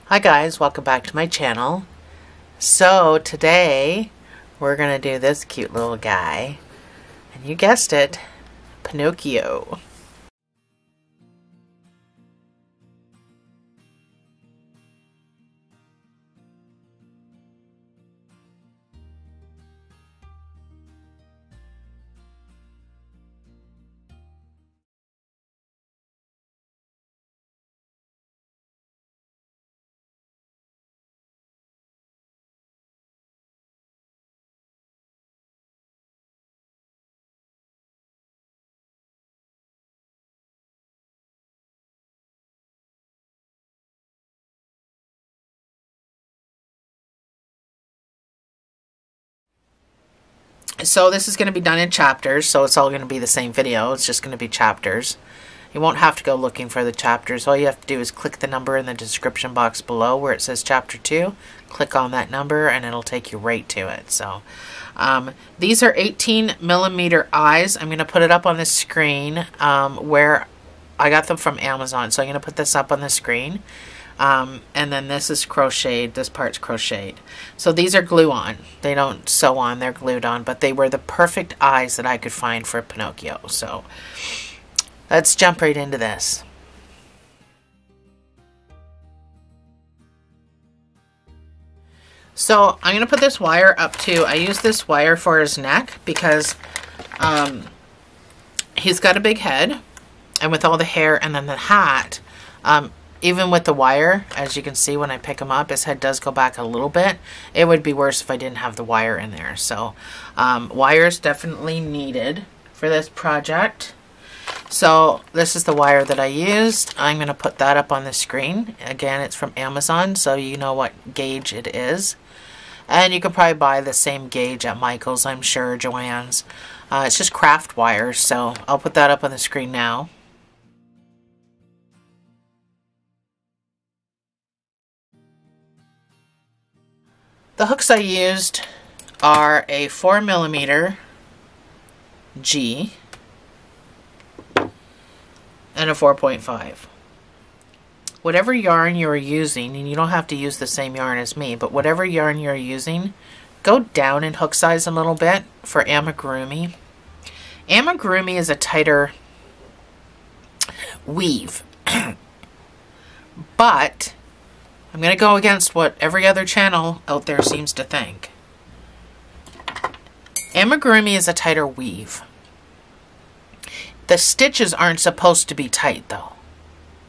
Hi guys, welcome back to my channel. So today we're gonna do this cute little guy, and you guessed it, Pinocchio. So this is going to be done in chapters, so it's all going to be the same video. It's just going to be chapters. You won't have to go looking for the chapters. All you have to do is click the number in the description box below where it says chapter 2. Click on that number and it'll take you right to it. So these are 18mm eyes. I'm going to put it up on the screen where I got them from Amazon. So I'm going to put this up on the screen. And then this is crocheted. This part's crocheted. So these are glue on. They don't sew on, they're glued on, but they were the perfect eyes that I could find for Pinocchio. So let's jump right into this. So I'm going to put this wire up to, I use this wire for his neck because he's got a big head, and with all the hair and then the hat, even with the wire, as you can see when I pick him up, his head does go back a little bit. It would be worse if I didn't have the wire in there. So wire is definitely needed for this project. So this is the wire that I used. I'm going to put that up on the screen. Again, it's from Amazon, so you know what gauge it is. And you can probably buy the same gauge at Michael's, I'm sure, Joann's. It's just craft wire, so I'll put that up on the screen now. The hooks I used are a 4mm G and a 4.5. Whatever yarn you're using, and you don't have to use the same yarn as me, but whatever yarn you're using, go down in hook size a little bit for amigurumi. Amigurumi is a tighter weave, but I'm going to go against what every other channel out there seems to think. Amigurumi is a tighter weave. The stitches aren't supposed to be tight, though.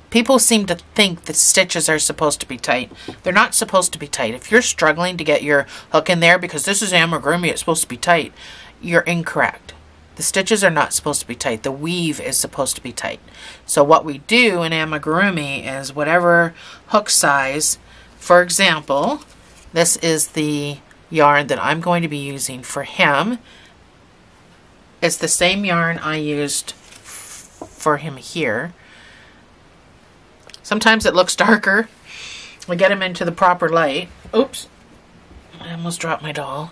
People seem to think the stitches are supposed to be tight. They're not supposed to be tight. If you're struggling to get your hook in there because this is amigurumi, it's supposed to be tight, you're incorrect. The stitches are not supposed to be tight. The weave is supposed to be tight. So what we do in amigurumi is whatever hook size, for example, this is the yarn that I'm going to be using for him. It's the same yarn I used for him here. Sometimes it looks darker. We get him into the proper light. Oops, I almost dropped my doll.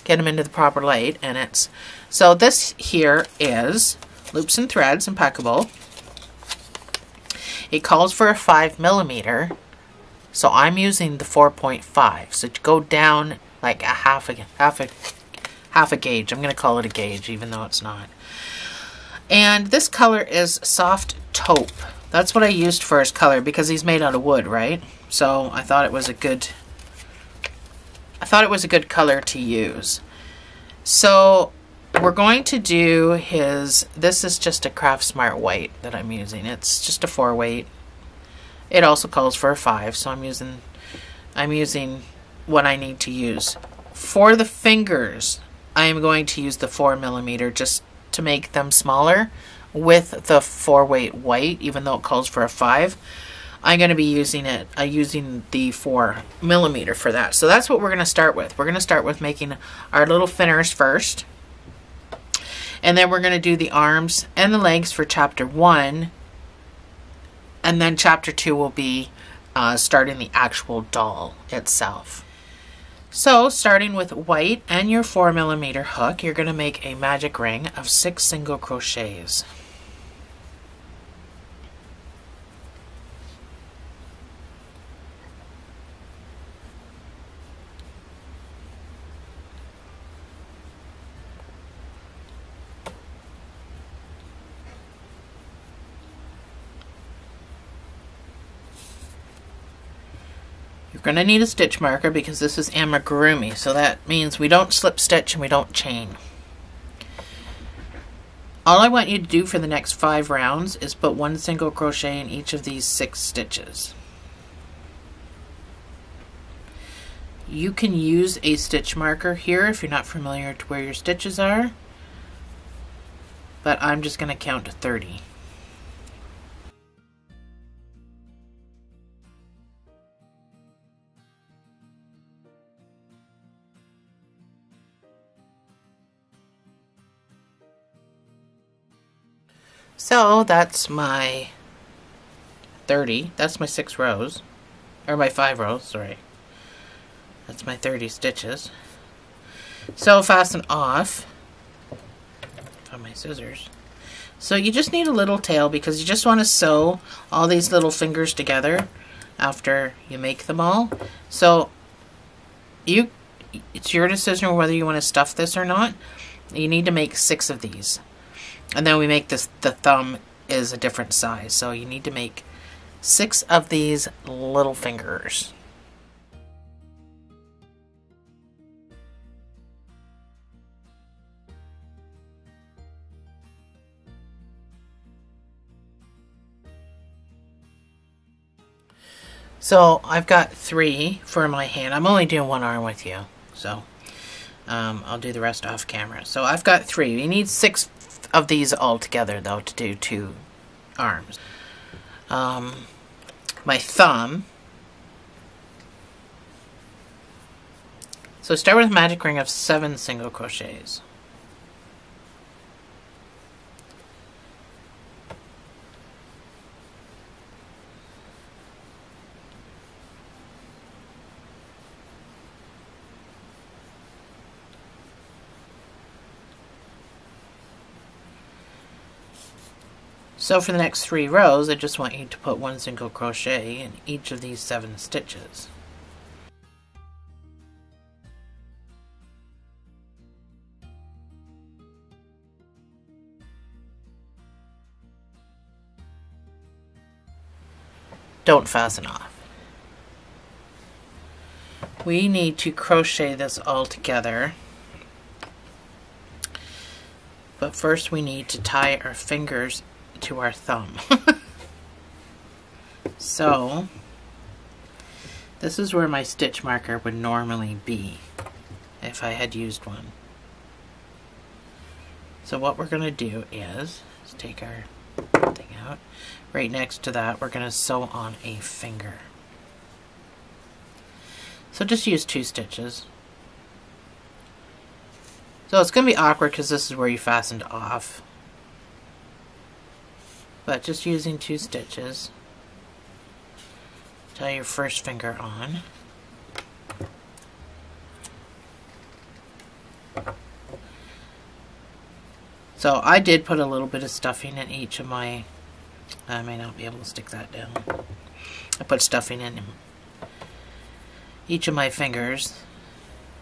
Get him into the proper light, and it's, so this here is Loops and Threads, impeccable. It calls for a 5mm, so I'm using the 4.5. So to go down like a half a gauge. I'm going to call it a gauge, even though it's not. And this color is Soft Taupe. That's what I used for his color because he's made out of wood, right? So I thought it was a good color to use. So we're going to do his, this is just a Craft Smart white that I'm using. It's just a 4-weight. It also calls for a 5, so I'm using what I need to use. For the fingers, I am going to use the 4mm just to make them smaller with the 4-weight white, even though it calls for a 5. I'm going to be using the 4mm for that. So that's what we're going to start with. We're going to start with making our little finners first. And then we're going to do the arms and the legs for chapter 1. And then chapter 2 will be starting the actual doll itself. So starting with white and your 4mm hook, you're going to make a magic ring of 6 single crochets. You're going to need a stitch marker because this is amigurumi, so that means we don't slip stitch and we don't chain. All I want you to do for the next 5 rounds is put 1 single crochet in each of these 6 stitches. You can use a stitch marker here if you're not familiar to where your stitches are, but I'm just going to count to 30. So that's my 30. That's my 6 rows, or my 5 rows, sorry. That's my 30 stitches. So fasten off. Found my scissors. So you just need a little tail because you just want to sew all these little fingers together after you make them all. So it's your decision whether you want to stuff this or not. You need to make 6 of these. And then we make this, the thumb is a different size. So you need to make 6 of these little fingers. So I've got 3 for my hand. I'm only doing 1 arm with you. So I'll do the rest off camera. So I've got 3. You need 6 of these all together though to do 2 arms. My thumb. So start with a magic ring of 7 single crochets. So for the next 3 rows, I just want you to put 1 single crochet in each of these 7 stitches. Don't fasten off. We need to crochet this all together. But first we need to tie our fingers to our thumb. So this is where my stitch marker would normally be if I had used one. So what we're going to do is let's take our thing out. Right next to that we're going to sew on a finger. So just use 2 stitches. So it's going to be awkward because this is where you fastened off. But just using 2 stitches, tie your first finger on. So I did put a little bit of stuffing in each of my, I may not be able to stick that down. I put stuffing in each of my fingers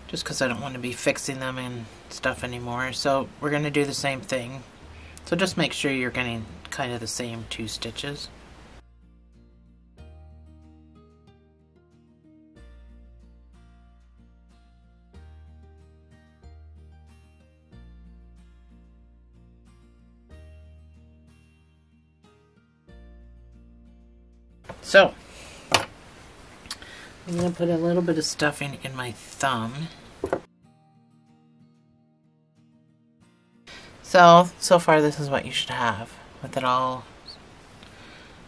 just because I don't want to be fixing them and stuff anymore. So we're going to do the same thing. So just make sure you're getting kind of the same 2 stitches. So I'm going to put a little bit of stuffing in my thumb. So far this is what you should have with it all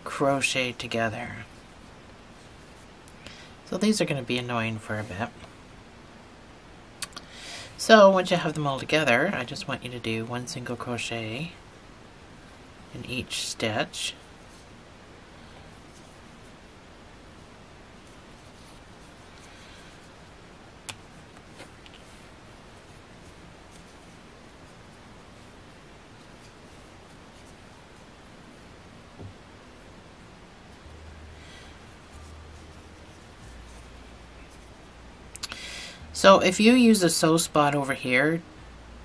crocheted together. So these are going to be annoying for a bit. So once you have them all together, I just want you to do 1 single crochet in each stitch. So if you use a sew spot over here,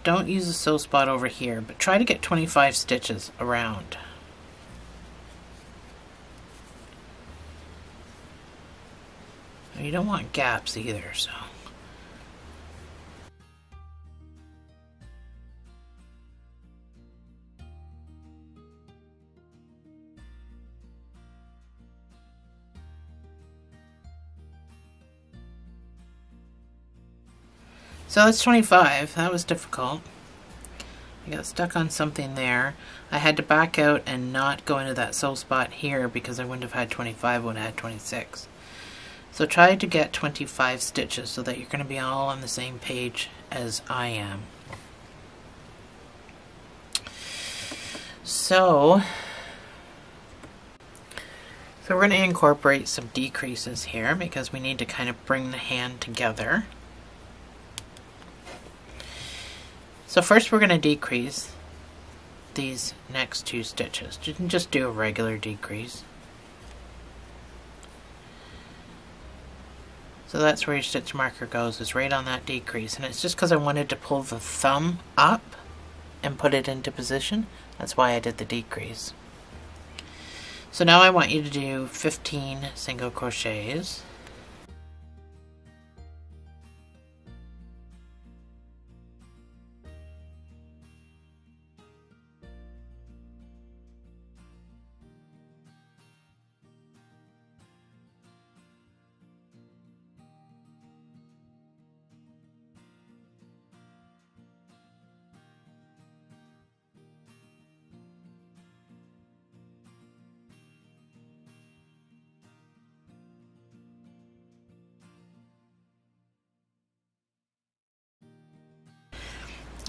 don't use a sew spot over here, but try to get 25 stitches around. You don't want gaps either, so. So that's 25. That was difficult. I got stuck on something there. I had to back out and not go into that sew spot here because I wouldn't have had 25, I would have had 26. So try to get 25 stitches so that you're going to be all on the same page as I am. So we're going to incorporate some decreases here because we need to kind of bring the hand together. So first we're going to decrease these next 2 stitches. You can just do a regular decrease. So that's where your stitch marker goes, is right on that decrease. And it's just because I wanted to pull the thumb up and put it into position. That's why I did the decrease. So now I want you to do 15 single crochets.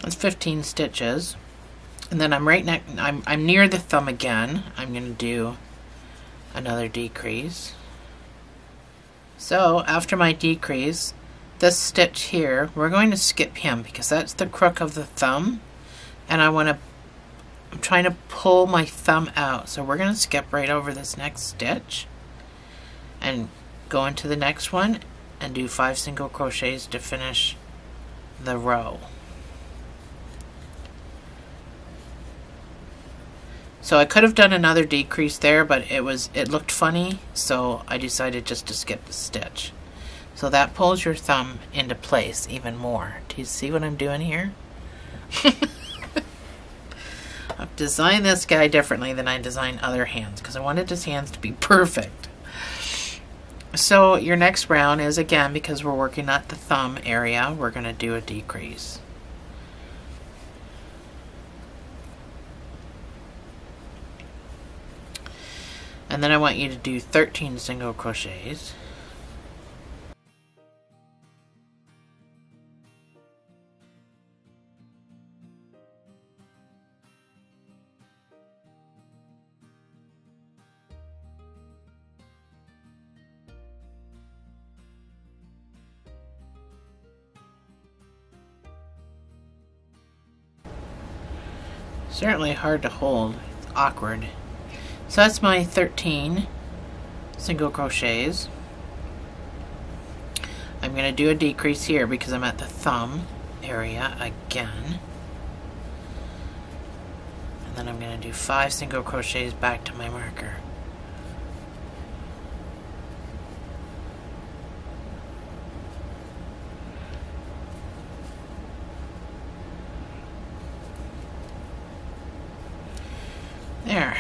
That's 15 stitches, and then I'm right next. I'm near the thumb again. I'm going to do another decrease. So after my decrease, this stitch here, we're going to skip him because that's the crook of the thumb, and I'm trying to pull my thumb out. So we're going to skip right over this next stitch and go into the next one and do 5 single crochets to finish the row. So I could have done another decrease there, but it looked funny, so I decided just to skip the stitch. So that pulls your thumb into place even more. Do you see what I'm doing here? I've designed this guy differently than I designed other hands because I wanted his hands to be perfect. So your next round is, again, because we're working at the thumb area, we're going to do a decrease. And then I want you to do 13 single crochets. Certainly hard to hold. It's awkward. So that's my 13 single crochets. I'm going to do a decrease here because I'm at the thumb area again. And then I'm going to do 5 single crochets back to my marker. There.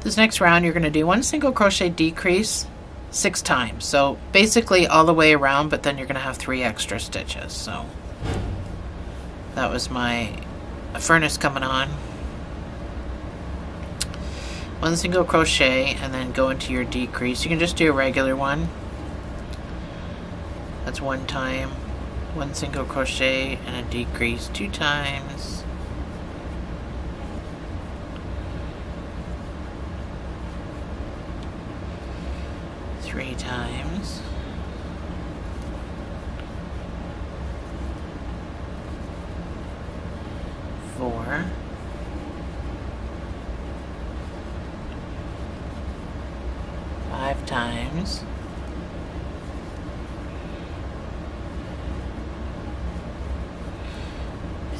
This next round you're going to do 1 single crochet decrease 6 times. So basically all the way around, but then you're going to have 3 extra stitches. So that was my furnace coming on. 1 single crochet and then go into your decrease. You can just do a regular one. That's 1 time. 1 single crochet and a decrease 2 times. 3 times. 4. 5 times.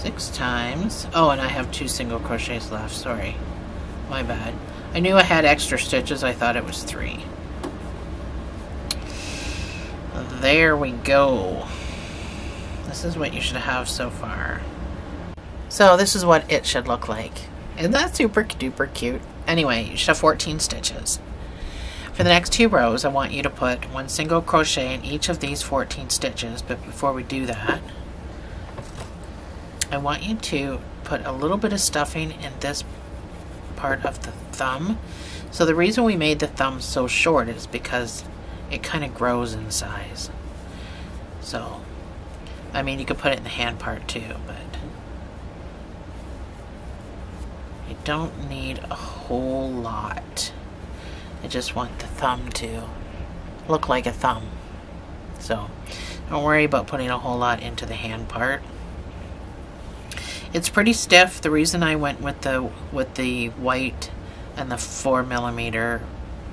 6 6 times. Oh, and I have 2 single crochets left. Sorry. My bad. I knew I had extra stitches. I thought it was 3. There we go. This is what you should have so far. So this is what it should look like. Isn't that super duper cute? Anyway, you should have 14 stitches. For the next 2 rows, I want you to put 1 single crochet in each of these 14 stitches. But before we do that, I want you to put a little bit of stuffing in this part of the thumb. So the reason we made the thumb so short is because it kind of grows in size. So, I mean, you could put it in the hand part too, but you don't need a whole lot. I just want the thumb to look like a thumb. So, don't worry about putting a whole lot into the hand part. It's pretty stiff. The reason I went with the white and the 4mm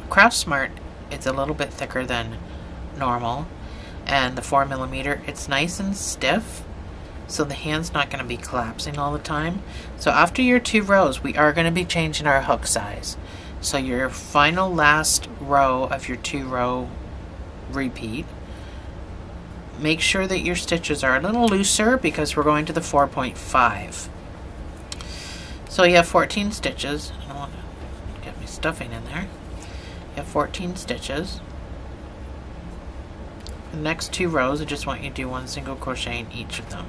Craft Smart, it's a little bit thicker than normal, and the 4mm, it's nice and stiff, so the hand's not going to be collapsing all the time. So after your 2 rows, we are going to be changing our hook size. So your final last row of your 2-row repeat, make sure that your stitches are a little looser because we're going to the 4.5. So you have 14 stitches. I don't want to get my stuffing in there. You have 14 stitches. The next 2 rows, I just want you to do 1 single crochet in each of them.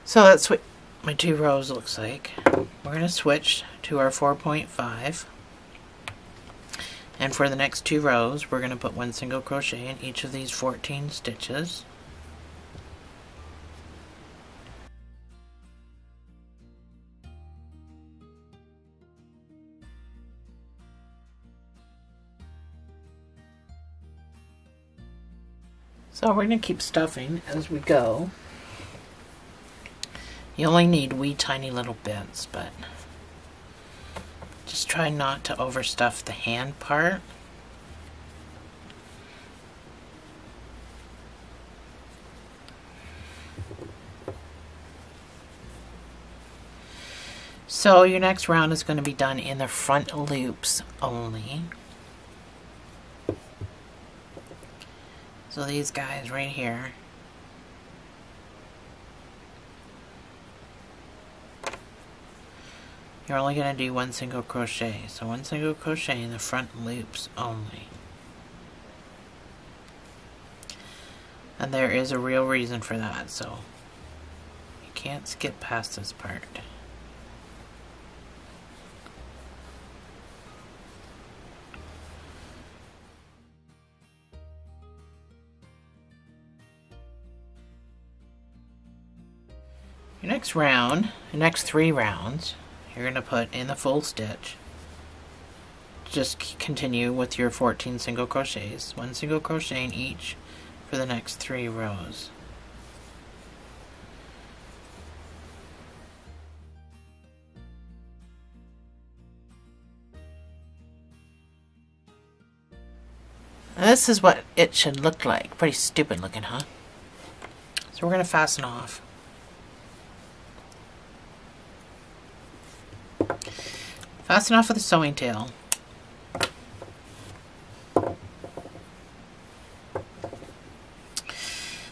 So that's what my 2 rows looks like. We're going to switch to our 4.5. And for the next 2 rows, we're going to put 1 single crochet in each of these 14 stitches. So we're going to keep stuffing as we go. You only need wee tiny little bits, but just try not to overstuff the hand part. So your next round is going to be done in the front loops only. So these guys right here. You're only going to do 1 single crochet. So 1 single crochet in the front loops only. And there is a real reason for that, so you can't skip past this part. Your next round, the next 3 rounds, you're going to put in the full stitch. Just continue with your 14 single crochets, 1 single crochet in each for the next 3 rows. Now this is what it should look like. Pretty stupid looking, huh? So we're going to fasten off. Fasten off with a sewing tail.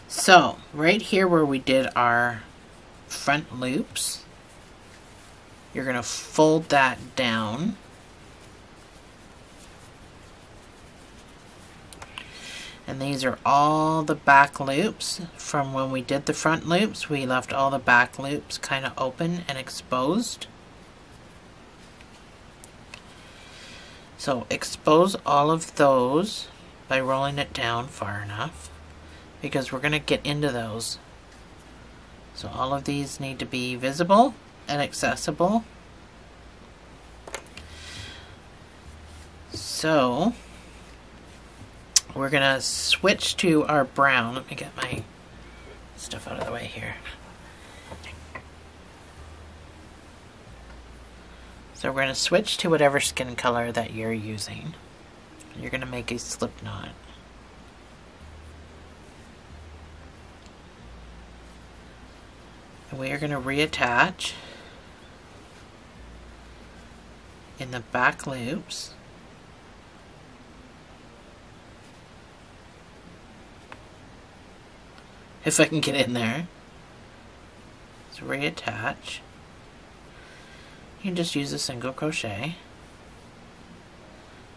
So, right here where we did our front loops, you're going to fold that down. And these are all the back loops from when we did the front loops. We left all the back loops kind of open and exposed. So expose all of those by rolling it down far enough, because we're going to get into those. So all of these need to be visible and accessible. So we're going to switch to our brown. Let me get my stuff out of the way here. So we're going to switch to whatever skin color that you're using. You're going to make a slip knot. And we are going to reattach in the back loops. If I can get in there. So reattach. You can just use a single crochet.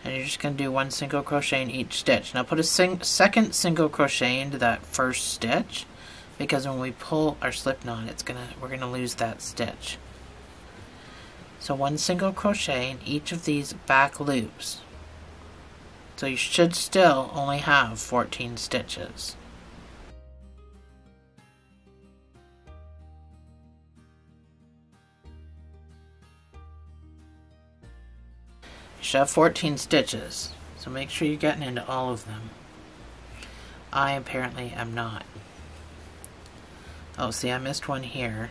And you're just going to do one single crochet in each stitch. Now put a second single crochet into that first stitch, because when we pull our slip knot, we're gonna lose that stitch. So one single crochet in each of these back loops. So you should still only have 14 stitches. You should have 14 stitches, so make sure you're getting into all of them. I apparently am not. Oh, see, I missed one here.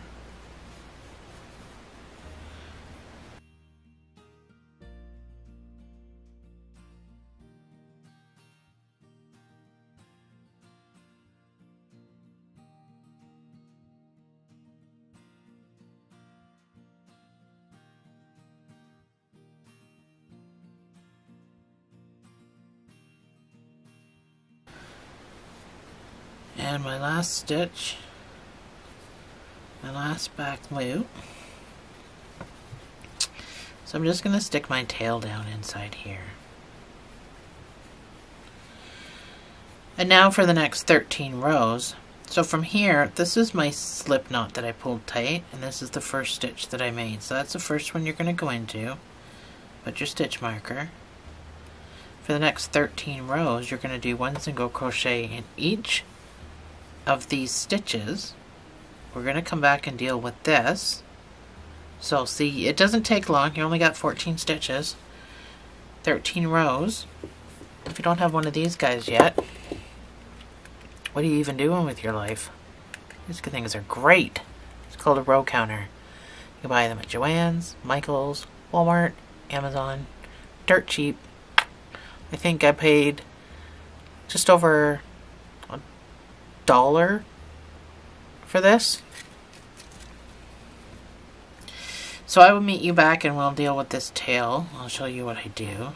And my last stitch, my last back loop. So I'm just going to stick my tail down inside here. And now for the next 13 rows. So from here, this is my slip knot that I pulled tight, and this is the first stitch that I made. So that's the first one you're going to go into. Put your stitch marker. For the next 13 rows, you're going to do one single crochet in each of these stitches. We're going to come back and deal with this. So see, it doesn't take long. You only got 14 stitches, 13 rows. If you don't have one of these guys yet, what are you even doing with your life? These things are great. It's called a row counter. You can buy them at Joann's, Michael's, Walmart, Amazon. Dirt cheap. I think I paid just over $1 for this. So I will meet you back and we'll deal with this tail. I'll show you what I do.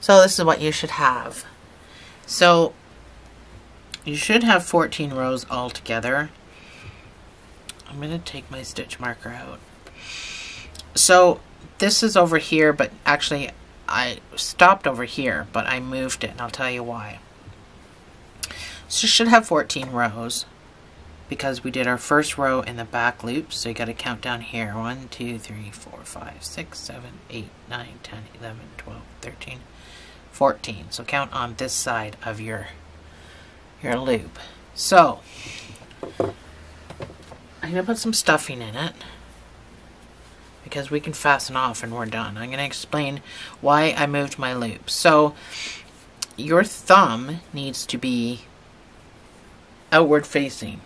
So this is what you should have. So you should have 14 rows altogether. I'm going to take my stitch marker out. So this is over here, but actually I stopped over here, but I moved it, and I'll tell you why. So you should have 14 rows because we did our first row in the back loop. So you got to count down here. 1, 2, 3, 4, 5, 6, 7, 8, 9, 10, 11, 12, 13, 14. So count on this side of your loop. So I'm going to put some stuffing in it because we can fasten off and we're done. I'm going to explain why I moved my loop. So your thumb needs to be outward facing,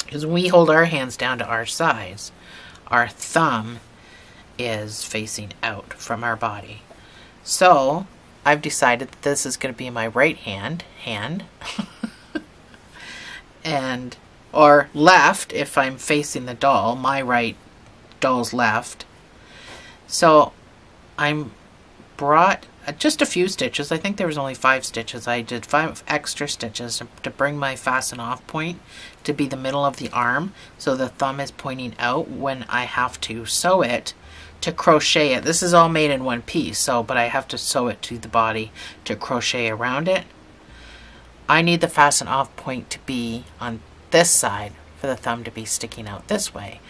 because when we hold our hands down to our size, our thumb is facing out from our body. So I've decided that this is going to be my right hand, and or left if I'm facing the doll, my right, doll's left. So I'm brought just a few stitches. I think there was only 5 stitches. I did 5 extra stitches to bring my fasten off point to be the middle of the arm, so the thumb is pointing out when I have to sew it to crochet it. This is all made in one piece, so but I have to sew it to the body to crochet around it. I need the fasten off point to be on this side for the thumb to be sticking out this way.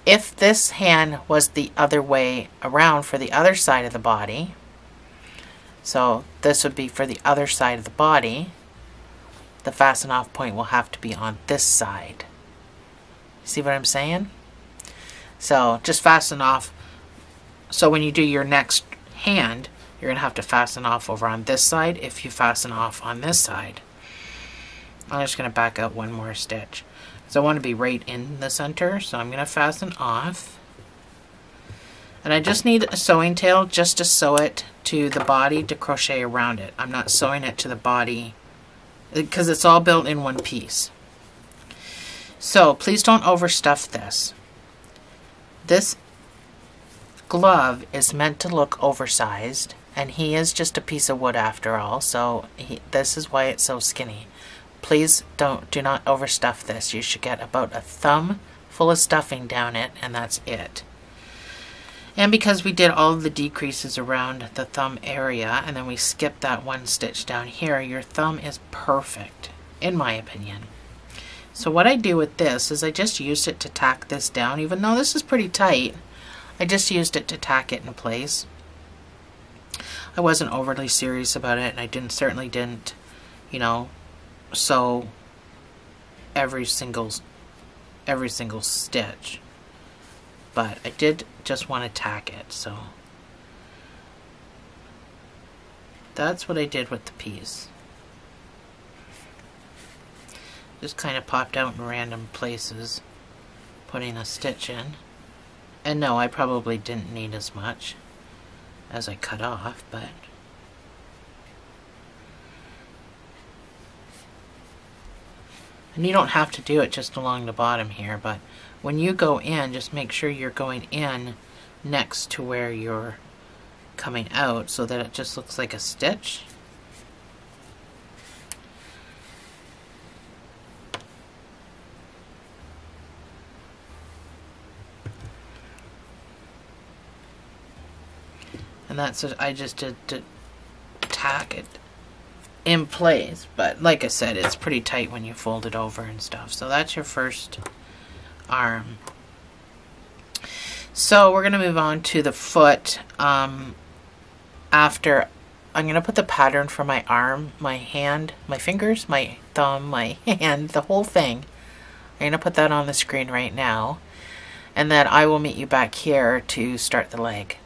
If this hand was the other way around for the other side of the body, so this would be for the other side of the body, the fasten off point will have to be on this side. See what I'm saying? So just fasten off. So when you do your next hand, you're going to have to fasten off over on this side if you fasten off on this side. I'm just going to back out one more stitch. So I want to be right in the center, so I'm going to fasten off. And I just need a sewing tail just to sew it to the body to crochet around it. I'm not sewing it to the body because it's all built in one piece. So please don't overstuff this. This glove is meant to look oversized, and he is just a piece of wood after all, so this is why it's so skinny. Please do not overstuff this. You should get about a thumb full of stuffing down it, and that's it. And because we did all of the decreases around the thumb area, and then we skipped that one stitch down here, your thumb is perfect, in my opinion. So what I do with this is I just used it to tack this down. Even though this is pretty tight, I just used it to tack it in place. I wasn't overly serious about it, and I certainly didn't, you know, sew every single stitch. But I did just want to tack it, so that's what I did with the piece. Just kind of popped out in random places, putting a stitch in. And no, I probably didn't need as much as I cut off, but and you don't have to do it just along the bottom here, but when you go in, just make sure you're going in next to where you're coming out so that it just looks like a stitch. And that's what I just did to tack it in place. But like I said, it's pretty tight when you fold it over and stuff. So that's your first arm. So we're going to move on to the foot. After I'm going to put the pattern for my arm, my hand, my fingers, my thumb, my hand, the whole thing. I'm going to put that on the screen right now. And then I will meet you back here to start the leg.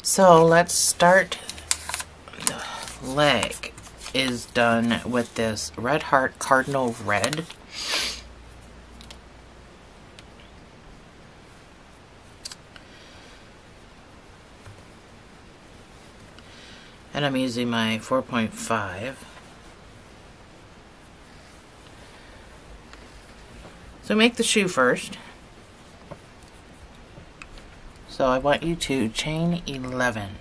So let's start. The leg is done with this Red Heart Cardinal Red. And I'm using my 4.5. So make the shoe first. So I want you to chain 11.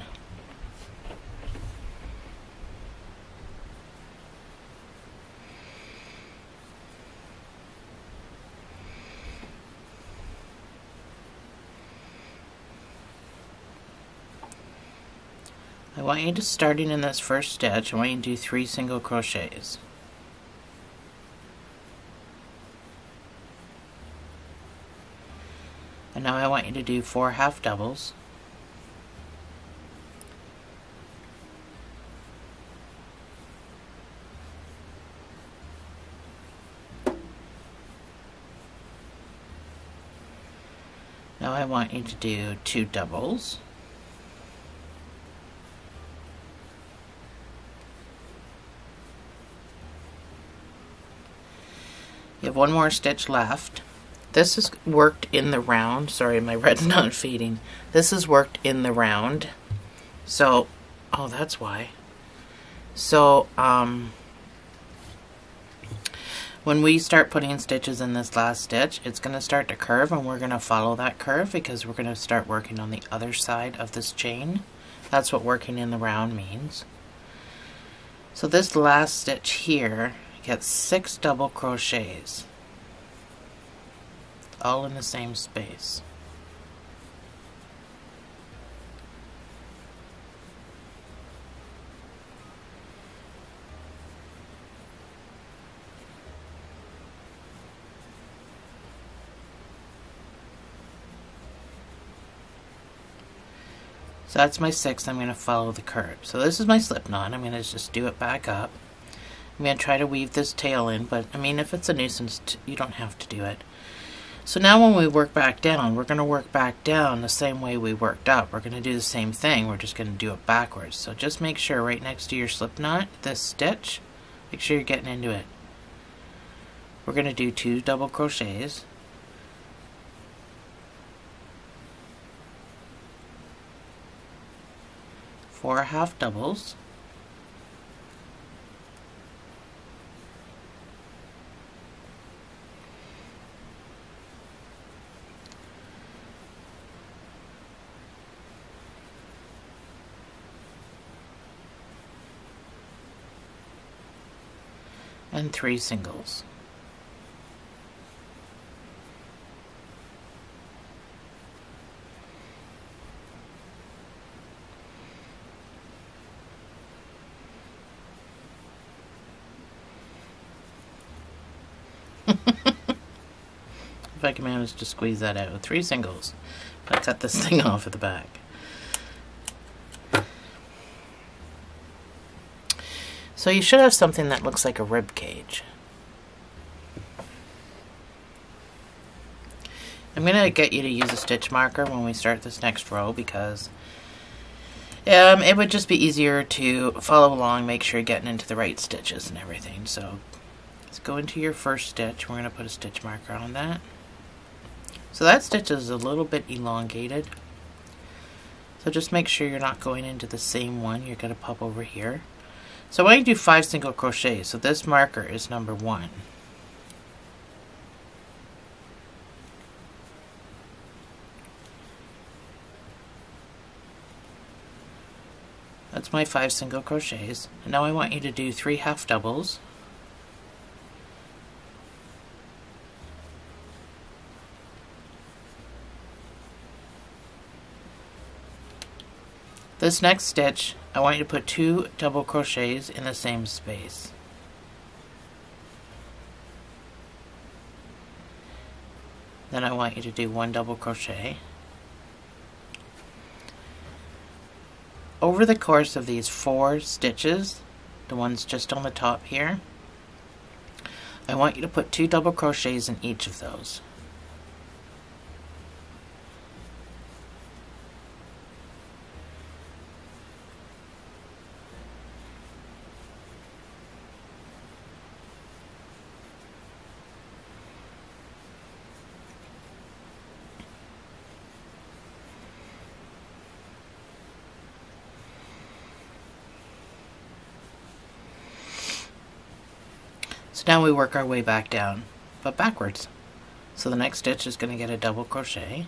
I want you to, starting in this first stitch, I want you to do 3 single crochets. And now I want you to do 4 half doubles. Now I want you to do 2 doubles. You have 1 more stitch left. this is worked in the round. Sorry, my red's not feeding. This is worked in the round. So, oh, that's why. So, when we start putting stitches in this last stitch, it's going to start to curve, and we're going to follow that curve because we're going to start working on the other side of this chain. That's what working in the round means. So this last stitch here gets 6 double crochets, all in the same space. So that's my 6. I'm going to follow the curve. So this is my slip knot. I'm going to just do it back up. I'm going to try to weave this tail in, but I mean, if it's a nuisance, you don't have to do it. So now when we work back down, we're going to work back down the same way we worked up. We're going to do the same thing. We're just going to do it backwards. So just make sure right next to your slip knot, this stitch, make sure you're getting into it. We're going to do 2 double crochets. Four half doubles, and 3 singles. If I can manage to squeeze that out with 3 singles, but cut this thing off at the back. So you should have something that looks like a rib cage. I'm going to get you to use a stitch marker when we start this next row because it would just be easier to follow along, make sure you're getting into the right stitches and everything. So let's go into your first stitch. We're going to put a stitch marker on that. So that stitch is a little bit elongated. So just make sure you're not going into the same one. You're going to pop over here. So I want you to do 5 single crochets. So this marker is number 1. That's my 5 single crochets. And now I want you to do 3 half doubles. This next stitch, I want you to put 2 double crochets in the same space. Then I want you to do 1 double crochet. Over the course of these 4 stitches, the ones just on the top here, I want you to put 2 double crochets in each of those. So now we work our way back down, but backwards. So the next stitch is going to get a double crochet.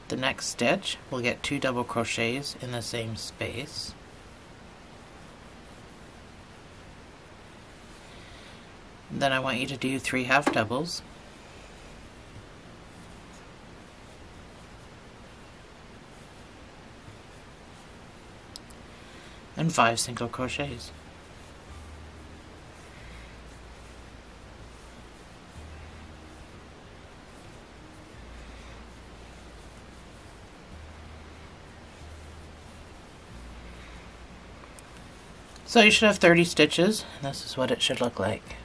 The next stitch will get 2 double crochets in the same space. Then I want you to do 3 half doubles. And 5 single crochets. So you should have 30 stitches, and this is what it should look like.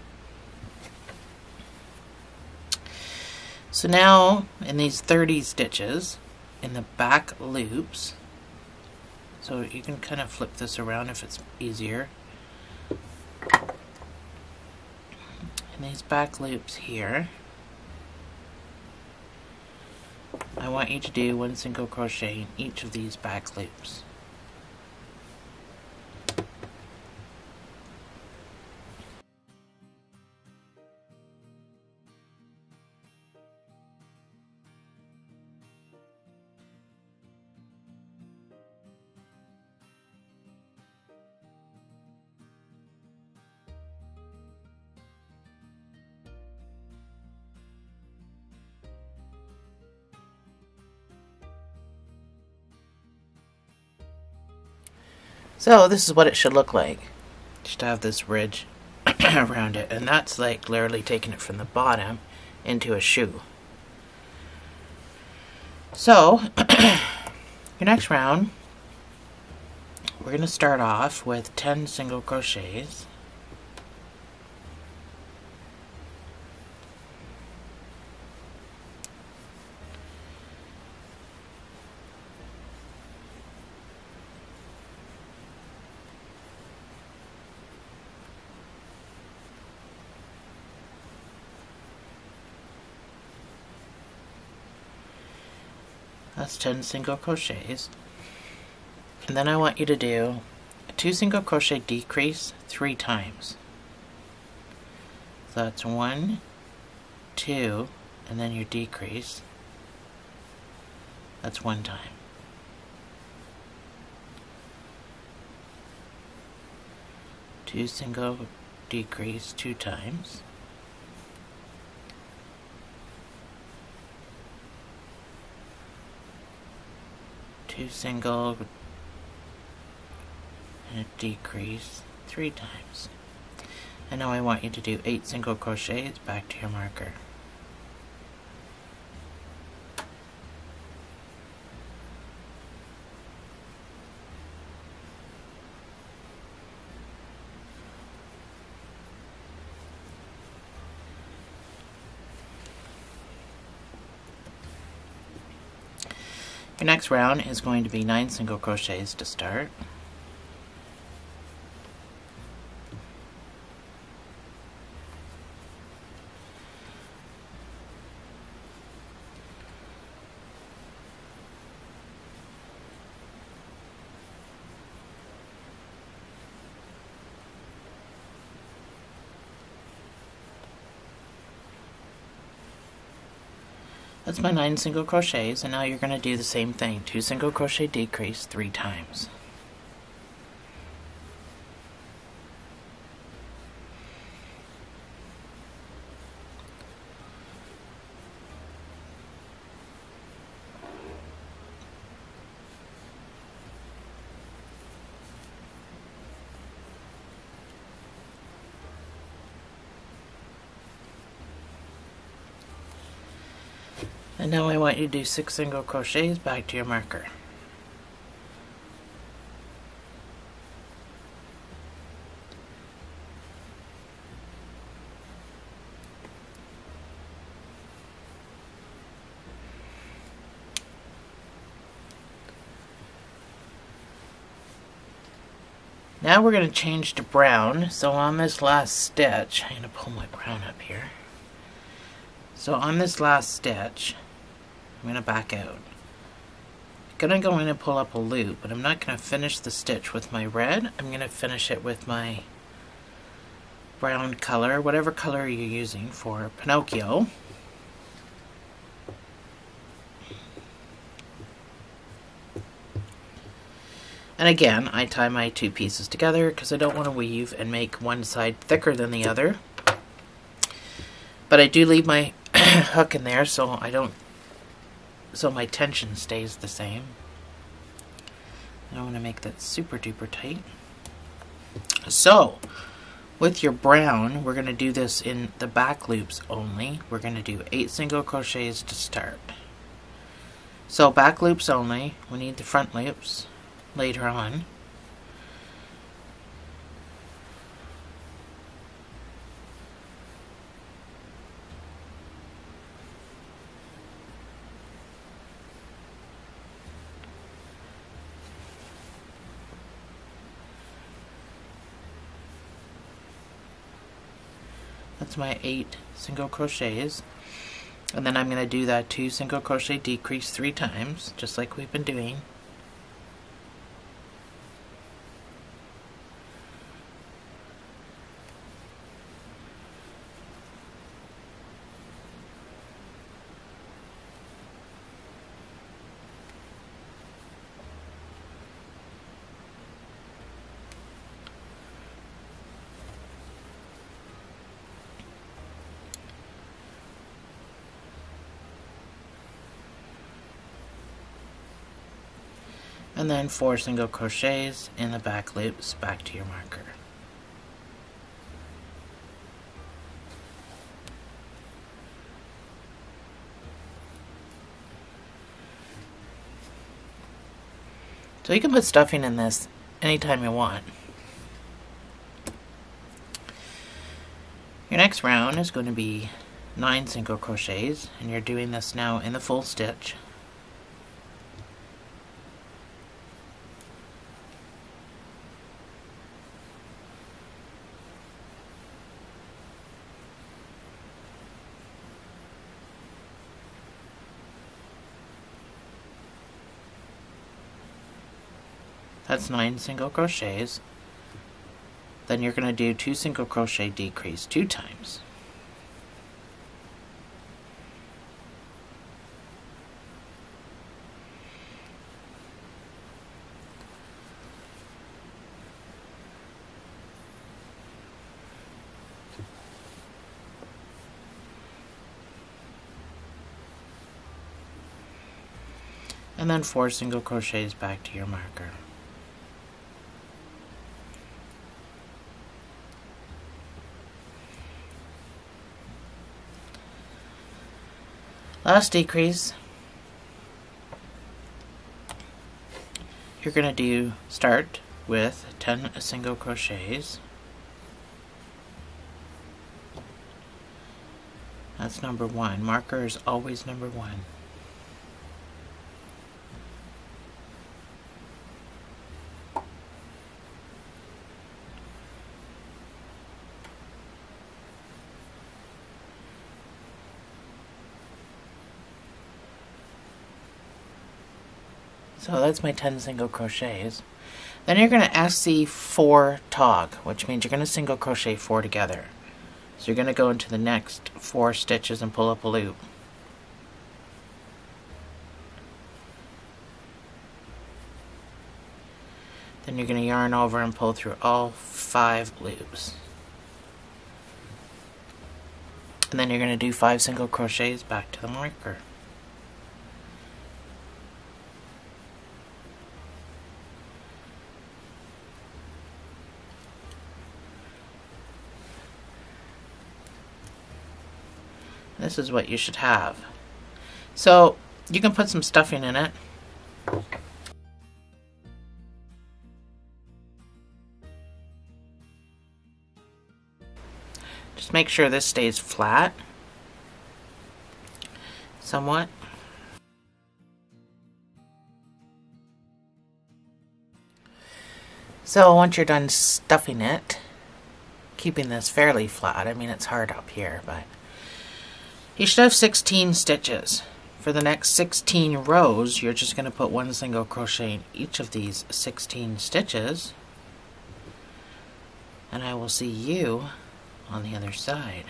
So now, in these 30 stitches, in the back loops, so you can kind of flip this around if it's easier. In these back loops here, I want you to do 1 single crochet in each of these back loops. So this is what it should look like. Just have this ridge around it, and that's like literally taking it from the bottom into a shoe. So your next round, we're going to start off with 10 single crochets. That's 10 single crochets. And then I want you to do a 2 single crochet decrease 3 times. So that's 1, 2, and then your decrease. That's 1 time. Two single decrease 2 times. Two single and a decrease 3 times. And now I want you to do 8 single crochets back to your marker. Your next round is going to be 9 single crochets to start. That's my 9 single crochets, and now you're going to do the same thing. 2 single crochet decrease 3 times. And now I want you to do 6 single crochets back to your marker. Now we're going to change to brown. So on this last stitch, I'm going to pull my brown up here. So on this last stitch, I'm going to back out. I'm going to go in and pull up a loop, but I'm not going to finish the stitch with my red. I'm going to finish it with my brown color, whatever color you're using for Pinocchio. And again, I tie my 2 pieces together because I don't want to weave and make one side thicker than the other. But I do leave my hook in there so my tension stays the same. I don't want to make that super duper tight. So with your brown, we're going to do this in the back loops only. We're going to do 8 single crochets to start. So back loops only. We need the front loops later on. That's my 8 single crochets. And then I'm going to do that 2 single crochet decrease 3 times, just like we've been doing. And then 4 single crochets in the back loops back to your marker. So you can put stuffing in this anytime you want. Your next round is going to be 9 single crochets, and you're doing this now in the full stitch. That's 9 single crochets. Then you're going to do 2 single crochet decrease 2 times. And then 4 single crochets back to your marker. Last decrease, you're going to start with 10 single crochets. That's number 1. Marker is always number 1. So that's my 10 single crochets. Then you're going to SC4 tog, which means you're going to single crochet 4 together. So you're going to go into the next 4 stitches and pull up a loop. Then you're going to yarn over and pull through all 5 loops. And then you're going to do 5 single crochets back to the marker. This is what you should have. So you can put some stuffing in it. Just make sure this stays flat somewhat. So once you're done stuffing it, keeping this fairly flat, I mean it's hard up here, but you should have 16 stitches. For the next 16 rows, you're just going to put 1 single crochet in each of these 16 stitches. And I will see you on the other side.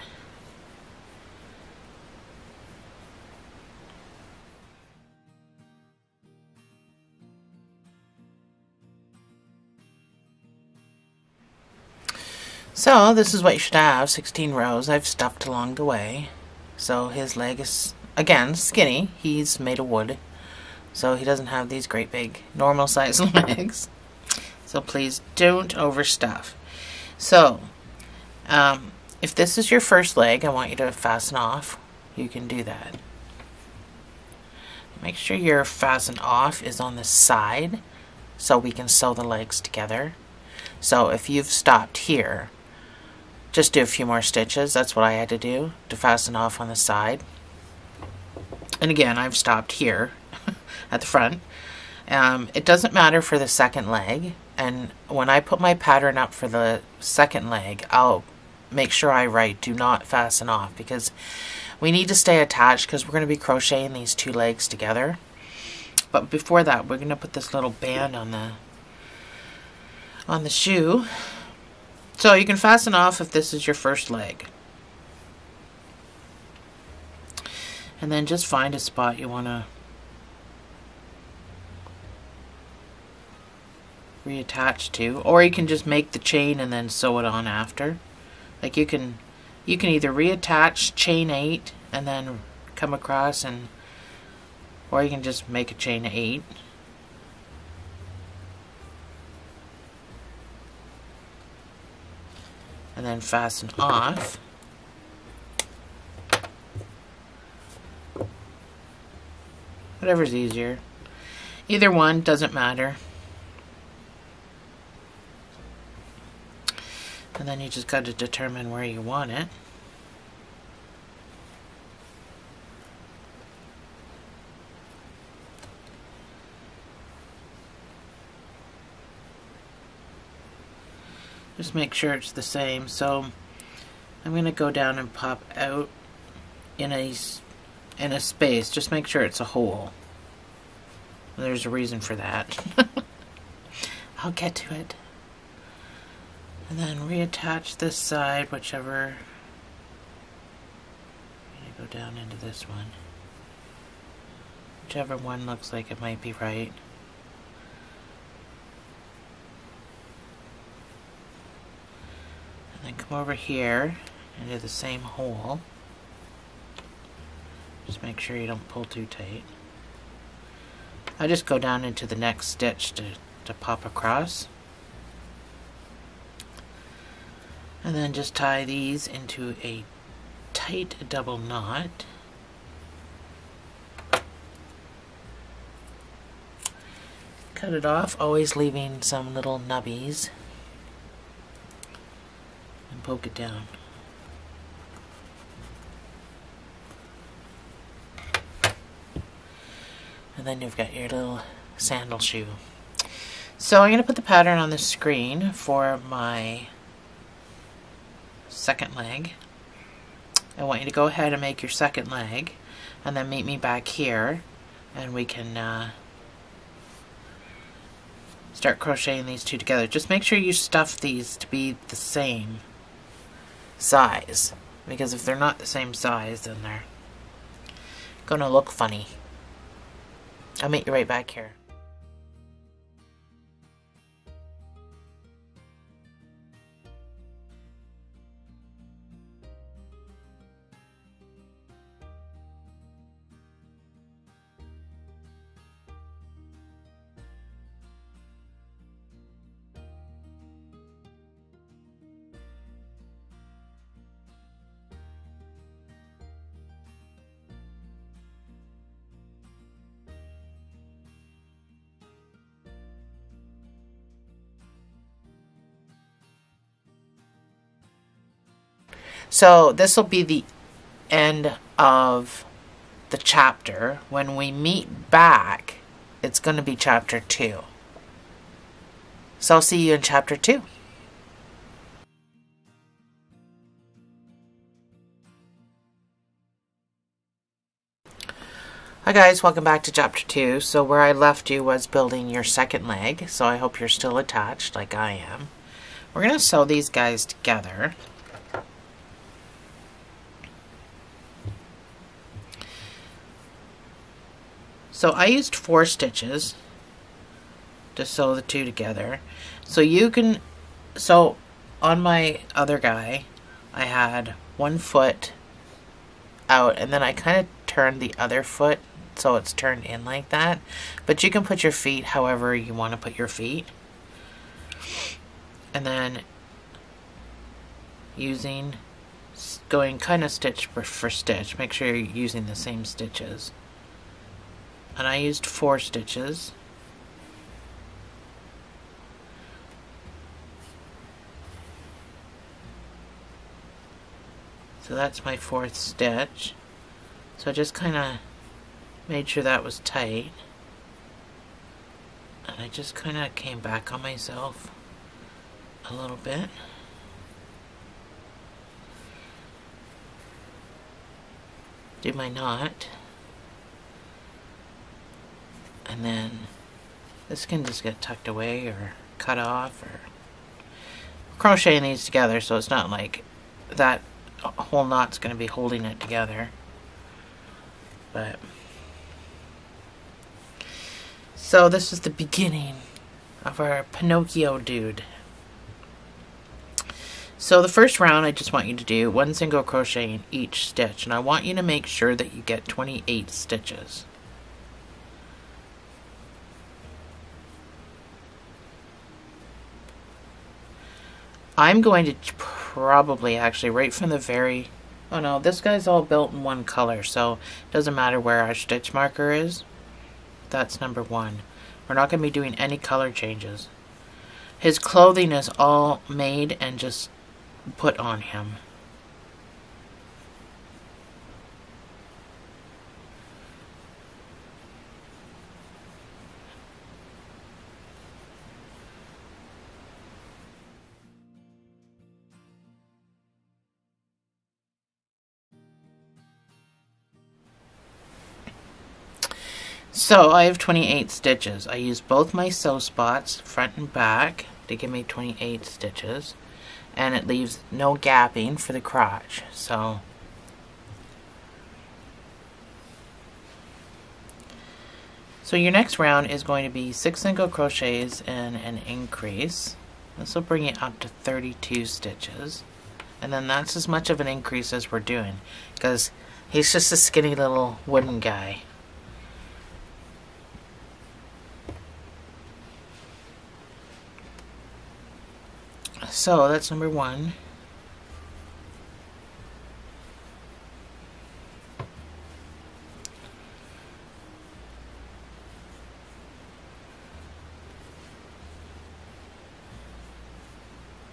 So this is what you should have, 16 rows. I've stuffed along the way. So his leg is, again, skinny. He's made of wood. So he doesn't have these great big normal size legs. So please don't overstuff. So, if this is your first leg, I want you to fasten off. You can do that. Make sure your fasten off is on the side so we can sew the legs together. So if you've stopped here, just do a few more stitches. That's what I had to do to fasten off on the side. And again, I've stopped here at the front. It doesn't matter for the second leg. And when I put my pattern up for the second leg, I'll make sure I write do not fasten off, because We need to stay attached because we're going to be crocheting these two legs together. But before that, we're going to put this little band on the shoe. So you can fasten off if this is your first leg. And then just find a spot you want to reattach to, or you can just make the chain and then sew it on after. Like you can either reattach chain 8 and then come across, and or you can just make a chain 8. And then fasten off. Whatever's easier. Either one, doesn't matter. And then you just got to determine where you want it. Just make sure it's the same. So I'm going to go down and pop out in a space. Just make sure it's a hole. There's a reason for that. I'll get to it. And then reattach this side, whichever. I'm going to go down into this one. Whichever one looks like it might be right. And then come over here into the same hole. Just make sure you don't pull too tight. I just go down into the next stitch to pop across. And then just tie these into a tight double knot. Cut it off, always leaving some little nubbies. And poke it down. And then you've got your little sandal shoe. So I'm going to put the pattern on the screen for my second leg. I want you to go ahead and make your second leg, and then meet me back here, and we can start crocheting these two together. Just make sure you stuff these to be the same size, because if they're not the same size, then they're gonna look funny. I'll meet you right back here. So this will be the end of the chapter. When we meet back, it's going to be chapter 2. So I'll see you in chapter 2. Hi guys, welcome back to chapter 2. So where I left you was building your second leg. So I hope you're still attached like I am. We're going to sew these guys together. So I used 4 stitches to sew the two together. So you can, so on my other guy, I had one foot out, and then I kind of turned the other foot so it's turned in like that. But you can put your feet however you want to put your feet. And then going kind of stitch for stitch. Make sure you're using the same stitches. And I used 4 stitches. So that's my 4th stitch. So I just kind of made sure that was tight. And I just kind of came back on myself a little bit. do my knot, and then this can just get tucked away or cut off, or crocheting these together so it's not like that whole knot's going to be holding it together. But so this is the beginning of our Pinocchio dude. So the first round, I just want you to do 1 single crochet in each stitch, and I want you to make sure that you get 28 stitches. I'm going to probably actually right from the very, oh no, this guy's all built in one color, so it doesn't matter where our stitch marker is. That's number 1. We're not going to be doing any color changes. His clothing is all made and just put on him. So I have 28 stitches. I use both my sew spots, front and back, to give me 28 stitches, and it leaves no gapping for the crotch. So your next round is going to be 6 single crochets and an increase. This will bring it up to 32 stitches, and then that's as much of an increase as we're doing, because he's just a skinny little wooden guy. So that's number 1.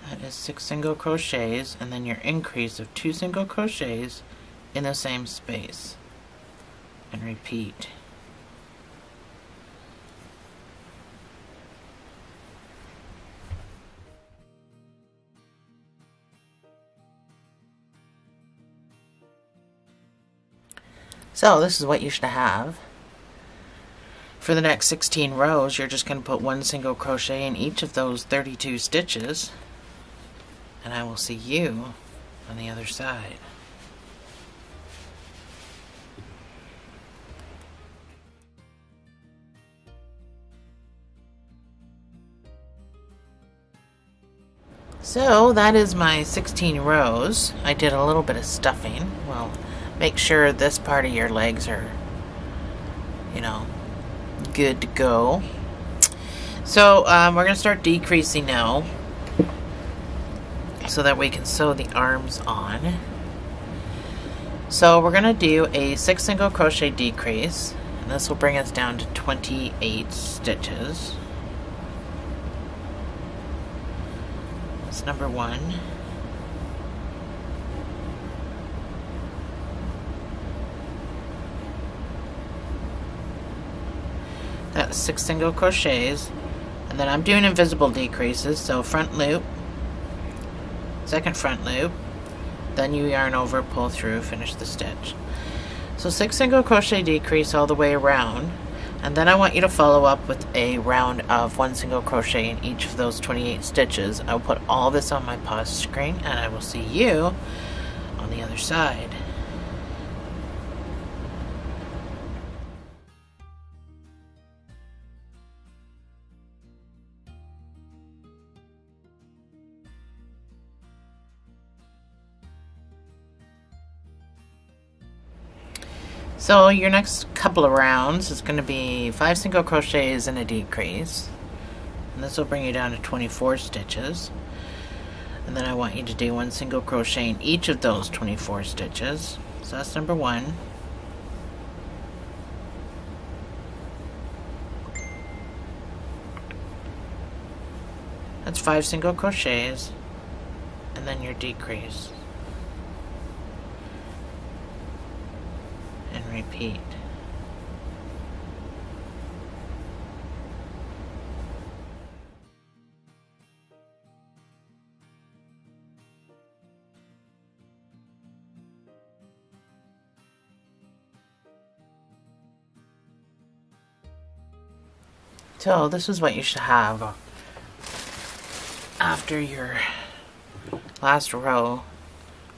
That is 6 single crochets, and then your increase of 2 single crochets in the same space, and repeat. So this is what you should have. For the next 16 rows, you're just going to put 1 single crochet in each of those 32 stitches, and I will see you on the other side. So that is my 16 rows. I did a little bit of stuffing. Well, make sure this part of your legs are, you know, good to go. So we're going to start decreasing now so that we can sew the arms on. So we're going to do a 6 single crochet decrease, and this will bring us down to 28 stitches. That's number 1. That's 6 single crochets, and then I'm doing invisible decreases, so front loop, second front loop, then you yarn over, pull through, finish the stitch. So 6 single crochet decrease all the way around, and then I want you to follow up with a round of 1 single crochet in each of those 28 stitches. I'll put all this on my pause screen, and I will see you on the other side. So your next couple of rounds is going to be 5 single crochets and a decrease, and this will bring you down to 24 stitches, and then I want you to do 1 single crochet in each of those 24 stitches. So that's number 1. That's 5 single crochets and then your decrease. And repeat. So this is what you should have after your last row.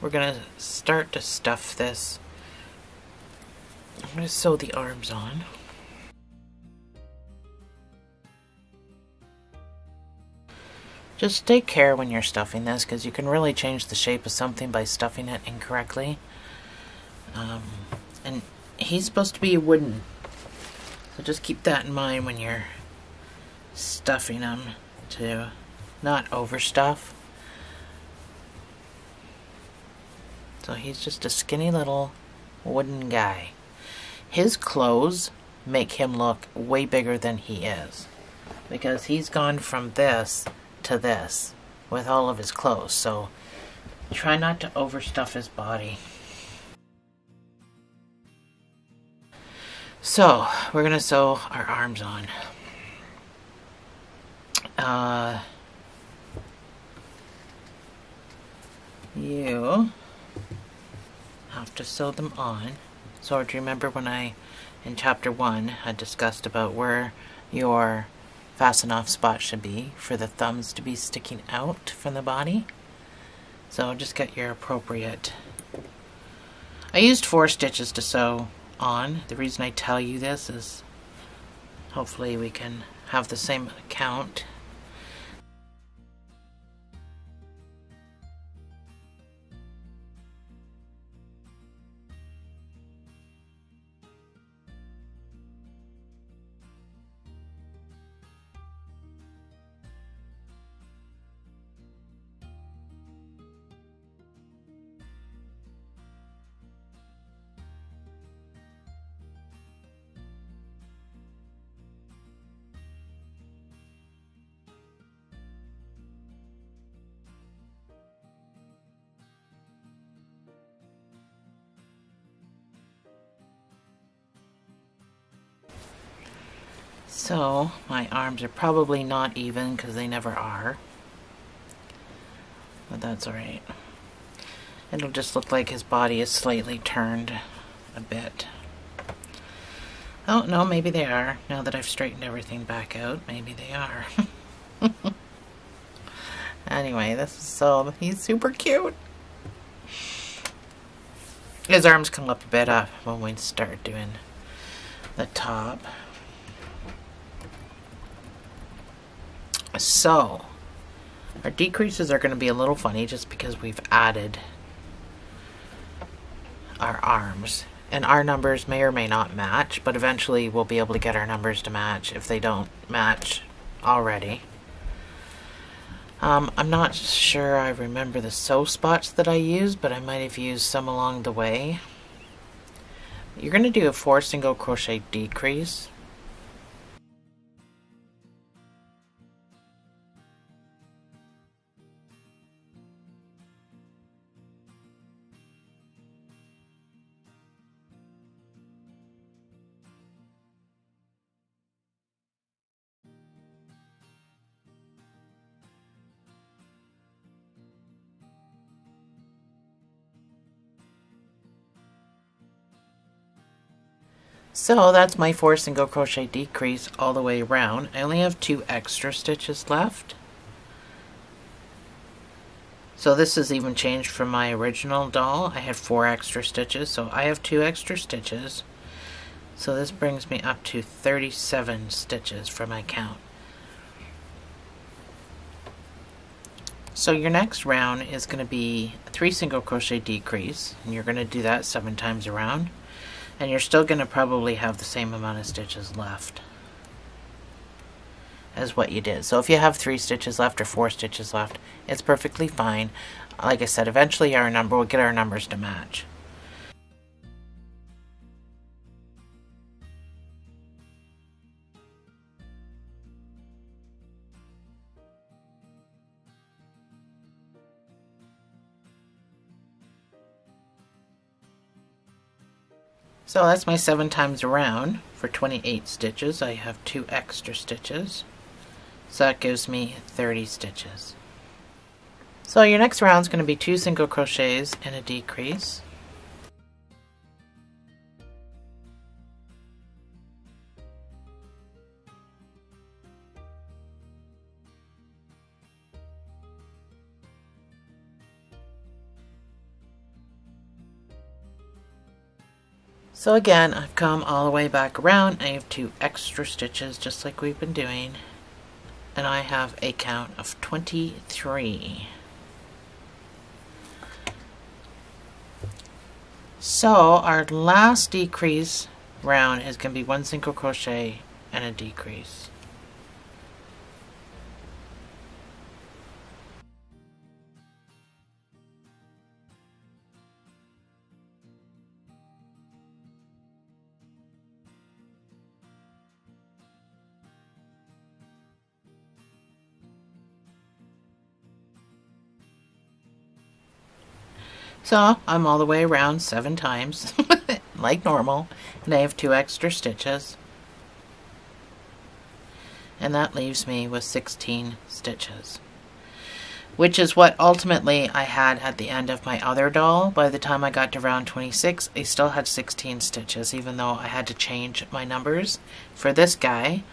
We're going to start to stuff this. I'm going to sew the arms on. Just take care when you're stuffing this, because you can really change the shape of something by stuffing it incorrectly. And he's supposed to be wooden, so just keep that in mind when you're stuffing him, to not overstuff. So he's just a skinny little wooden guy. His clothes make him look way bigger than he is, because he's gone from this to this with all of his clothes. So try not to overstuff his body. So we're gonna sew our arms on. You have to sew them on. So do you remember when I, in chapter 1, had discussed about where your fasten off spot should be for the thumbs to be sticking out from the body? So just get your appropriate. I used 4 stitches to sew on. The reason I tell you this is hopefully we can have the same count. So my arms are probably not even, because they never are, but that's alright. It'll just look like his body is slightly turned a bit. Oh no, maybe they are. Now that I've straightened everything back out, maybe they are. Anyway, he's super cute. His arms come up a bit up when we start doing the top. So our decreases are going to be a little funny just because we've added our arms, and our numbers may or may not match, but eventually we'll be able to get our numbers to match if they don't match already. I'm not sure I remember the sew spots that I used, but I might have used some along the way. You're going to do a 4 single crochet decrease. So that's my 4 single crochet decrease all the way around. I only have 2 extra stitches left. So this has even changed from my original doll. I had 4 extra stitches, so I have 2 extra stitches. So this brings me up to 37 stitches for my count. So your next round is going to be a 3 single crochet decrease, and you're going to do that 7 times around. And you're still going to probably have the same amount of stitches left as what you did. So if you have 3 stitches left or 4 stitches left, it's perfectly fine. Like I said, eventually we'll get our numbers to match. So that's my 7 times around for 28 stitches. I have 2 extra stitches. So that gives me 30 stitches. So your next round is going to be 2 single crochets and a decrease. So again, I've come all the way back around. I have 2 extra stitches just like we've been doing. And I have a count of 23. So our last decrease round is going to be 1 single crochet and a decrease. So I'm all the way around 7 times, like normal, and I have 2 extra stitches. And that leaves me with 16 stitches, which is what ultimately I had at the end of my other doll. By the time I got to round 26, I still had 16 stitches, even though I had to change my numbers for this guy.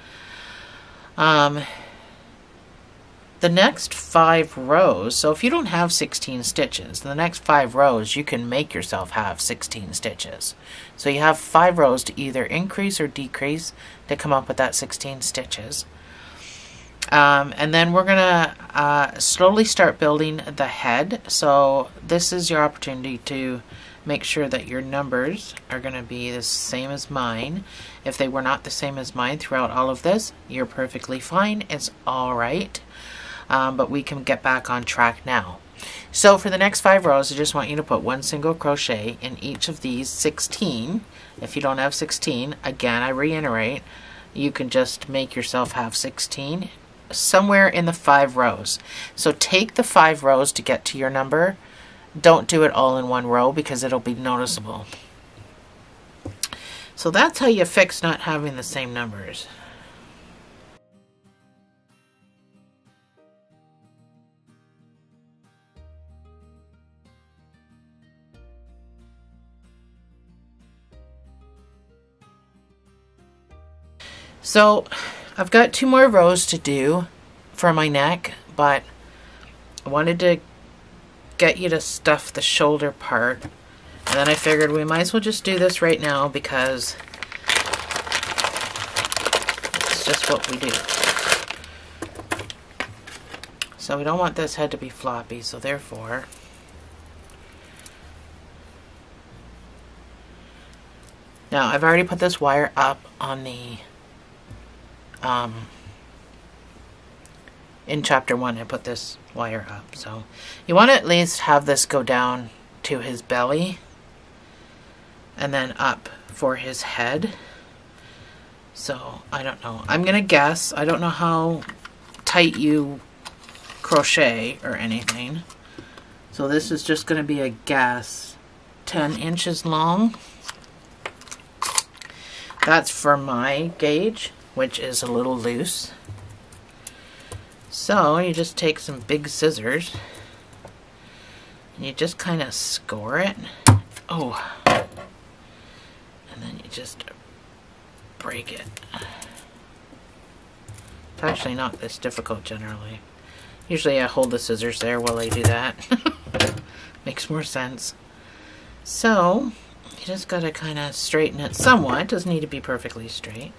The next 5 rows, so if you don't have 16 stitches, the next 5 rows you can make yourself have 16 stitches. So you have 5 rows to either increase or decrease to come up with that 16 stitches. And then we're gonna slowly start building the head. So this is your opportunity to make sure that your numbers are going to be the same as mine. If they were not the same as mine throughout all of this, you're perfectly fine. It's all right. But we can get back on track now. So for the next 5 rows, I just want you to put 1 single crochet in each of these 16. If you don't have 16, again, I reiterate, you can just make yourself have 16 somewhere in the 5 rows. So take the 5 rows to get to your number. Don't do it all in one row because it'll be noticeable. So that's how you fix not having the same numbers. So I've got 2 more rows to do for my neck, but I wanted to get you to stuff the shoulder part. And then I figured we might as well just do this right now because it's just what we do. So we don't want this head to be floppy, so therefore now I've already put this wire up on the in chapter 1 I put this wire up, so you want to at least have this go down to his belly and then up for his head. So I don't know, I'm gonna guess, I don't know how tight you crochet or anything, so this is just going to be a guess. 10 inches long. That's for my gauge, which is a little loose. So you just take some big scissors and you just kind of score it. Oh, and then you just break it. It's actually not this difficult generally. Usually I hold the scissors there while I do that. Makes more sense. So you just gotta kind of straighten it somewhat. It doesn't need to be perfectly straight.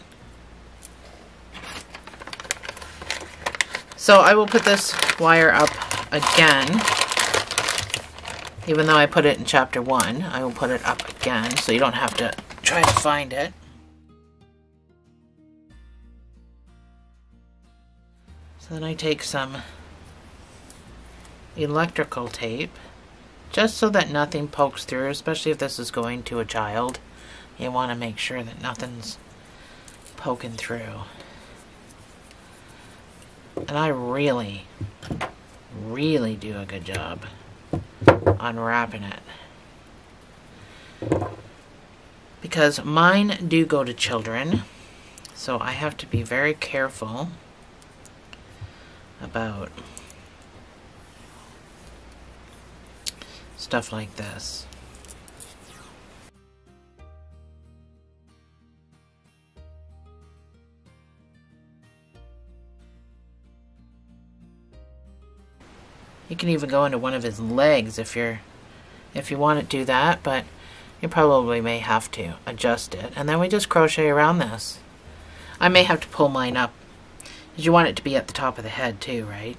So I will put this wire up again. Even though I put it in chapter 1, I will put it up again so you don't have to try to find it. So then I take some electrical tape, just so that nothing pokes through, especially if this is going to a child. You want to make sure that nothing's poking through. And I really, really do a good job on wrapping it. Because mine do go to children, so I have to be very careful about stuff like this. You can even go into one of his legs if you want to do that, but You probably may have to adjust it. And then we just crochet around this. I may have to pull mine up, because you want it to be at the top of the head too, right?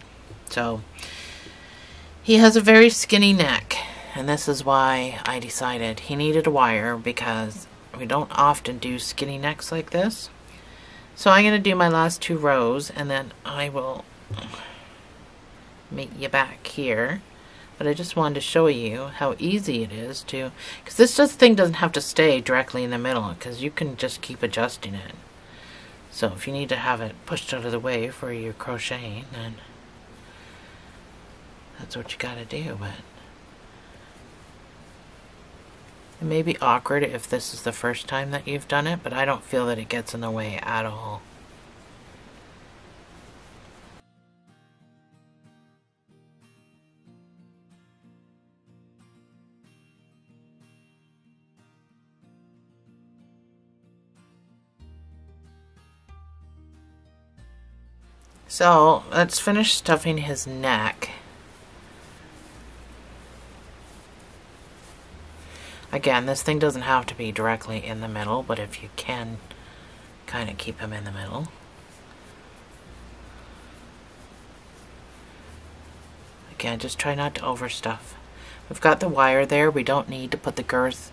So he has a very skinny neck, and this is why I decided he needed a wire, because we don't often do skinny necks like this. So I'm going to do my last 2 rows, and then I will meet you back here. But I just wanted to show you how easy it is to, because this thing doesn't have to stay directly in the middle, because you can just keep adjusting it. So if you need to have it pushed out of the way for your crocheting, then that's what you gotta do. But it may be awkward if this is the first time that you've done it, but I don't feel that it gets in the way at all. So let's finish stuffing his neck. Again, this thing doesn't have to be directly in the middle, but if you can kind of keep him in the middle. Again, just try not to overstuff. We've got the wire there. We don't need to put the girth,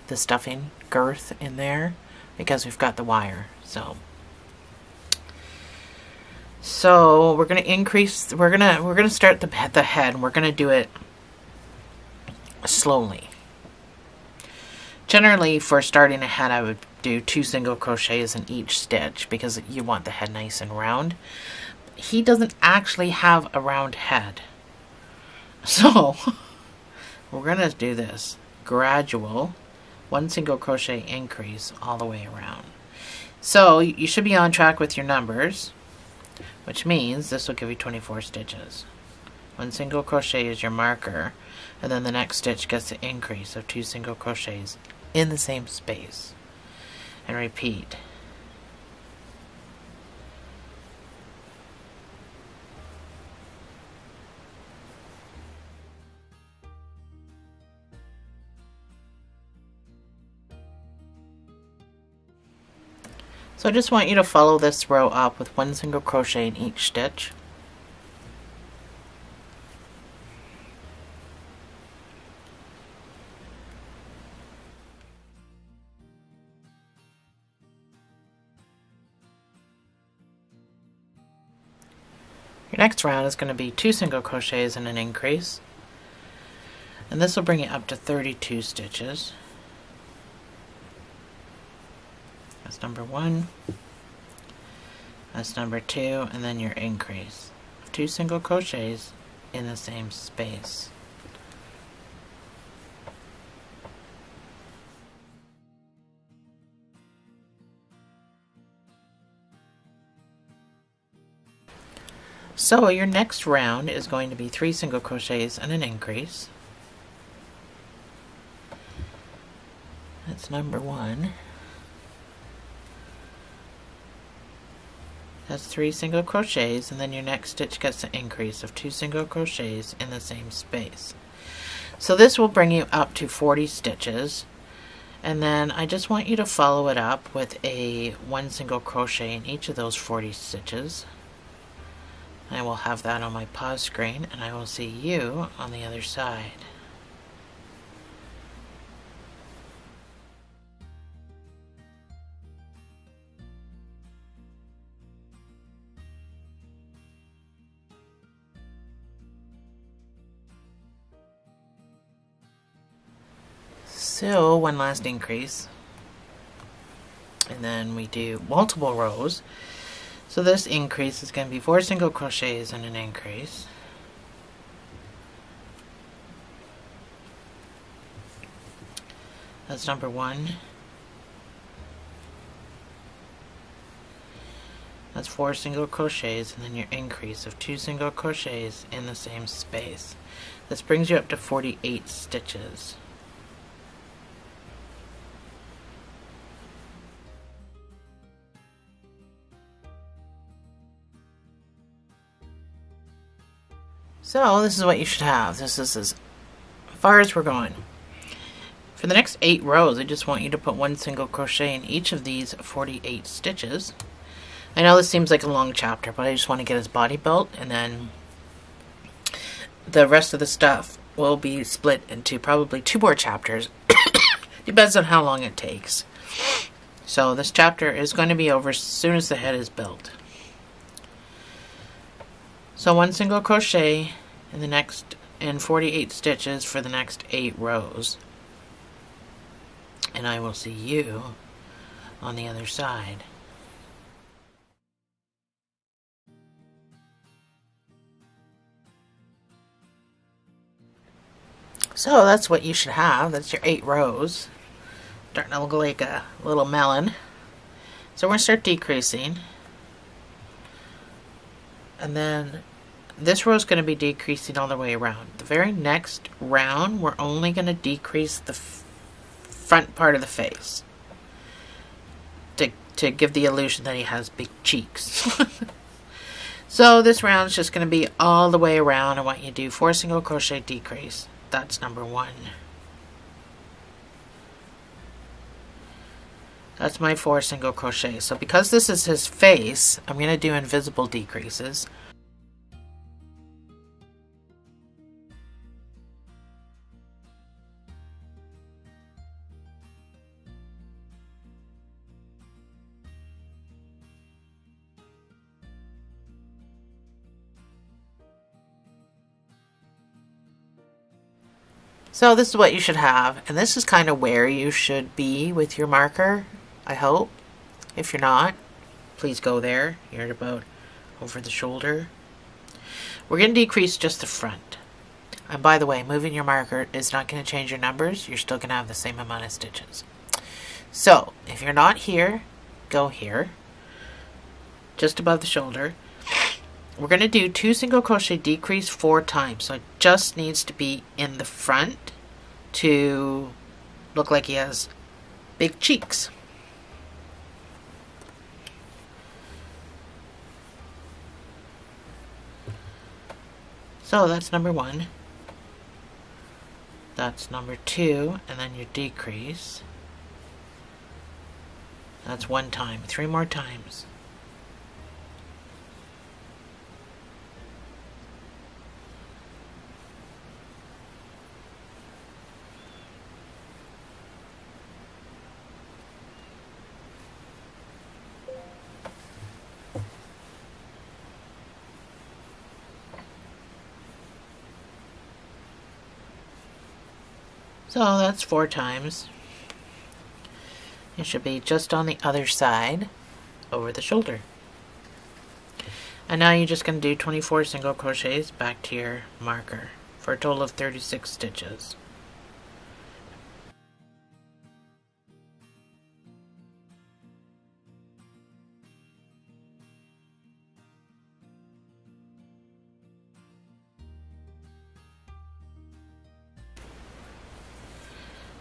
the stuffing girth in there, because we've got the wire. So we're gonna increase. We're gonna start the head. And we're gonna do it slowly. Generally, for starting a head, I would do 2 single crochets in each stitch, because you want the head nice and round. He doesn't actually have a round head, so we're gonna do this gradual 1 single crochet increase all the way around. So you should be on track with your numbers, which means this will give you 24 stitches. 1 single crochet is your marker, and then the next stitch gets the increase of 2 single crochets in the same space. And repeat. So I just want you to follow this row up with 1 single crochet in each stitch. Your next round is going to be 2 single crochets and an increase, and this will bring it up to 32 stitches. That's number 1, that's number 2, and then your increase of 2 single crochets in the same space. So your next round is going to be 3 single crochets and an increase. That's number 1. That's 3 single crochets, and then your next stitch gets an increase of 2 single crochets in the same space. So this will bring you up to 40 stitches, and then I just want you to follow it up with a 1 single crochet in each of those 40 stitches. I will have that on my pause screen, and I will see you on the other side. So one last increase, and then we do multiple rows. So this increase is going to be 4 single crochets and an increase. That's number 1. That's 4 single crochets and then your increase of 2 single crochets in the same space. This brings you up to 48 stitches. So this is what you should have. This is as far as we're going. For the next 8 rows, I just want you to put 1 single crochet in each of these 48 stitches. I know this seems like a long chapter, but I just want to get his body built, and then the rest of the stuff will be split into probably 2 more chapters. Depends on how long it takes. So this chapter is going to be over as soon as the head is built. So 1 single crochet in 48 stitches for the next 8 rows. And I will see you on the other side. So that's what you should have. That's your 8 rows. Starting to look like a little melon. So we're going to start decreasing. And then this row is going to be decreasing all the way around. The very next round, we're only going to decrease the front part of the face to give the illusion that he has big cheeks. So this round is just going to be all the way around. I want you to do 4 single crochet decrease. That's number 1. That's my 4 single crochet. So because this is his face, I'm going to do invisible decreases. So this is what you should have, and this is kind of where you should be with your marker, I hope. If you're not, please go there. You're at about over the shoulder. We're going to decrease just the front. And by the way, moving your marker is not going to change your numbers. You're still going to have the same amount of stitches. So if you're not here, go here, just above the shoulder. We're going to do 2 single crochet decrease 4 times. So it just needs to be in the front to look like he has big cheeks. So that's number 1. That's number 2, and then your decrease. That's 1 time. 3 more times. So that's 4 times. It should be just on the other side, over the shoulder. And now you're just going to do 24 single crochets back to your marker for a total of 36 stitches.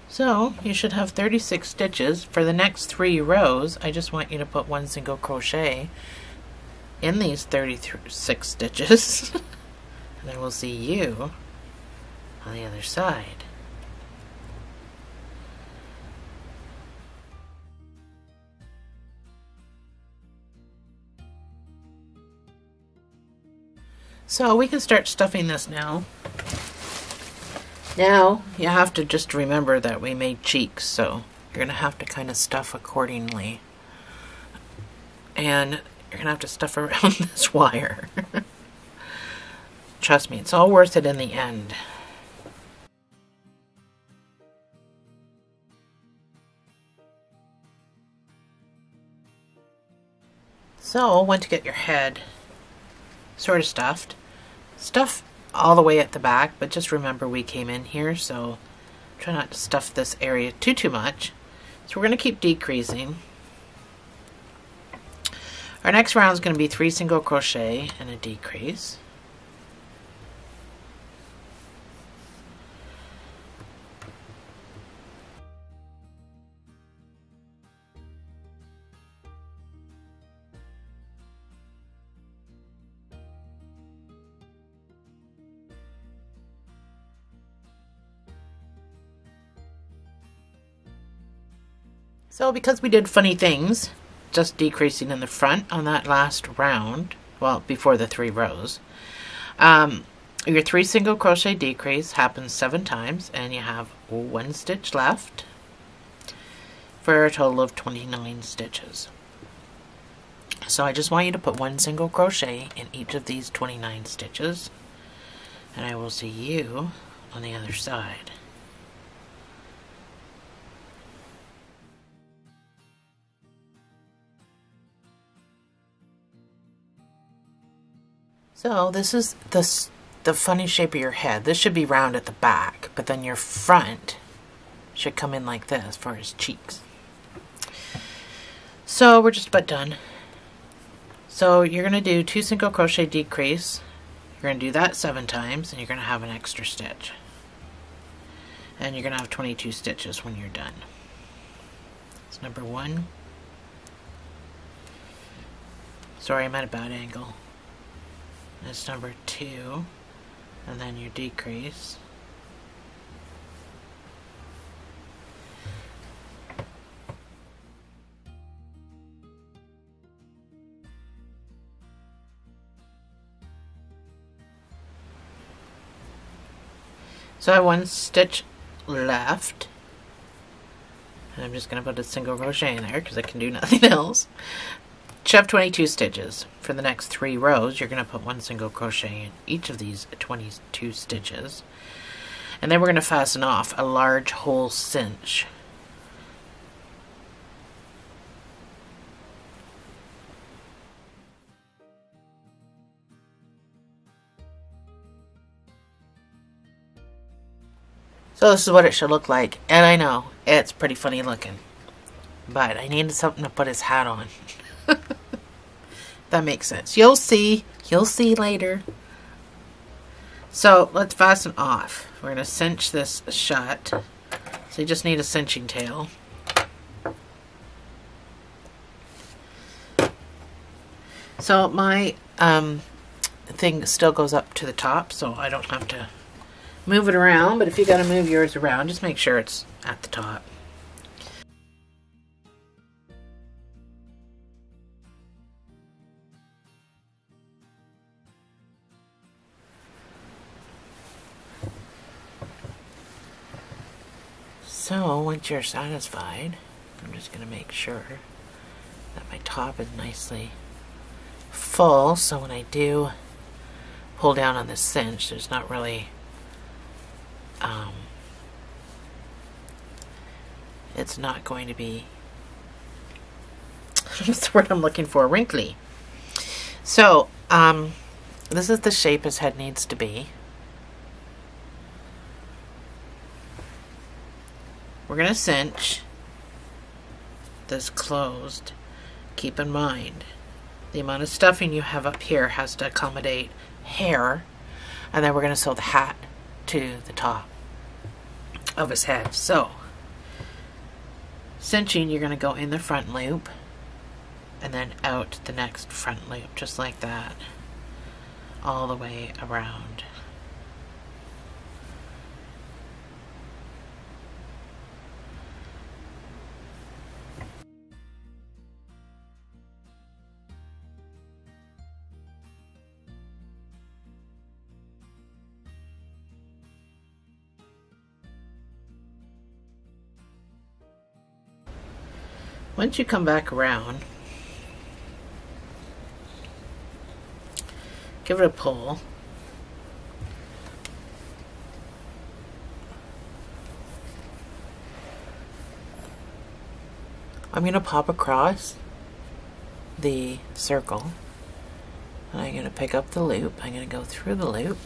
So you should have 36 stitches. For the next 3 rows, I just want you to put 1 single crochet in these 36 stitches. And I will see you on the other side. So we can start stuffing this now. Now, you have to just remember that we made cheeks, so you're going to have to kind of stuff accordingly. And you're going to have to stuff around this wire. Trust me, it's all worth it in the end. So, once you get your head sort of stuffed, stuff all the way at the back, but just remember we came in here, so try not to stuff this area too much. So we're going to keep decreasing. Our next round is going to be 3 single crochet and a decrease. So because we did funny things, just decreasing in the front on that last round, well, before the 3 rows, your 3 single crochet decrease happens 7 times, and you have 1 stitch left for a total of 29 stitches. So I just want you to put 1 single crochet in each of these 29 stitches, and I will see you on the other side. So this is the funny shape of your head. This should be round at the back, but then your front should come in like this for his cheeks. So we're just about done. So you're going to do 2 single crochet decrease. You're going to do that 7 times, and you're going to have an extra stitch. And you're going to have 22 stitches when you're done. That's number 1. Sorry, I'm at a bad angle. That's number 2, and then your decrease. So I have 1 stitch left, and I'm just going to put a single crochet in there because I can do nothing else. You have 22 stitches. For the next 3 rows, you're going to put 1 single crochet in each of these 22 stitches. And then we're going to fasten off a large hole cinch. So this is what it should look like. And I know, it's pretty funny looking. But I needed something to put his hat on. That makes sense. You'll see later. So let's fasten off. We're going to cinch this shut. So you just need a cinching tail. So my thing still goes up to the top, so I don't have to move it around. But if you got to move yours around, just make sure it's at the top. So once you're satisfied, I'm just going to make sure that my top is nicely full, so when I do pull down on the cinch, there's not really it's not going to be what's the word I'm looking for, wrinkly. So this is the shape his head needs to be. We're going to cinch this closed. Keep in mind, the amount of stuffing you have up here has to accommodate hair, and then we're going to sew the hat to the top of his head. So, cinching, you're going to go in the front loop, and then out the next front loop, just like that, all the way around. Once you come back around, give it a pull. I'm going to pop across the circle, and I'm going to pick up the loop. I'm going to go through the loop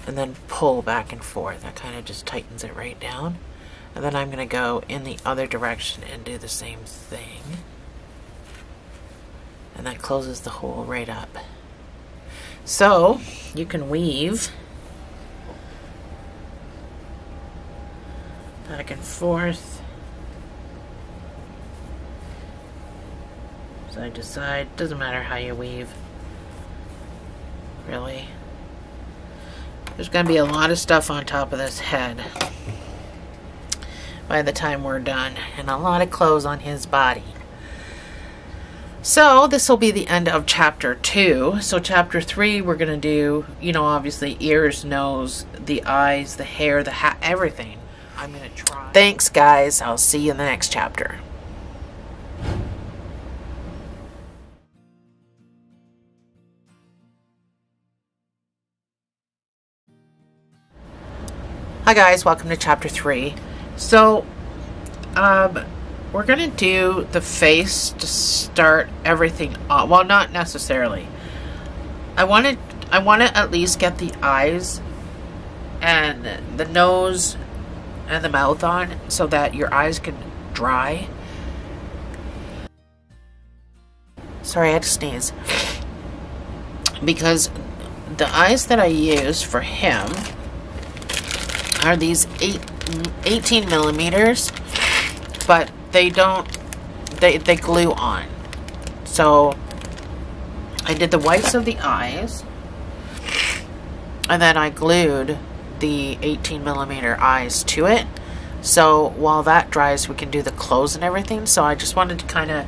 and then pull back and forth. That kind of just tightens it right down. And then I'm going to go in the other direction and do the same thing. And that closes the hole right up. So you can weave back and forth, side to side. Doesn't matter how you weave, really. There's going to be a lot of stuff on top of this head. by the time we're done, and a lot of clothes on his body. So this will be the end of chapter 2. So chapter 3, we're going to do, you know, obviously ears, nose, the eyes, the hair, the hat, everything. I'm going to try. Thanks, guys. I'll see you in the next chapter. Hi guys, welcome to chapter 3. So, we're gonna do the face to start everything off. Well, not necessarily. I want to at least get the eyes and the nose and the mouth on so that your eyes can dry. Sorry, I had to sneeze. Because the eyes that I use for him are these 18 millimeters, but they glue on. So I did the whites of the eyes, and then I glued the 18 millimeter eyes to it. So while that dries, we can do the clothes and everything. So I just wanted to kind of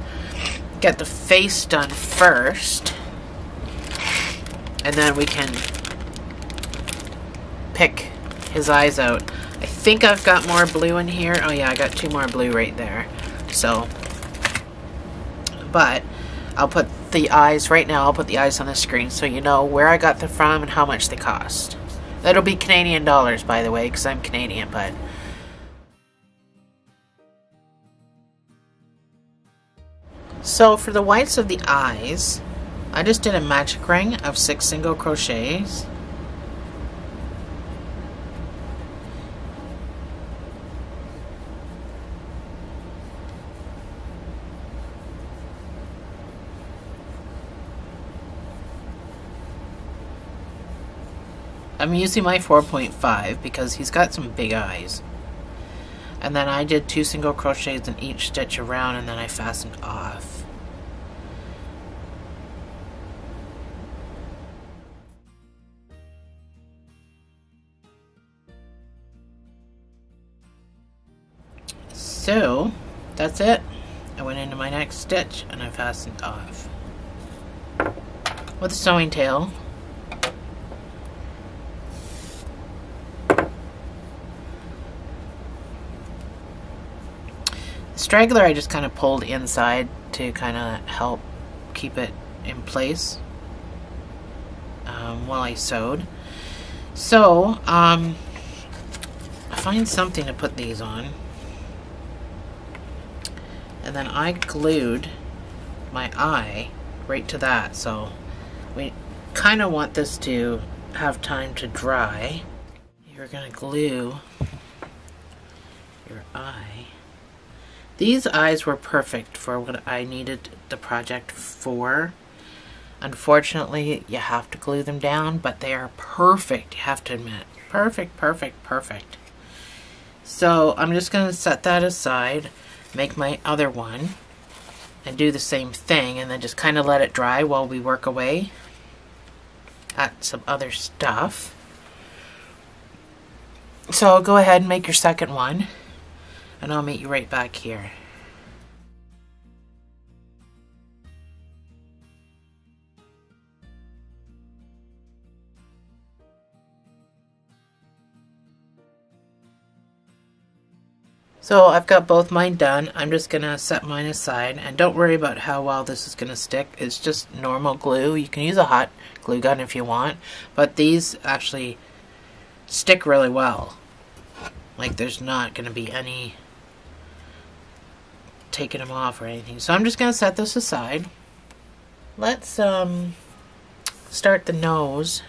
get the face done first, and then we can pick his eyes out. I think I've got more blue in here. Oh yeah, I got 2 more blue right there. So, but I'll put the eyes right now. I'll put the eyes on the screen so you know where I got them from and how much they cost. That'll be Canadian dollars, by the way, because I'm Canadian. But so for the whites of the eyes, I just did a magic ring of 6 single crochets. I'm using my 4.5 because he's got some big eyes. And then I did 2 single crochets in each stitch around, and then I fastened off. So that's it. I went into my next stitch and I fastened off with a sewing tail. Straggler I just kind of pulled inside to kind of help keep it in place while I sewed. So I find something to put these on, and then I glued my eye right to that. So we kind of want this to have time to dry. You're gonna glue your eye. These eyes were perfect for what I needed the project for. Unfortunately, you have to glue them down, but they are perfect, you have to admit. Perfect, perfect, perfect. So I'm just going to set that aside, make my other one, and do the same thing, and then just kind of let it dry while we work away at some other stuff. So go ahead and make your second one, and I'll meet you right back here. So I've got both mine done. I'm just going to set mine aside, and don't worry about how well this is going to stick. It's just normal glue. You can use a hot glue gun if you want, but these actually stick really well. Like there's not going to be any taking them off or anything. So I'm just going to set this aside. Let's start the nose,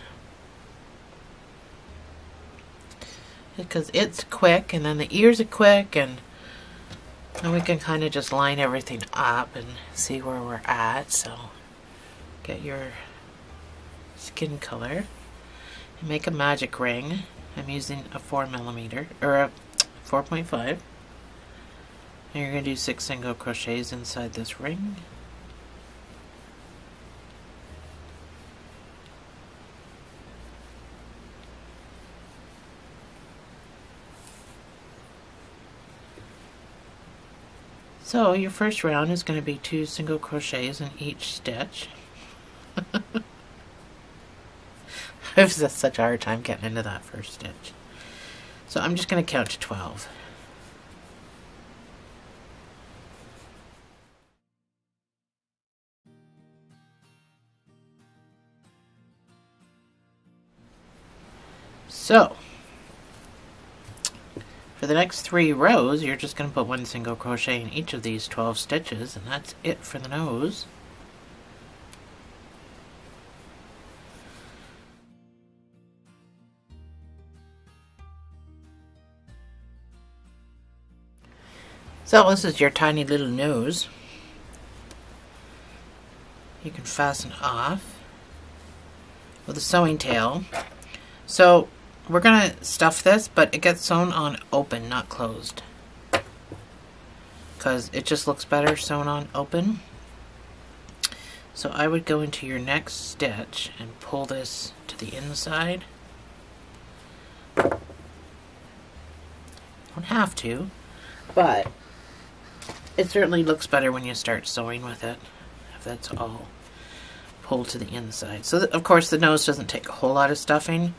because it's quick, and then the ears are quick, and then we can kind of just line everything up and see where we're at. So get your skin color and make a magic ring. I'm using a 4mm or a 4.5, and you're going to do 6 single crochets inside this ring. So your first round is going to be 2 single crochets in each stitch. I've had such a hard time getting into that first stitch. So I'm just going to count to 12. So for the next 3 rows, you're just going to put 1 single crochet in each of these 12 stitches, and that's it for the nose. So this is your tiny little nose. You can fasten off with a sewing tail. So we're going to stuff this, but it gets sewn on open, not closed, because it just looks better sewn on open. So I would go into your next stitch and pull this to the inside. Don't have to, but it certainly looks better when you start sewing with it, if that's all pulled to the inside. So of course the nose doesn't take a whole lot of stuffing,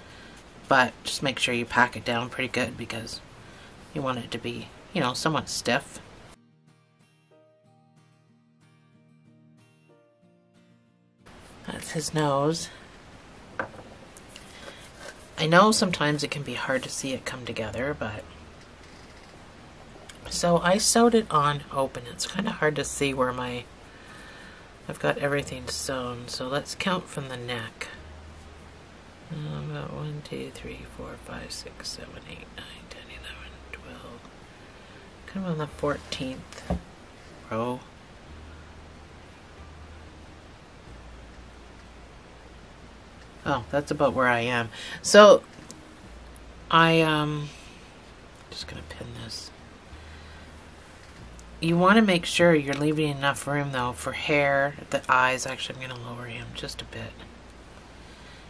but just make sure you pack it down pretty good because you want it to be, you know, somewhat stiff. That's his nose. I know sometimes it can be hard to see it come together, but so I sewed it on open. It's kind of hard to see where I've got everything sewn. So let's count from the neck. About 1, 2, 3, 4, 5, 6, 7, 8, 9, 10, 11, 12. Kind of on the 14th row. Oh, that's about where I am. So just gonna pin this. You want to make sure you're leaving enough room though for hair, the eyes. Actually, I'm gonna lower him just a bit.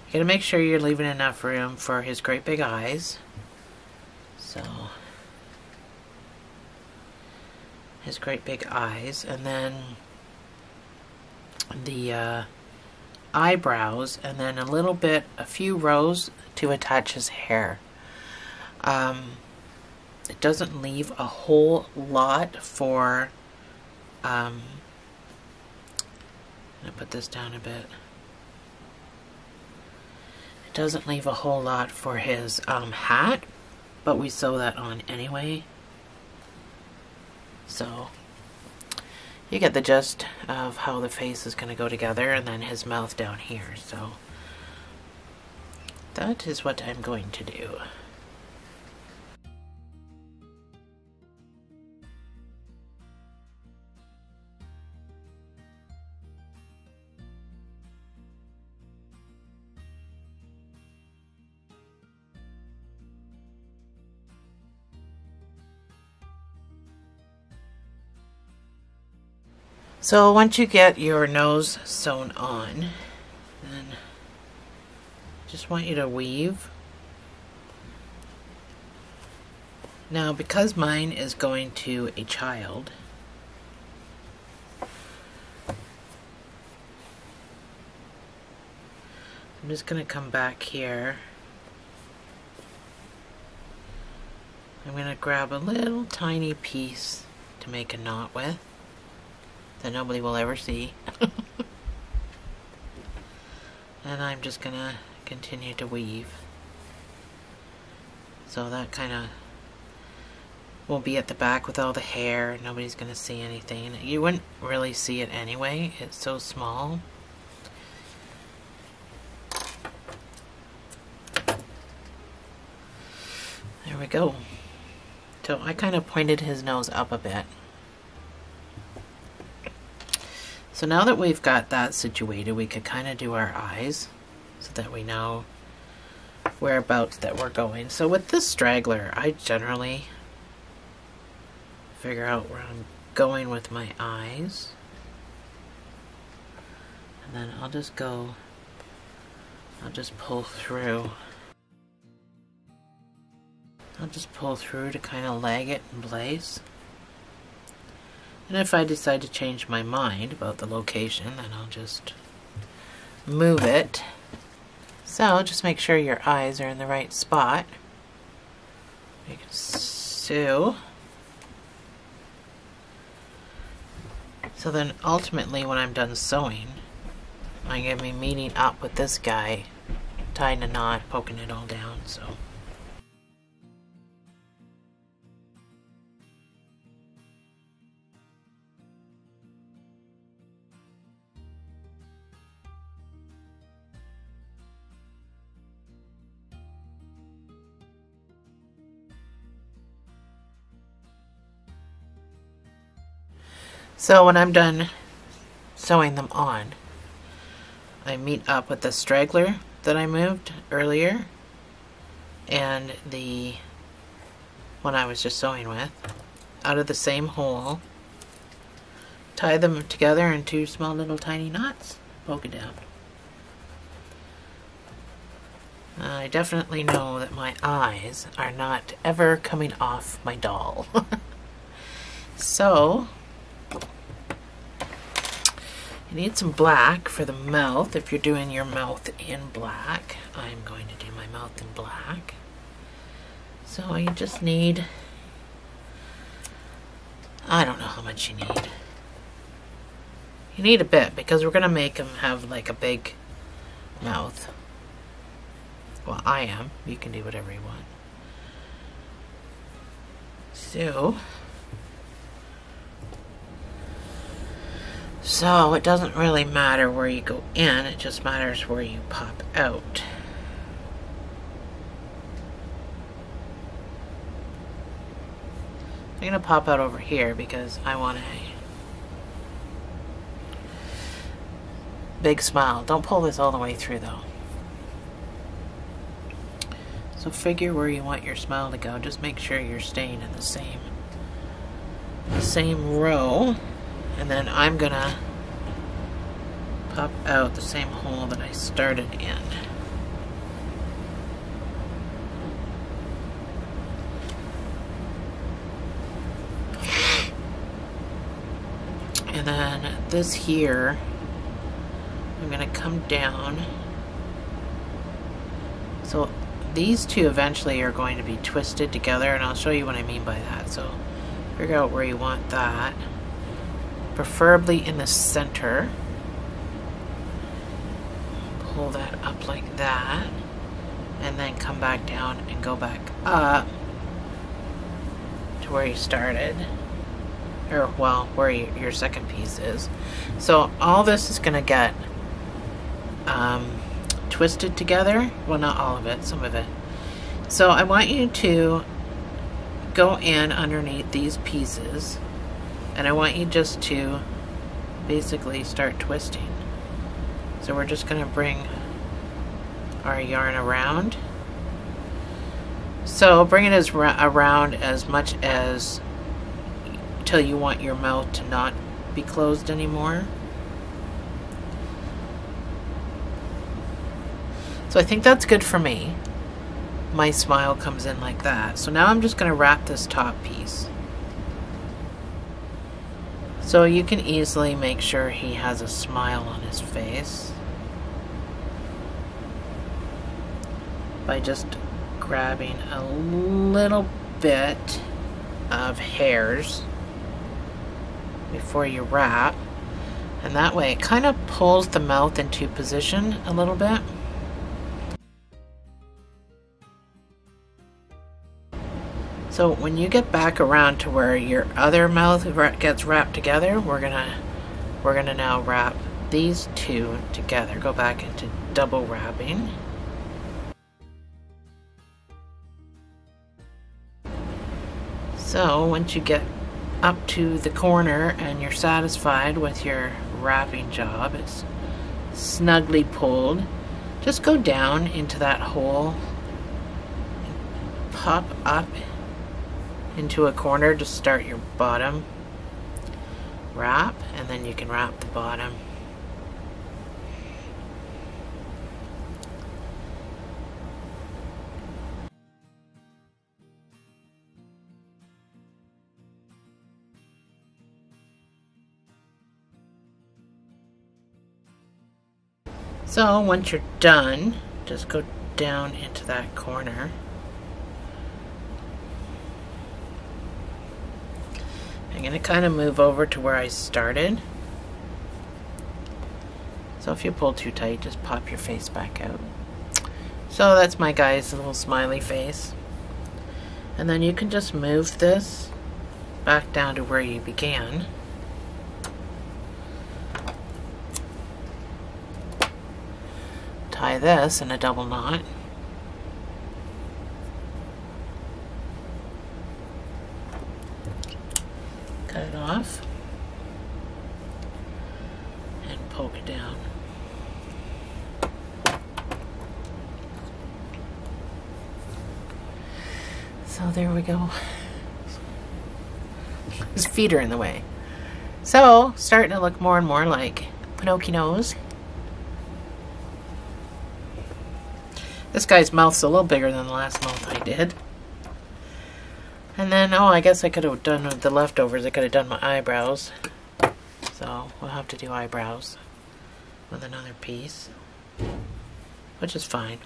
You gotta make sure you're leaving enough room for his great big eyes. So, his great big eyes, and then the eyebrows, and then a few rows to attach his hair. It doesn't leave a whole lot for, I'm gonna put this down a bit. Doesn't leave a whole lot for his hat, but we sew that on anyway. So you get the gist of how the face is going to go together, and then his mouth down here. So that is what I'm going to do. So once you get your nose sewn on, then just want you to weave. Now, because mine is going to a child, I'm just going to come back here. I'm going to grab a little tiny piece to make a knot with that nobody will ever see. And I'm just going to continue to weave. So that kind of will be at the back with all the hair. Nobody's going to see anything. You wouldn't really see it anyway. It's so small. There we go. So I kind of pointed his nose up a bit. So now that we've got that situated, we could kind of do our eyes so that we know whereabouts that we're going. So with this straggler, I generally figure out where I'm going with my eyes. And then I'll just pull through. I'll just pull through to kind of lag it in place. And if I decide to change my mind about the location, then I'll just move it. So just make sure your eyes are in the right spot. You can sew. So then ultimately when I'm done sewing, I'm going to be meeting up with this guy, tying a knot, poking it all down. So when I'm done sewing them on, I meet up with the straggler that I moved earlier and the one I was just sewing with out of the same hole, tie them together in 2 small little tiny knots, poke it down. I definitely know that my eyes are not ever coming off my doll. So you need some black for the mouth if you're doing your mouth in black. I'm going to do my mouth in black. So you just need, I don't know how much you need. You need a bit because we're going to make him have like a big mouth. Well, I am. You can do whatever you want. So it doesn't really matter where you go in, it just matters where you pop out. I'm going to pop out over here because I want a big smile. Don't pull this all the way through though. So figure where you want your smile to go. Just make sure you're staying in the same row. And then I'm gonna pop out the same hole that I started in. And then this here, I'm gonna come down. So these two eventually are going to be twisted together, and I'll show you what I mean by that. So figure out where you want that. Preferably in the center. Pull that up like that, and then come back down and go back up to where you started, or well, where your second piece is. So all this is going to get twisted together. Well, not all of it, some of it. So I want you to go in underneath these pieces, and I want you just to basically start twisting. So we're just going to bring our yarn around. So bring it as around as much as till you want your mouth to not be closed anymore. So I think that's good for me. My smile comes in like that. So now I'm just going to wrap this top piece. So you can easily make sure he has a smile on his face by just grabbing a little bit of hairs before you wrap, and that way it kind of pulls the mouth into position a little bit. So when you get back around to where your other mouth gets wrapped together, we're gonna now wrap these two together. Go back into double wrapping. So once you get up to the corner and you're satisfied with your wrapping job, it's snugly pulled, just go down into that hole, pop up into a corner to start your bottom wrap, and then you can wrap the bottom. So once you're done, just go down into that corner. I'm going to kind of move over to where I started. So if you pull too tight, just pop your face back out. So that's my guy's little smiley face. And then you can just move this back down to where you began. Tie this in a double knot. Cut it off and poke it down. So there we go. His feet are in the way. So, starting to look more and more like Pinocchio nose. This guy's mouth's a little bigger than the last mouth I did. And then, oh, I guess I could have done with the leftovers. I could have done my eyebrows. So, we'll have to do eyebrows with another piece, which is fine.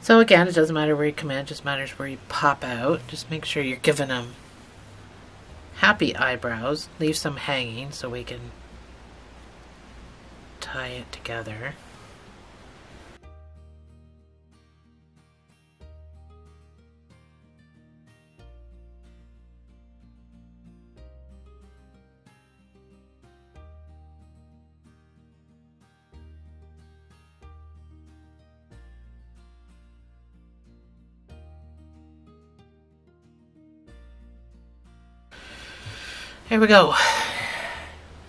So again, it doesn't matter where you come in, it just matters where you pop out. Just make sure you're giving them happy eyebrows. Leave some hanging so we can tie it together. Here we go.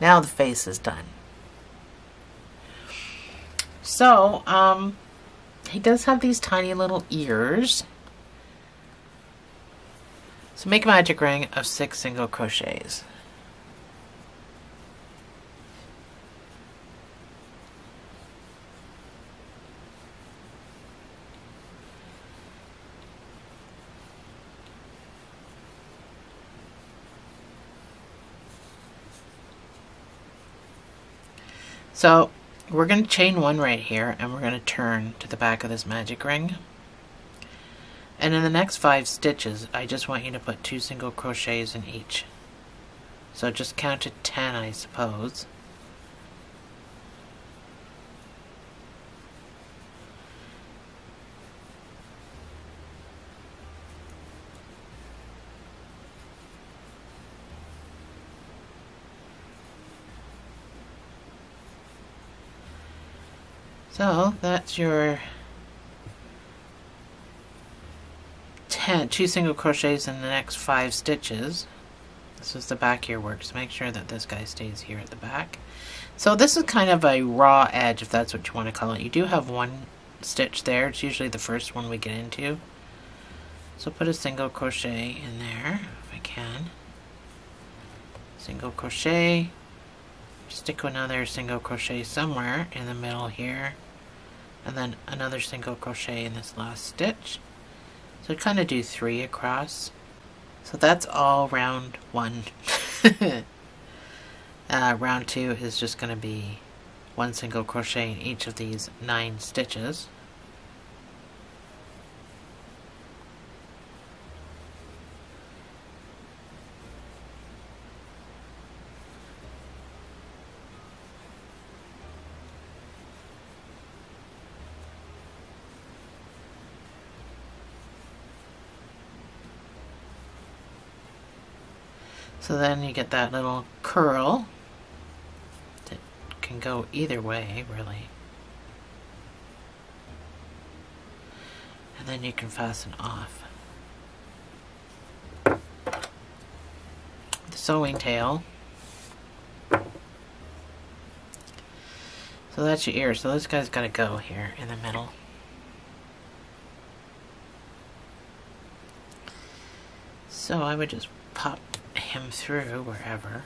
Now the face is done. So, he does have these tiny little ears. So make a magic ring of 6 single crochets. So we're going to chain one right here, and we're going to turn to the back of this magic ring. And in the next 5 stitches, I just want you to put 2 single crochets in each. So just count to 10, I suppose. So that's your 2 single crochets in the next 5 stitches. This is the back of your work, so make sure that this guy stays here at the back. So this is kind of a raw edge, if that's what you want to call it. You do have 1 stitch there. It's usually the first one we get into. So put a single crochet in there, if I can. Single crochet. Stick another single crochet somewhere in the middle here, and then another single crochet in this last stitch. So kind of do 3 across. So that's all round 1. Round 2 is just going to be 1 single crochet in each of these 9 stitches. So then you get that little curl that can go either way, really. And then you can fasten off. The sewing tail. So that's your ear. So this guy's got to go here in the middle. So I would just pop him through wherever.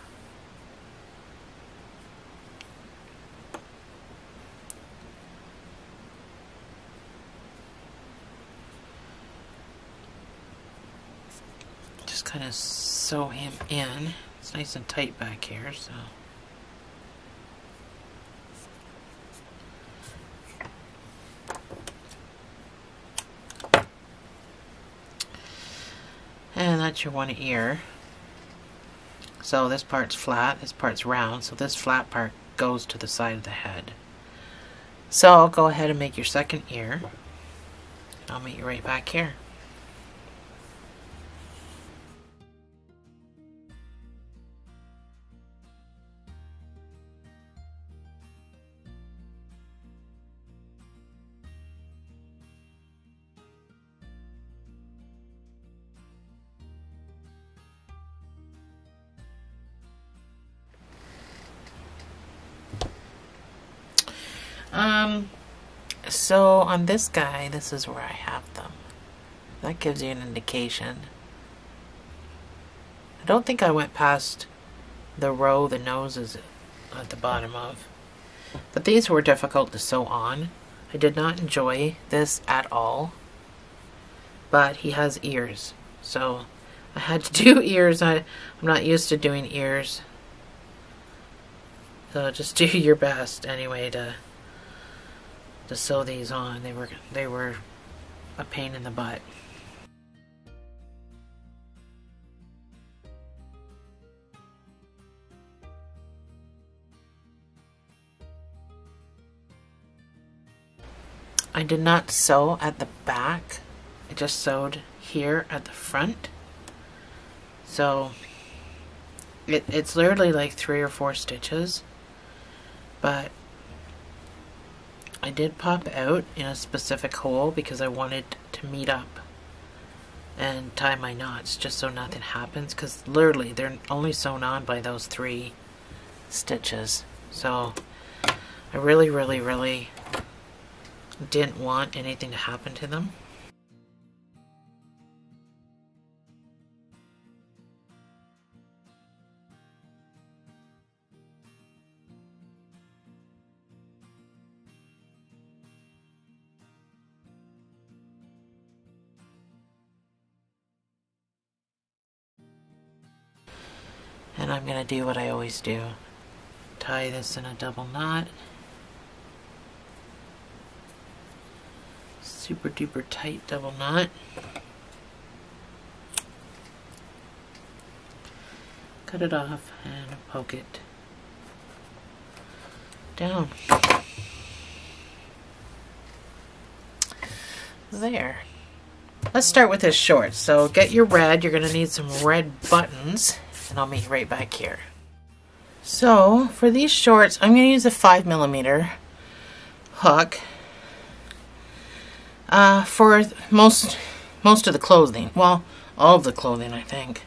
Just kind of sew him in. It's nice and tight back here, so. And that's your one ear. So this part's flat, this part's round, so this flat part goes to the side of the head. So I'll go ahead and make your second ear. I'll meet you right back here. So on this guy, this is where I have them. That gives you an indication. I don't think I went past the row the nose is at the bottom of. But these were difficult to sew on. I did not enjoy this at all. But he has ears. So I had to do ears. I'm not used to doing ears. So just do your best anyway to sew these on. They were a pain in the butt. I did not sew at the back. I just sewed here at the front. So it's literally like 3 or 4 stitches, but I did pop out in a specific hole because I wanted to meet up and tie my knots just so nothing happens, because literally they're only sewn on by those 3 stitches. So I really didn't want anything to happen to them. And I'm going to do what I always do. Tie this in a double knot. Super duper tight double knot. Cut it off and poke it down. There. Let's start with this short. So get your red. You're going to need some red buttons. And I'll meet you right back here. So for these shorts, I'm going to use a 5mm hook for most of the clothing. Well, all of the clothing, I think.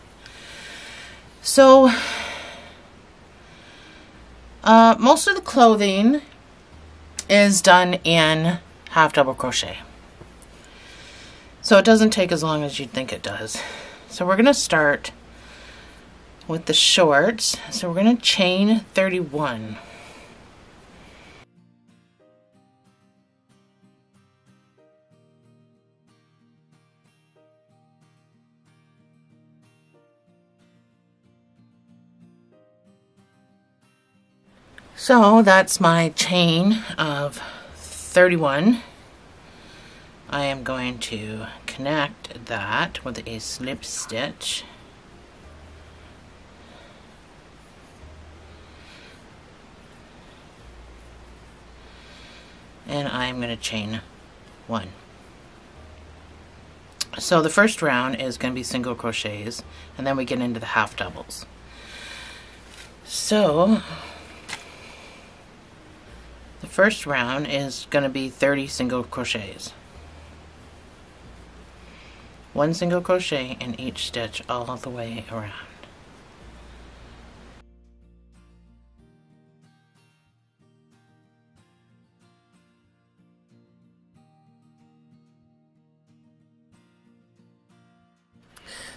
So most of the clothing is done in half double crochet. So it doesn't take as long as you'd think it does. So we're going to start with the shorts. So we're going to chain 31. So that's my chain of 31. I am going to connect that with a slip stitch. And I'm going to chain 1. So the first round is going to be single crochets, and then we get into the half doubles. So the first round is going to be 30 single crochets. 1 single crochet in each stitch all the way around.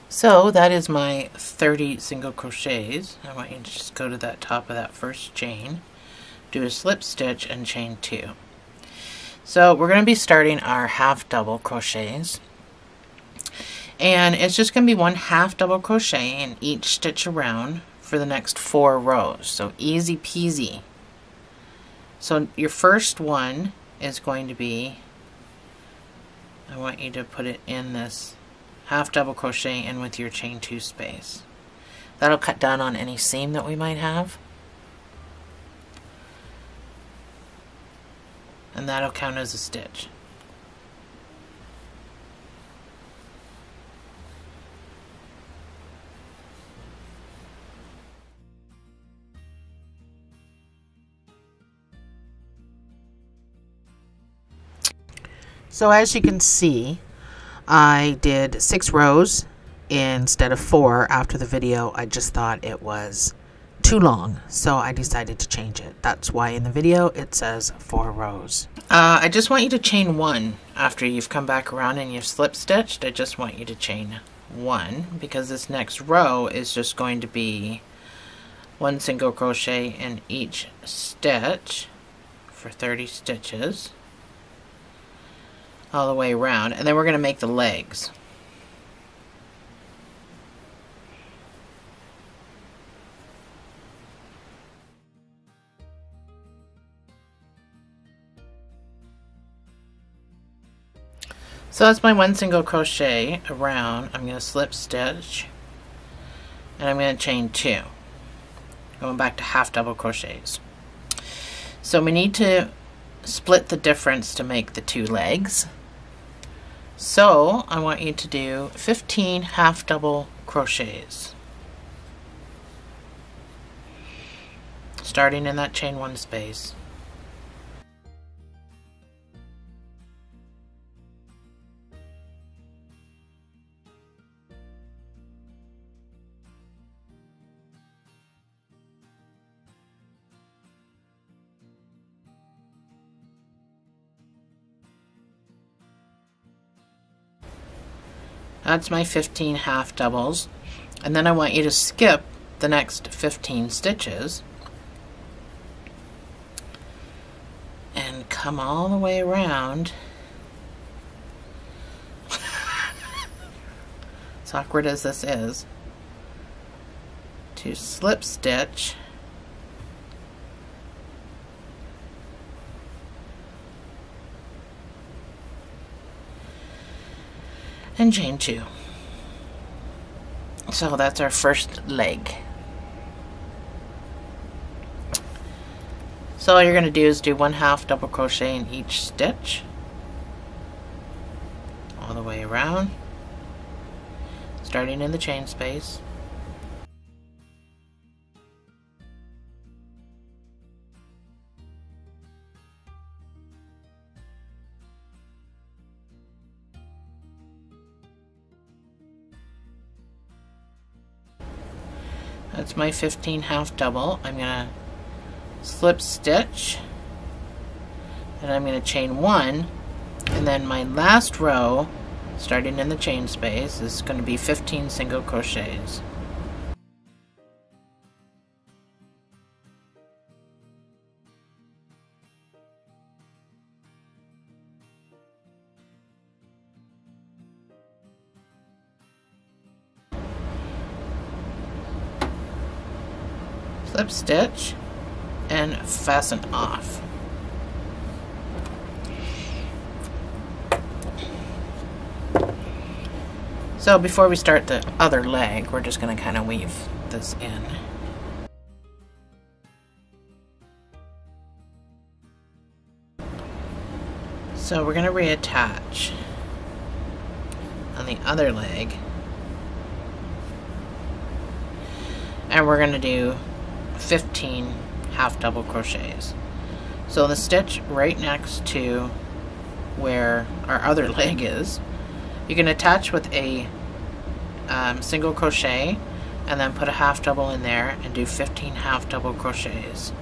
So that is my 30 single crochets. I want you to just go to that top of that first chain, do a slip stitch and chain 2. So we're going to be starting our half double crochets, and it's just going to be 1 half double crochet in each stitch around for the next 4 rows. So easy peasy. So your first one is going to be, I want you to put it in this half double crochet in with your chain 2 space. That'll cut down on any seam that we might have. And that'll count as a stitch. So as you can see, I did 6 rows instead of 4 after the video. I just thought it was too long, so I decided to change it. That's why in the video it says 4 rows. I just want you to chain 1 after you've come back around and you've slip stitched. I just want you to chain 1 because this next row is just going to be 1 single crochet in each stitch for 30 stitches all the way around, and then we're going to make the legs. So that's my 1 single crochet around. I'm going to slip stitch and I'm going to chain 2, going back to half double crochets. So we need to split the difference to make the 2 legs. So I want you to do 15 half double crochets, starting in that chain 1 space. That's my 15 half doubles, and then I want you to skip the next 15 stitches and come all the way around. As awkward as this is, to slip stitch and chain 2. So that's our first leg. So all you're going to do is do 1 half double crochet in each stitch all the way around, starting in the chain space. That's my 15 half double. I'm going to slip stitch and I'm going to chain 1, and then my last row, starting in the chain space, is going to be 15 single crochets. Slip stitch and fasten off. So before we start the other leg, we're just going to kind of weave this in. So we're going to reattach on the other leg, and we're going to do 15 half double crochets. So the stitch right next to where our other leg is, you can attach with a single crochet and then put a half double in there and do 15 half double crochets.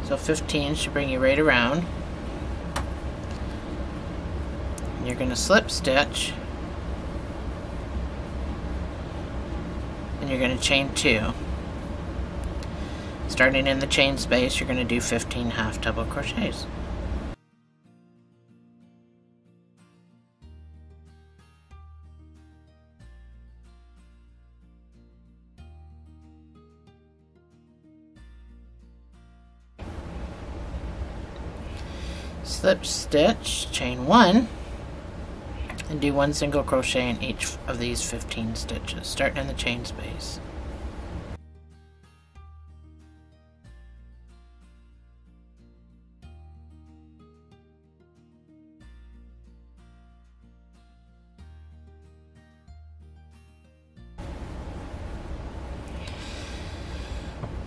So 15 should bring you right around. You're going to slip stitch and you're going to chain 2. Starting in the chain space, you're going to do 15 half double crochets. slip stitch, chain 1, and do 1 single crochet in each of these 15 stitches, starting in the chain space.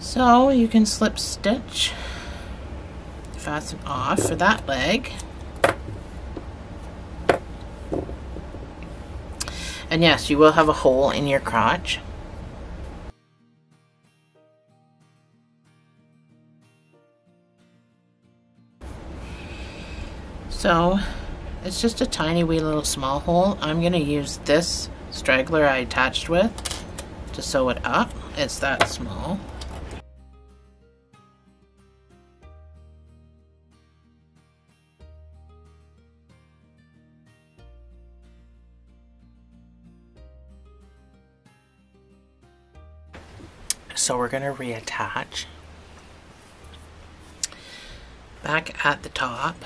So you can slip stitch, fasten off for that leg. And yes, you will have a hole in your crotch. So it's just a tiny wee little small hole. I'm going to use this straggler I attached with to sew it up. It's that small. So we're going to reattach back at the top.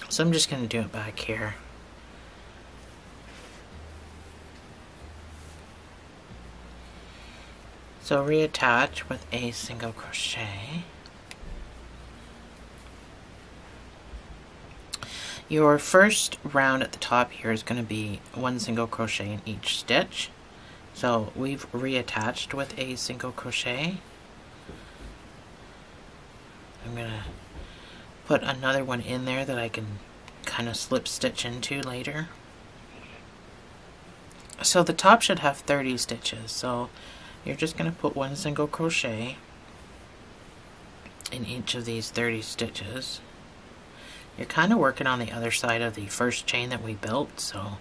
So I'm just going to do it back here. So reattach with a single crochet. Your first round at the top here is going to be 1 single crochet in each stitch. So we've reattached with a single crochet. I'm going to put another one in there that I can kind of slip stitch into later. So the top should have 30 stitches. So you're just going to put 1 single crochet in each of these 30 stitches. You're kind of working on the other side of the first chain that we built, so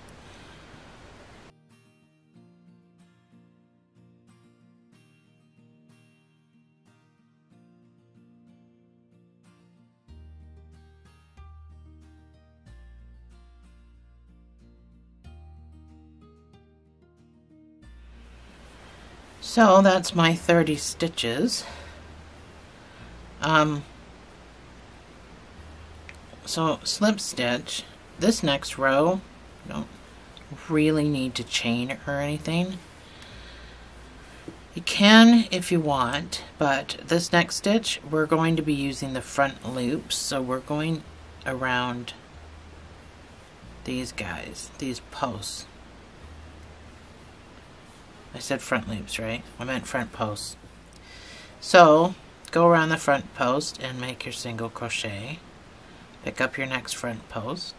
that's my 30 stitches. So slip stitch. This next row, you don't really need to chain or anything. You can if you want, but this next stitch we're going to be using the front loops, so we're going around these guys, these posts. I said front loops, right? I meant front posts. So go around the front post and make your single crochet. Pick up your next front post,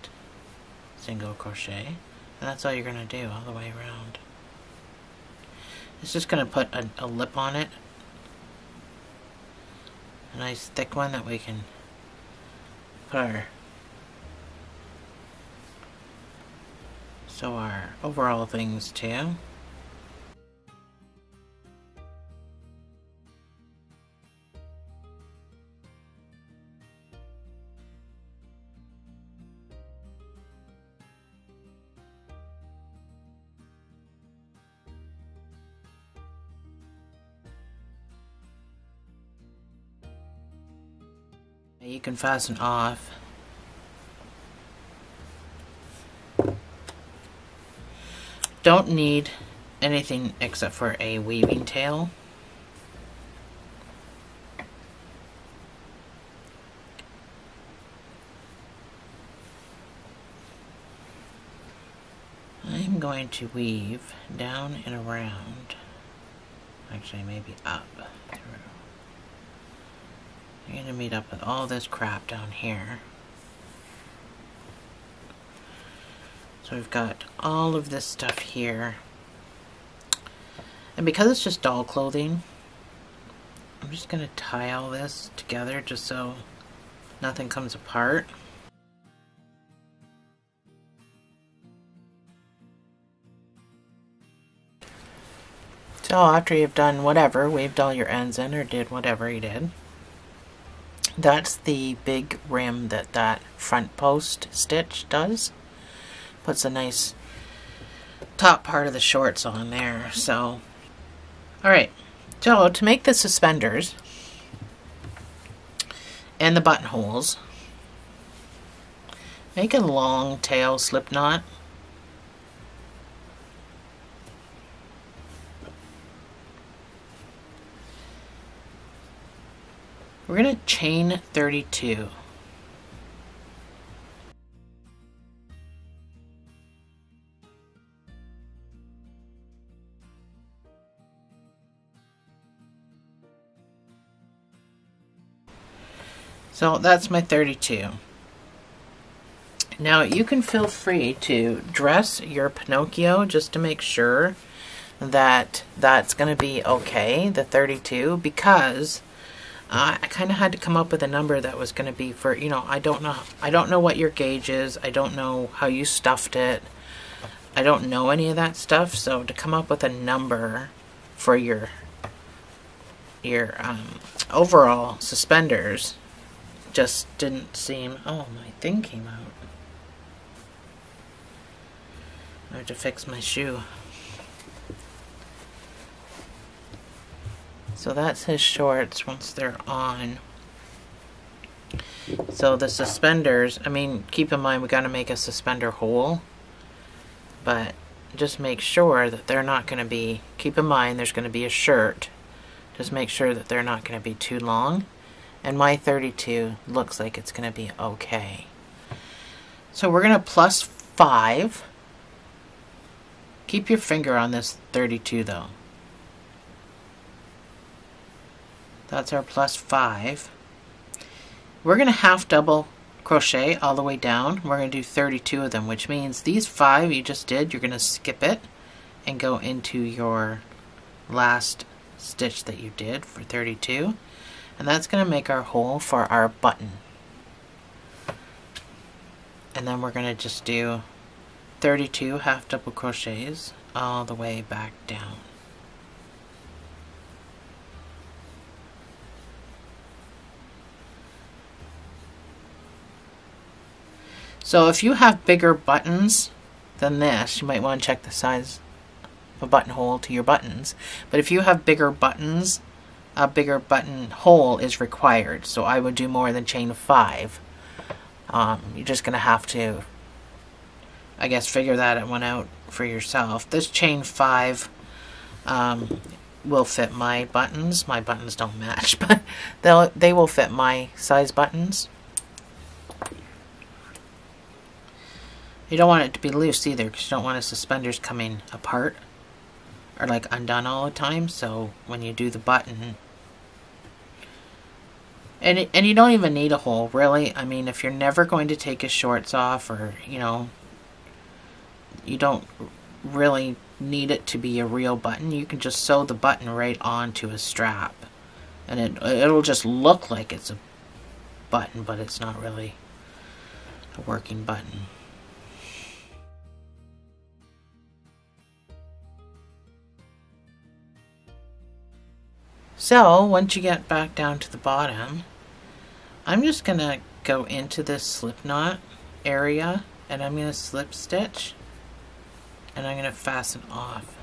single crochet, and that's all you're going to do all the way around. It's just going to put a lip on it, a nice thick one that we can put our overall things to. You can fasten off. Don't need anything except for a weaving tail. I'm going to weave down and around, actually maybe up through. You're going to meet up with all this crap down here. So we've got all of this stuff here. And because it's just doll clothing, I'm just going to tie all this together just so nothing comes apart. So after you've done whatever, weaved all your ends in or did whatever you did, that's the big rim that that front post stitch does. Puts a nice top part of the shorts on there. So, alright. So to make the suspenders, and the buttonholes. Make a long tail slip knot. We're going to chain 32. So that's my 32. Now you can feel free to dress your Pinocchio just to make sure that that's going to be okay, the 32, because I kind of had to come up with a number that was going to be for, you know, I don't know what your gauge is. I don't know how you stuffed it. I don't know any of that stuff. So to come up with a number for your overall suspenders just didn't seem. Oh, my thing came out. I have to fix my shoe. So that's his shorts once they're on. So the suspenders, I mean, keep in mind we got to make a suspender hole, but just make sure that they're not going to be, keep in mind there's going to be a shirt. Just make sure that they're not going to be too long. And my 32 looks like it's going to be okay. So we're going to plus 5. Keep your finger on this 32 though. That's our plus 5. We're going to half double crochet all the way down. We're going to do 32 of them, which means these 5 you just did, you're going to skip it and go into your last stitch that you did for 32. And that's going to make our hole for our button. And then we're going to just do 32 half double crochets all the way back down. So if you have bigger buttons than this, you might want to check the size of a buttonhole to your buttons. But if you have bigger buttons, a bigger buttonhole is required. So I would do more than chain 5. You're just going to have to, I guess, figure that one out for yourself. This chain 5 will fit my buttons. My buttons don't match, but they will fit my size buttons. You don't want it to be loose either, because you don't want the suspenders coming apart or like undone all the time. So when you do the button, and you don't even need a hole really. I mean, if you're never going to take his shorts off, or you know, you don't really need it to be a real button, you can just sew the button right onto a strap, and it'll just look like it's a button, but it's not really a working button. So once you get back down to the bottom, I'm just going to go into this slip knot area, and I'm going to slip stitch, and I'm going to fasten off.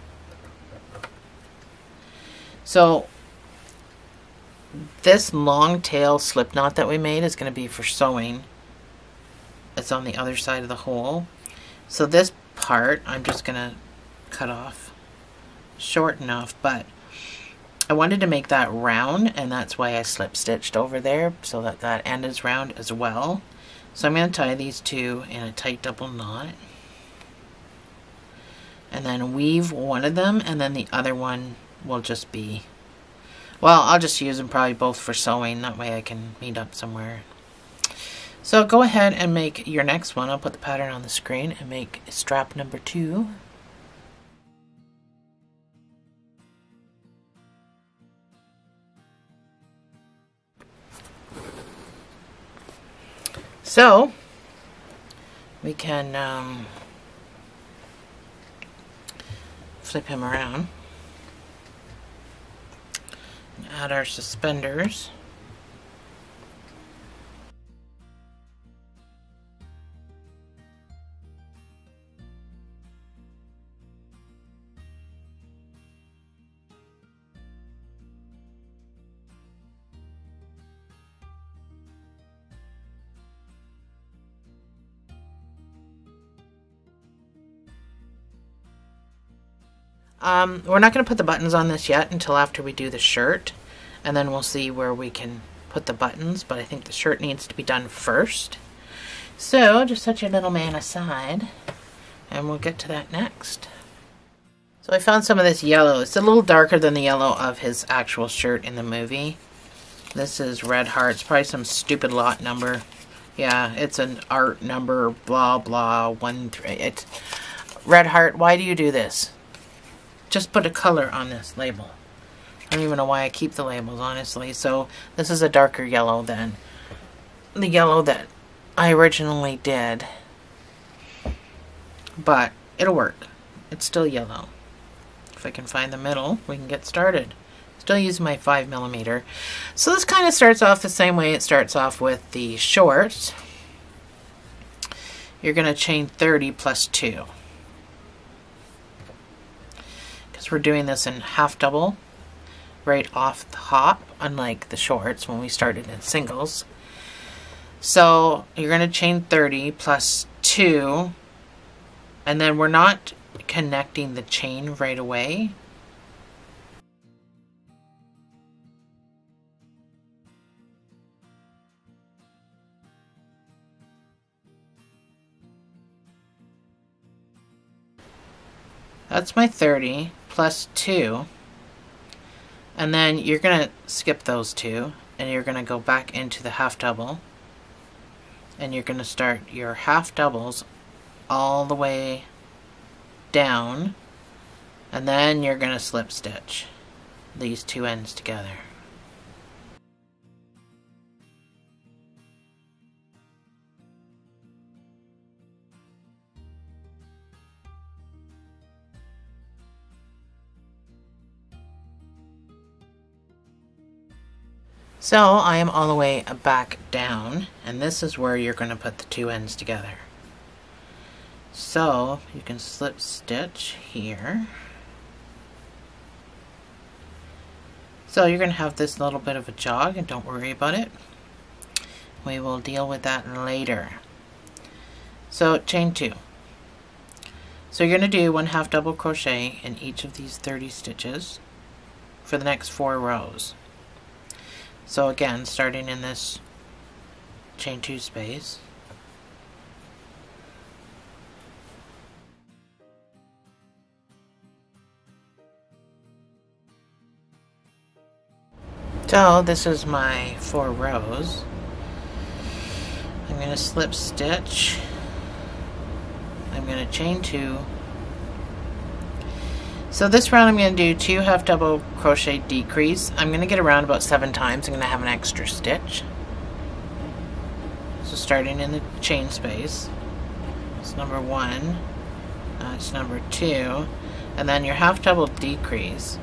So this long tail slip knot that we made is going to be for sewing. It's on the other side of the hole. So this part I'm just going to cut off short enough, but I wanted to make that round, and that's why I slip stitched over there, so that that end is round as well. So I'm going to tie these two in a tight double knot, and then weave one of them, and then the other one will just be, well, I'll just use them probably both for sewing. That way I can meet up somewhere. So go ahead and make your next one. I'll put the pattern on the screen and make strap number 2. So we can flip him around and add our suspenders. We're not going to put the buttons on this yet until after we do the shirt, and then we'll see where we can put the buttons, but I think the shirt needs to be done first. So just set your little man aside and we'll get to that next. So I found some of this yellow. It's a little darker than the yellow of his actual shirt in the movie. This is Red Hearts, probably some stupid lot number. Yeah, it's an art number, blah blah, 1-3. It's Red Heart, why do you do this? Just put a color on this label. I don't even know why I keep the labels, honestly. So this is a darker yellow than the yellow that I originally did. But it'll work. It's still yellow. If I can find the middle, we can get started. Still using my 5mm. So this kind of starts off the same way it starts off with the shorts. You're going to chain 30 plus 2. Because we're doing this in half double. Right off the hop, unlike the shorts when we started in singles. So you're going to chain 30 plus 2, and then we're not connecting the chain right away. That's my 30 plus 2. And then you're going to skip those 2 and you're going to go back into the half double and you're going to start your half doubles all the way down, and then you're going to slip stitch these 2 ends together. So I am all the way back down, and this is where you're going to put the 2 ends together. So you can slip stitch here. So you're going to have this little bit of a jog, and don't worry about it. We will deal with that later. So chain 2. So you're going to do 1 half double crochet in each of these 30 stitches for the next 4 rows. So again, starting in this chain 2 space, so this is my 4 rows. I'm going to slip stitch, I'm going to chain 2. So this round I'm going to do 2 half double crochet decrease. I'm going to get around about 7 times. I'm going to have an extra stitch. So starting in the chain space, it's number 1, it's number 2, and then your half double decrease.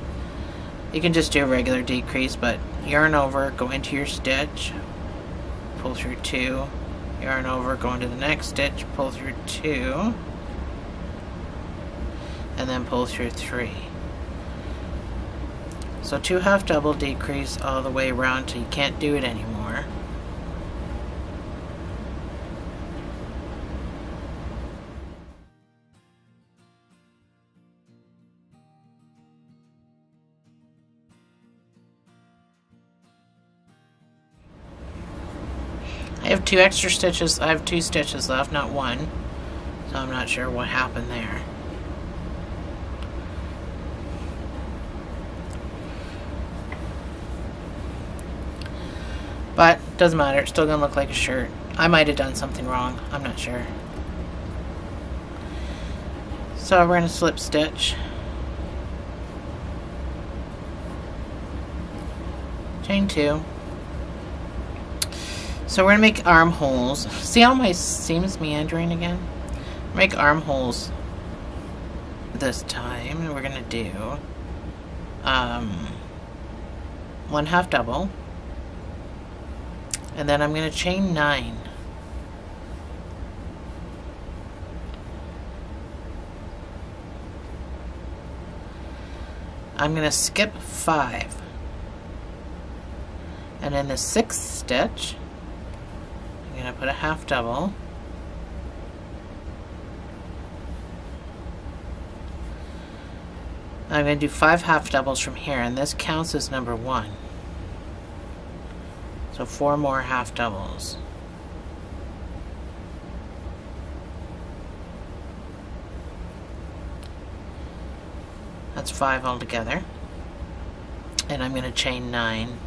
You can just do a regular decrease, but yarn over, go into your stitch, pull through 2, yarn over, go into the next stitch, pull through 2, and then pull through 3. So 2 half double decrease all the way around till you can't do it anymore. I have 2 extra stitches. I have 2 stitches left, not 1. So I'm not sure what happened there. But doesn't matter, it's still gonna look like a shirt. I might have done something wrong, I'm not sure. So we're gonna slip stitch, chain 2. So we're gonna make armholes. See how my seam's meandering again? Make armholes this time, and we're gonna do 1 half double. And then I'm going to chain 9. I'm going to skip 5. And in the 6th stitch, I'm going to put a half double. I'm going to do 5 half doubles from here, and this counts as number 1. So 4 more half doubles. That's 5 altogether. And I'm going to chain 9.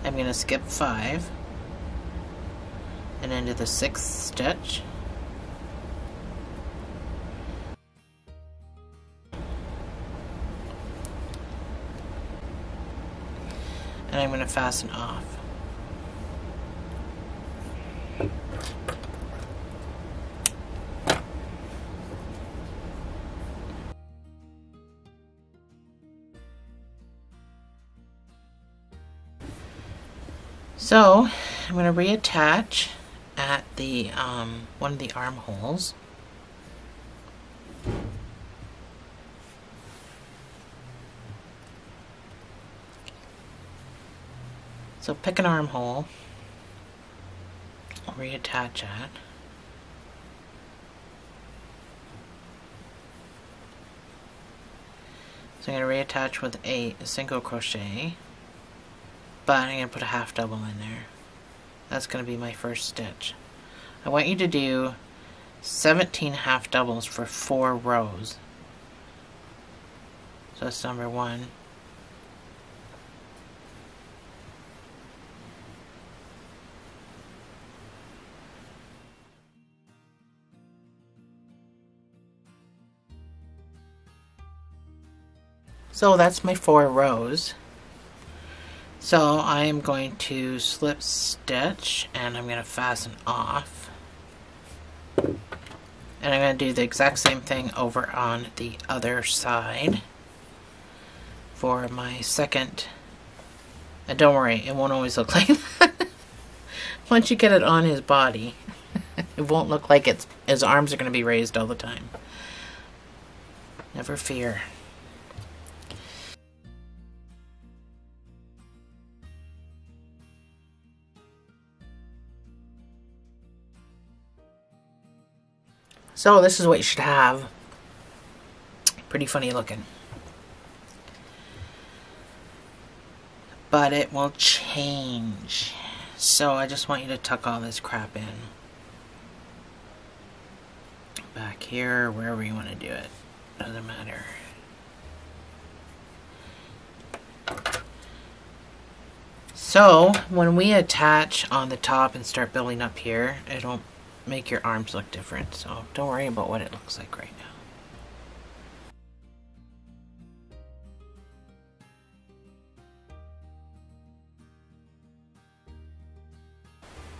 I'm going to skip 5 and into the 6th stitch. And I'm going to fasten off. So I'm going to reattach at the one of the armholes. So pick an armhole, reattach at. So I'm going to reattach with a single crochet. But I'm going to put a half double in there. That's going to be my first stitch. I want you to do 17 half doubles for 4 rows. So that's number 1. So that's my 4 rows. So I am going to slip stitch and I'm going to fasten off. And I'm going to do the exact same thing over on the other side for my second. And don't worry, it won't always look like that. Once you get it on his body, it won't look like his arms are going to be raised all the time. Never fear. So this is what you should have. Pretty funny looking. But it will change. So I just want you to tuck all this crap in. Back here, wherever you want to do it. Doesn't matter. So when we attach on the top and start building up here, it'll make your arms look different, so don't worry about what it looks like right now.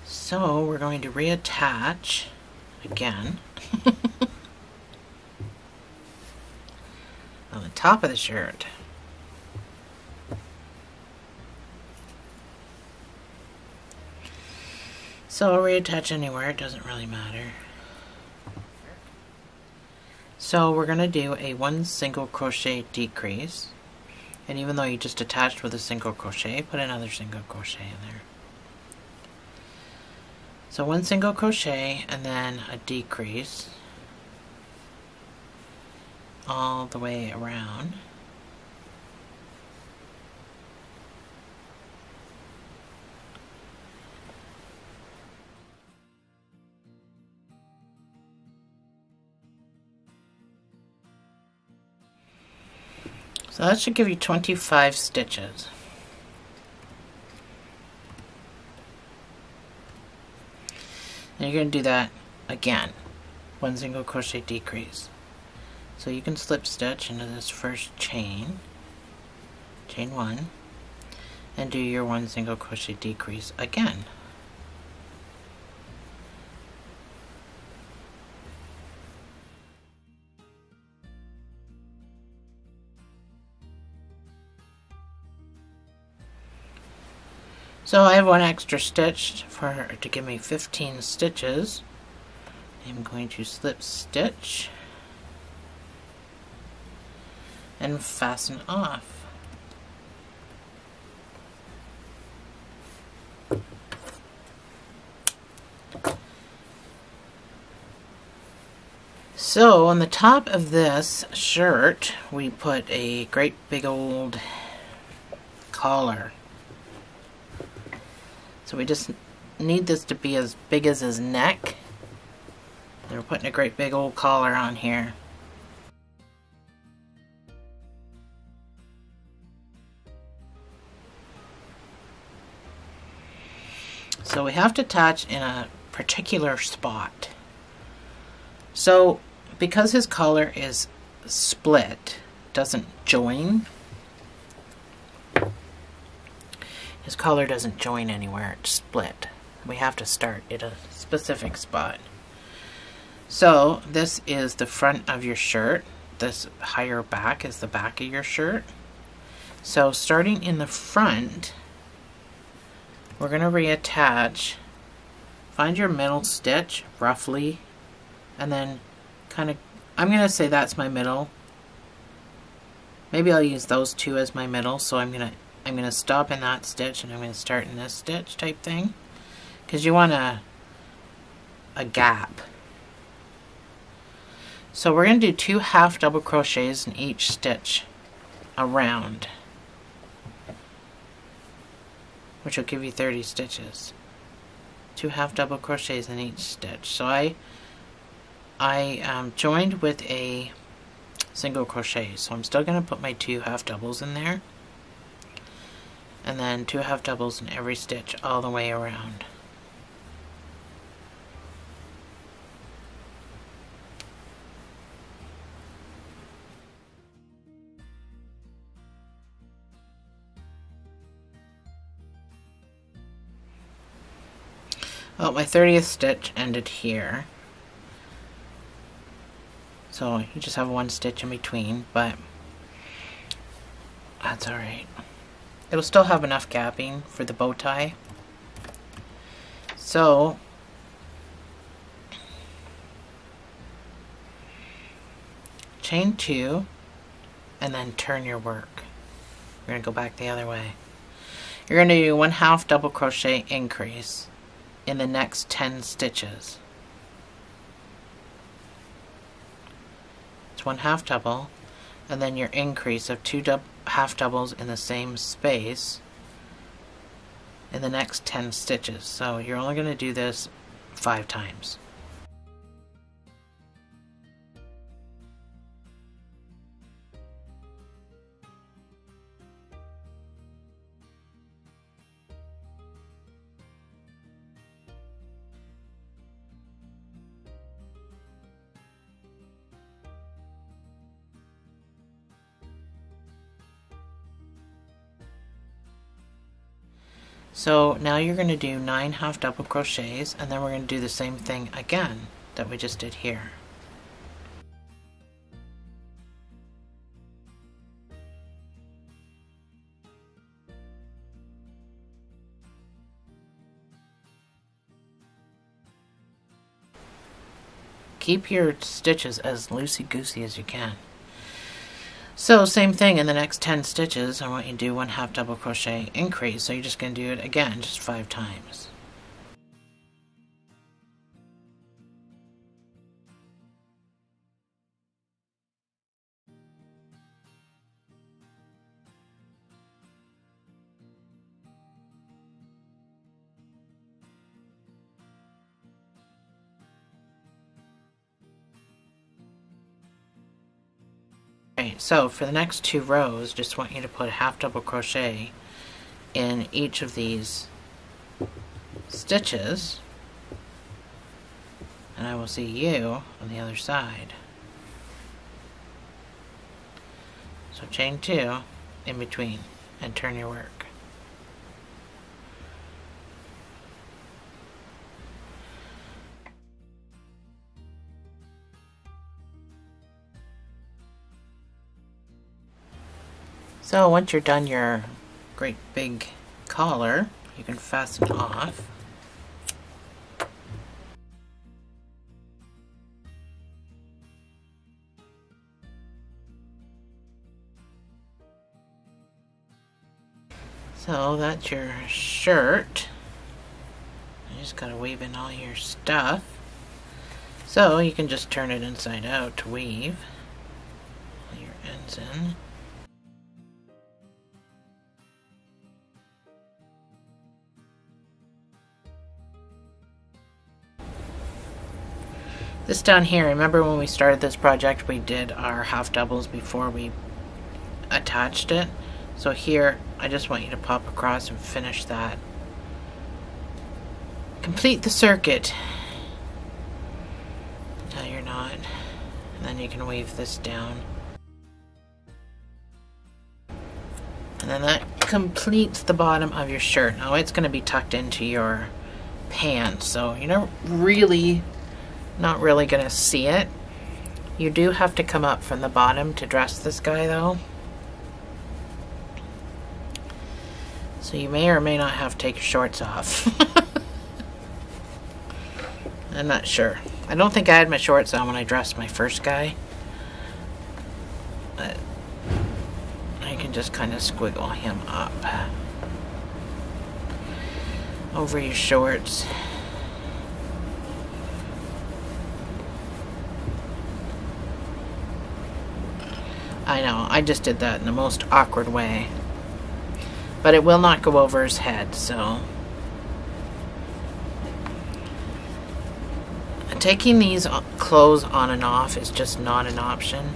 So we're going to reattach again on the top of the shirt. So I'll reattach anywhere, it doesn't really matter. So we're going to do a 1 single crochet decrease, and even though you just attached with a single crochet, put another single crochet in there. So 1 single crochet and then a decrease all the way around. So that should give you 25 stitches. And you're going to do that again. 1 single crochet decrease. So you can slip stitch into this first chain, chain 1, and do your 1 single crochet decrease again. So I have 1 extra stitch to give me 15 stitches. I'm going to slip stitch and fasten off. So on the top of this shirt, we put a great big old collar. So we just need this to be as big as his neck. And we're putting a great big old collar on here. So we have to attach in a particular spot. So because his collar is split, doesn't join, his collar doesn't join anywhere, it's split. We have to start at a specific spot. So this is the front of your shirt. This higher back is the back of your shirt. So starting in the front, we're going to reattach. Find your middle stitch roughly, and then kind of, I'm going to say that's my middle. Maybe I'll use those two as my middle, so I'm going to stop in that stitch and I'm going to start in this stitch type thing, because you want a gap. So we're going to do 2 half double crochets in each stitch around, which will give you 30 stitches. 2 half double crochets in each stitch. So I joined with a single crochet, so I'm still going to put my 2 half doubles in there, and then 2 half doubles in every stitch all the way around. Well, my 30th stitch ended here, so you just have 1 stitch in between, but that's alright. It'll still have enough gapping for the bow tie. So chain 2 and then turn your work. We're going to go back the other way. You're going to do 1 half double crochet increase in the next 10 stitches. It's 1 half double, and then your increase of 2 half doubles in the same space in the next 10 stitches. So you're only going to do this 5 times. So now you're going to do 9 half double crochets, and then we're going to do the same thing again that we just did here. Keep your stitches as loosey-goosey as you can. So same thing in the next 10 stitches, I want you to do 1 half double crochet increase, so you're just going to do it again, just 5 times. So for the next 2 rows, just want you to put a half double crochet in each of these stitches, and I will see you on the other side. So chain 2 in between and turn your work. So once you're done your great big collar, you can fasten off. So that's your shirt. You just gotta weave in all your stuff. So you can just turn it inside out to weave. Pull your ends in. This down here, remember when we started this project we did our half doubles before we attached it? So here I just want you to pop across and finish that. Complete the circuit. Tie your knot, and then you can weave this down. And then that completes the bottom of your shirt. Now it's going to be tucked into your pants, so you're not really going to see it. You do have to come up from the bottom to dress this guy though. So you may or may not have to take your shorts off. I'm not sure. I don't think I had my shorts on when I dressed my first guy. But I can just kind of squiggle him up over your shorts. I know, I just did that in the most awkward way. But it will not go over his head, so. Taking these clothes on and off is just not an option.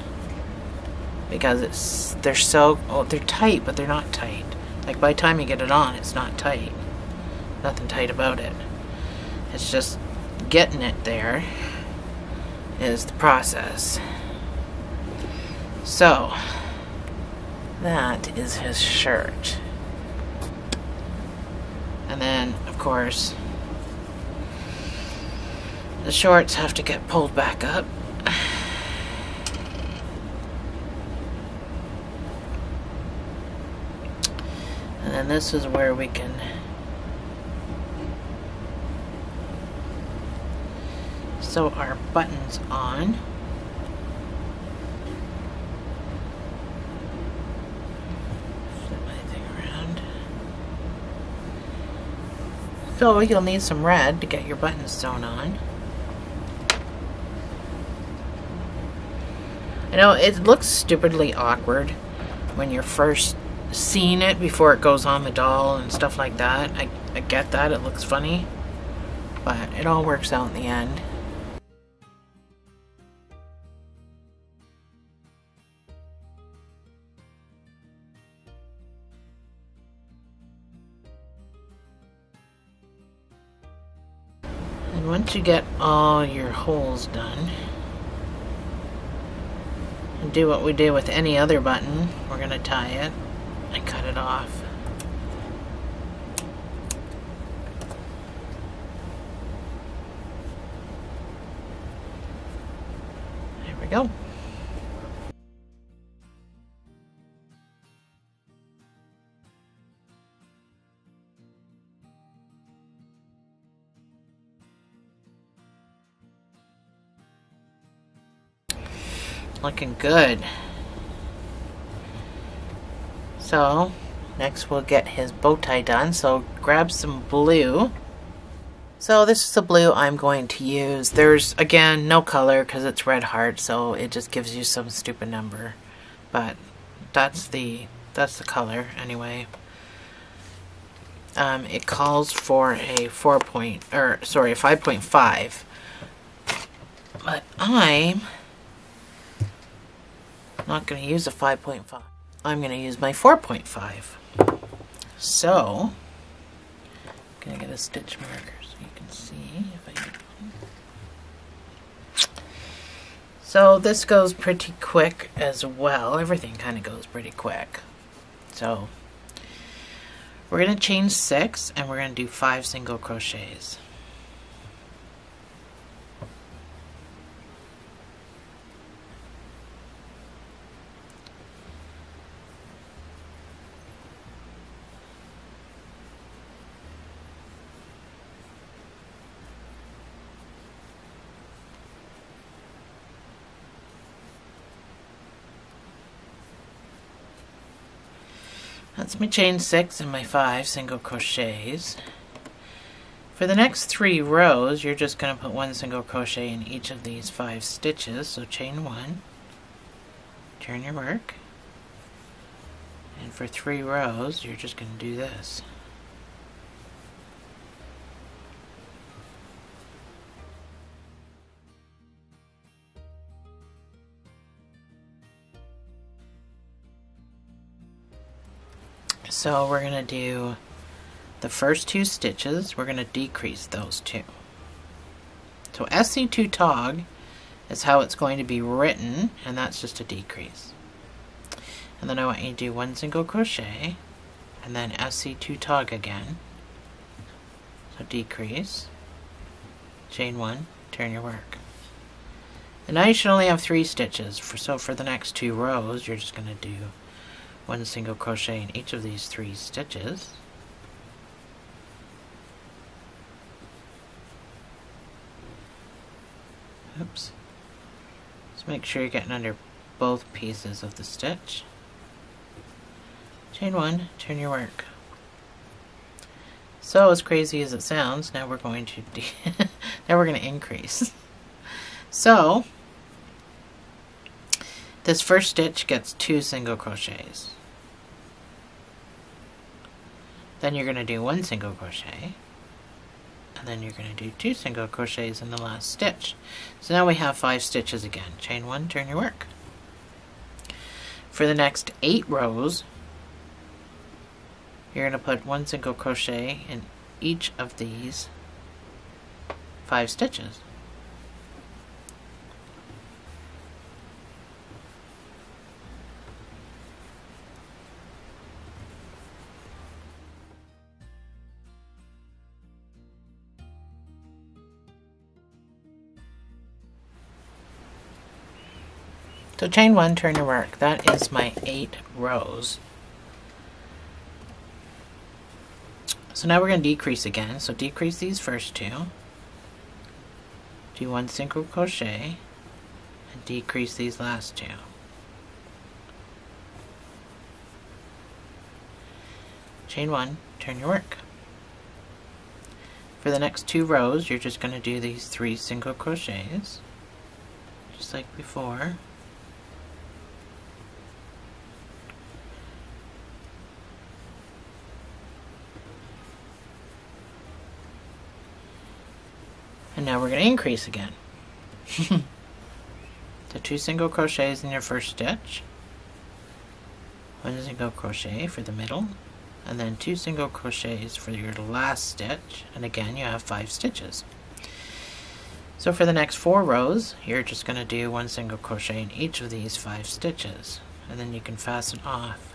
Because they're tight, but they're not tight. Like by the time you get it on, it's not tight. Nothing tight about it. It's just getting it there is the process. So, that is his shirt. And then, of course, the shorts have to get pulled back up. And then this is where we can sew our buttons on. So you'll need some red to get your buttons sewn on. I know it looks stupidly awkward when you're first seeing it before it goes on the doll and stuff like that. I get that, it looks funny, but it all works out in the end. Once you get all your holes done, and do what we do with any other button, we're going to tie it and cut it off. There we go. Looking good. So next we'll get his bow tie done, so grab some blue. So this is the blue I'm going to use. There's again no color because it's red heart, so it just gives you some stupid number, but that's the color anyway. It calls for a 5.5, but I'm not going to use a 5.5. I'm going to use my 4.5. So, I'm going to get a stitch marker so you can see if I get one. So this goes pretty quick as well. Everything kind of goes pretty quick. So, we're going to chain 6 and we're going to do 5 single crochets. That's my chain 6 and my 5 single crochets. For the next 3 rows, you're just going to put 1 single crochet in each of these 5 stitches. So chain 1, turn your work, and for 3 rows, you're just going to do this. So we're going to do the first 2 stitches, we're going to decrease those 2. So SC2 tog is how it's going to be written, and that's just a decrease. And then I want you to do 1 single crochet, and then SC2 tog again. So decrease, chain 1, turn your work. And now you should only have 3 stitches, so for the next 2 rows, you're just going to do 1 single crochet in each of these 3 stitches. Oops. Just make sure you're getting under both pieces of the stitch. Chain 1, turn your work. So as crazy as it sounds, now we're going to now we're going to increase. So this first stitch gets 2 single crochets. Then you're going to do 1 single crochet, and then you're going to do 2 single crochets in the last stitch. So now we have 5 stitches again. Chain 1, turn your work. For the next 8 rows, you're going to put 1 single crochet in each of these 5 stitches. So chain 1, turn your work. That is my 8 rows. So now we're going to decrease again. So decrease these first 2. Do 1 single crochet and decrease these last 2. Chain 1, turn your work. For the next 2 rows, you're just going to do these 3 single crochets, just like before. And now we're going to increase again. So 2 single crochets in your first stitch, 1 single crochet for the middle, and then 2 single crochets for your last stitch, and again you have 5 stitches. So for the next 4 rows, you're just going to do 1 single crochet in each of these 5 stitches, and then you can fasten off.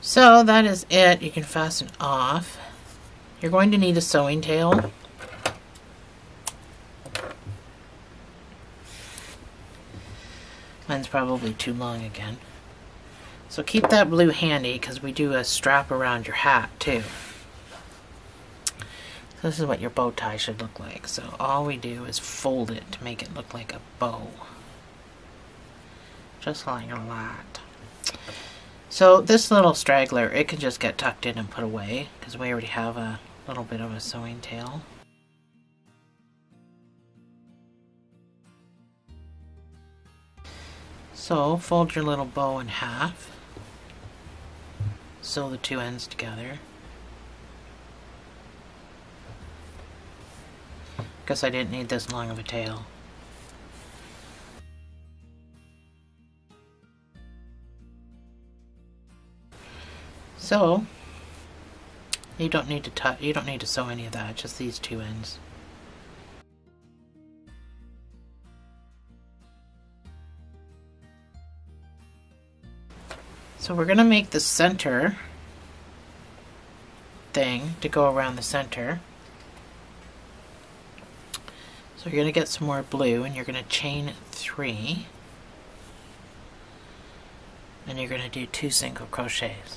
So that is it. You can fasten off. You're going to need a sewing tail. Mine's probably too long again. So keep that blue handy because we do a strap around your hat too. So this is what your bow tie should look like. So all we do is fold it to make it look like a bow. Just like that. So this little straggler, it can just get tucked in and put away because we already have a little bit of a sewing tail. So fold your little bow in half, sew the 2 ends together. Guess I didn't need this long of a tail. So you don't need to sew any of that, just these 2 ends. So we're going to make the center thing to go around the center. So you're going to get some more blue and you're going to chain 3. And you're going to do 2 single crochets.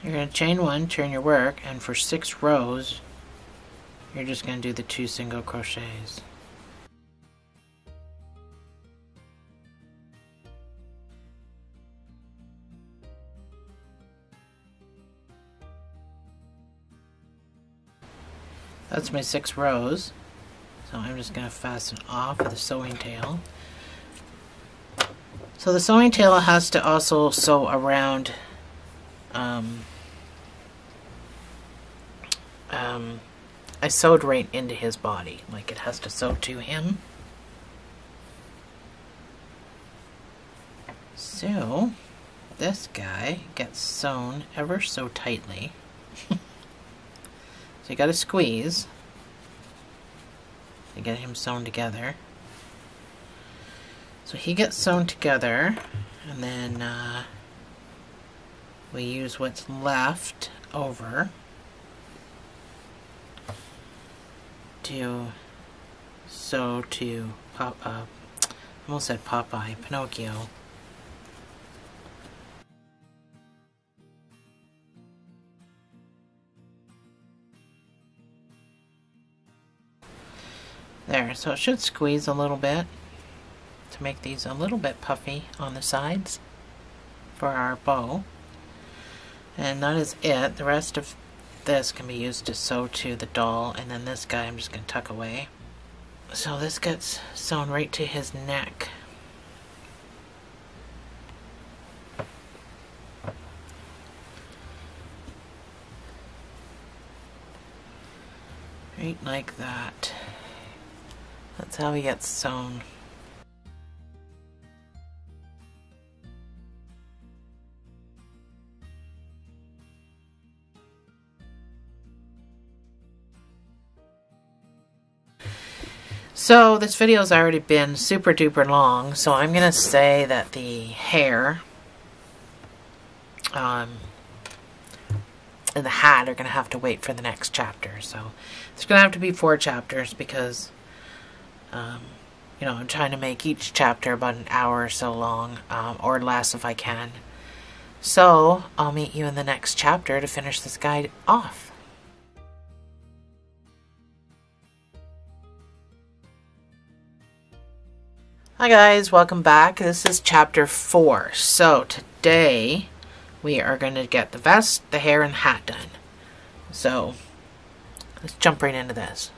You're going to chain 1, turn your work, and for 6 rows, you're just going to do the 2 single crochets. That's my 6 rows. So I'm just going to fasten off with the sewing tail. So the sewing tail has to also sew around I sewed right into his body, like it has to sew to him. So this guy gets sewn ever so tightly. So you got to squeeze to get him sewn together. So he gets sewn together, and then we use what's left over to sew to almost said Popeye, Pinocchio. There, so it should squeeze a little bit to make these a little bit puffy on the sides for our bow. And that is it. The rest of this can be used to sew to the doll, and then this guy I'm just going to tuck away. So this gets sewn right to his neck. Right like that. That's how he gets sewn. So this video has already been super duper long, so I'm going to say that the hair and the hat are going to have to wait for the next chapter. So it's going to have to be 4 chapters because you know, I'm trying to make each chapter about an hour or so long, or less if I can. So I'll meet you in the next chapter to finish this guide off. Hi guys, welcome back. This is chapter 4. So today we are going to get the vest, the hair, and hat done. So let's jump right into this.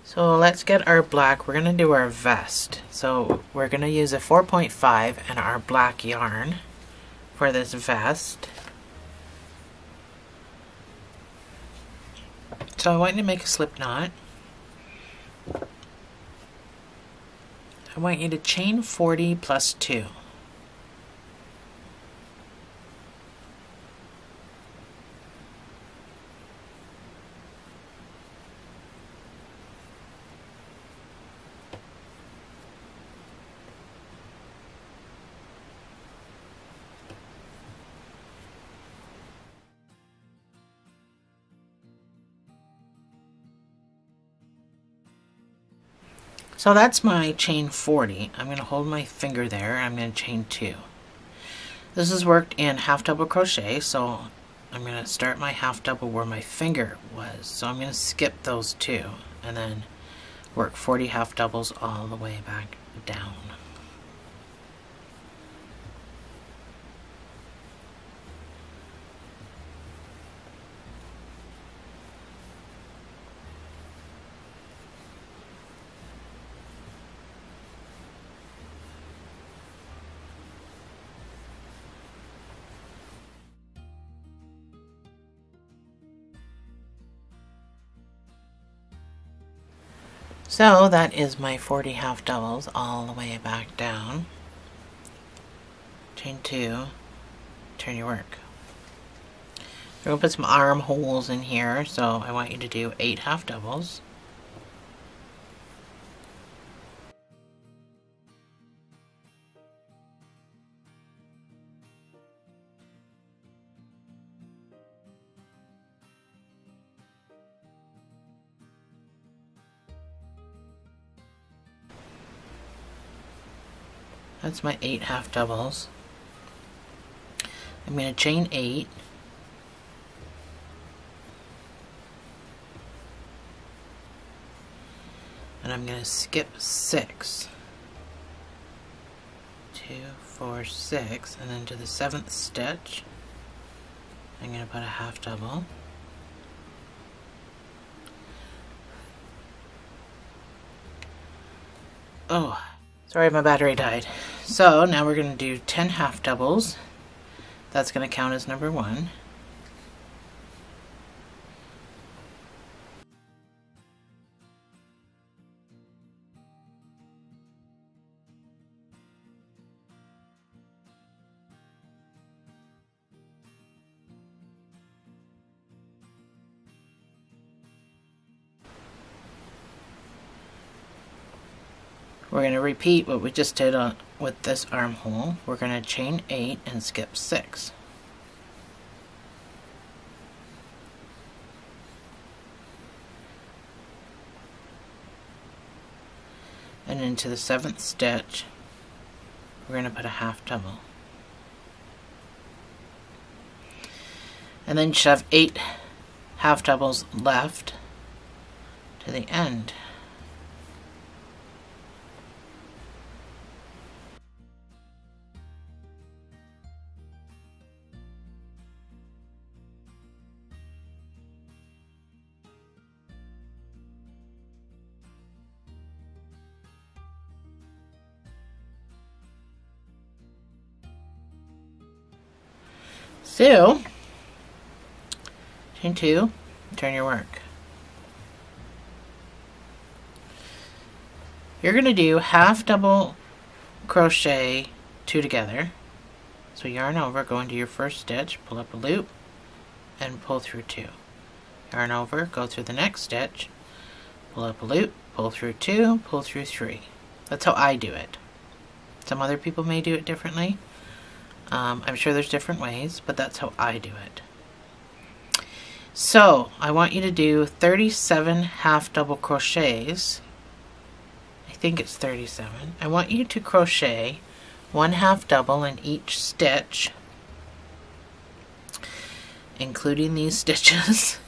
So let's get our black. We're going to do our vest. So we're going to use a 4.5 and our black yarn for this vest. So I want you to make a slip knot. I want you to chain 40 plus 2. So that's my chain 40. I'm going to hold my finger there and I'm going to chain 2. This is worked in half double crochet, so I'm going to start my half double where my finger was. So I'm going to skip those 2 and then work 40 half doubles all the way back down. So that is my 40 half doubles all the way back down. Chain 2, turn your work. We're going to put some armholes in here, so I want you to do 8 half doubles. That's my 8 half doubles. I'm going to chain 8. And I'm going to skip 6. 2, 4, 6, and then to the 7th stitch, I'm going to put a half double. Oh, sorry, my battery died. So now we're going to do 10 half doubles. That's going to count as number 1. We're going to repeat what we just did with this armhole. We're going to chain 8 and skip 6. And into the 7th stitch, we're going to put a half double. And then you should have 8 half doubles left to the end. So, chain 2, turn your work. You're going to do half double crochet 2 together. So yarn over, go into your first stitch, pull up a loop, and pull through 2. Yarn over, go through the next stitch, pull up a loop, pull through 2, pull through 3. That's how I do it. Some other people may do it differently. I'm sure there's different ways, but that's how I do it. So I want you to do 37 half double crochets. I think it's 37. I want you to crochet 1 half double in each stitch, including these stitches,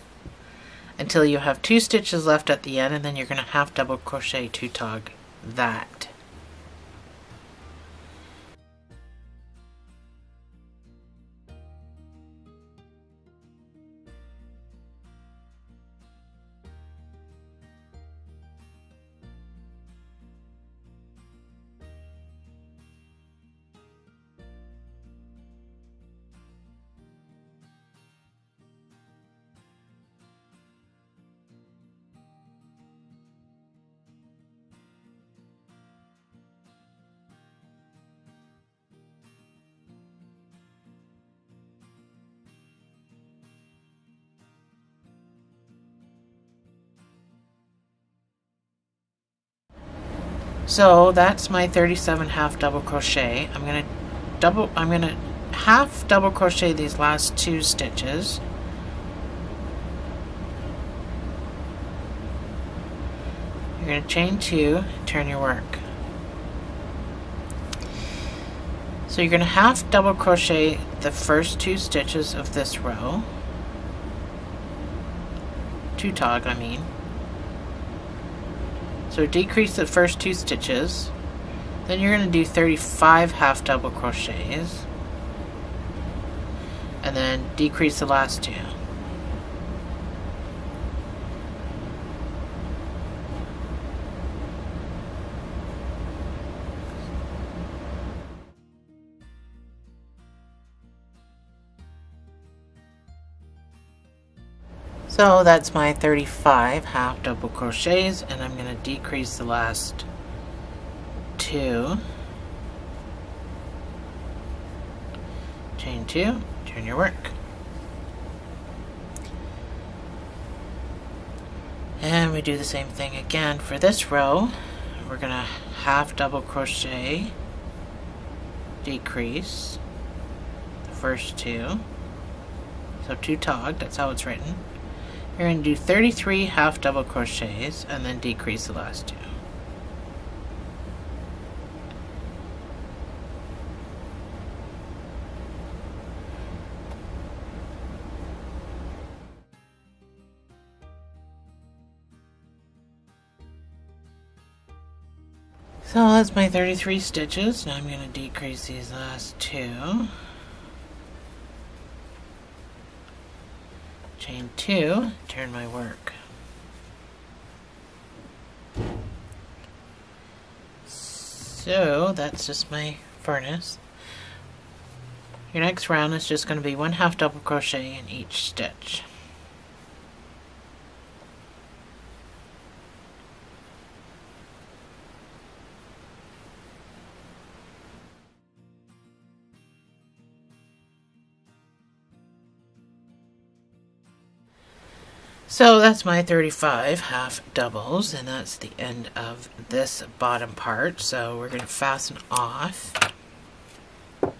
until you have 2 stitches left at the end, and then you're going to half double crochet 2 tog that. So that's my 37 half double crochet. I'm going to half double crochet these last 2 stitches. You're going to chain 2, turn your work. So you're going to half double crochet the first 2 stitches of this row. 2 tog, I mean. So decrease the first 2 stitches, then you're going to do 35 half double crochets, and then decrease the last 2. So that's my 35 half double crochets, and I'm going to decrease the last 2. Chain 2, turn your work. And we do the same thing again for this row. We're going to half double crochet, decrease the first 2. So 2 tog, that's how it's written. You're going to do 33 half double crochets and then decrease the last 2. So that's my 33 stitches. Now I'm going to decrease these last two. Chain 2, turn my work. So that's just my furnace. Your next round is just going to be 1/2 double crochet in each stitch. So that's my 35 half doubles, and that's the end of this bottom part. So we're going to fasten off. So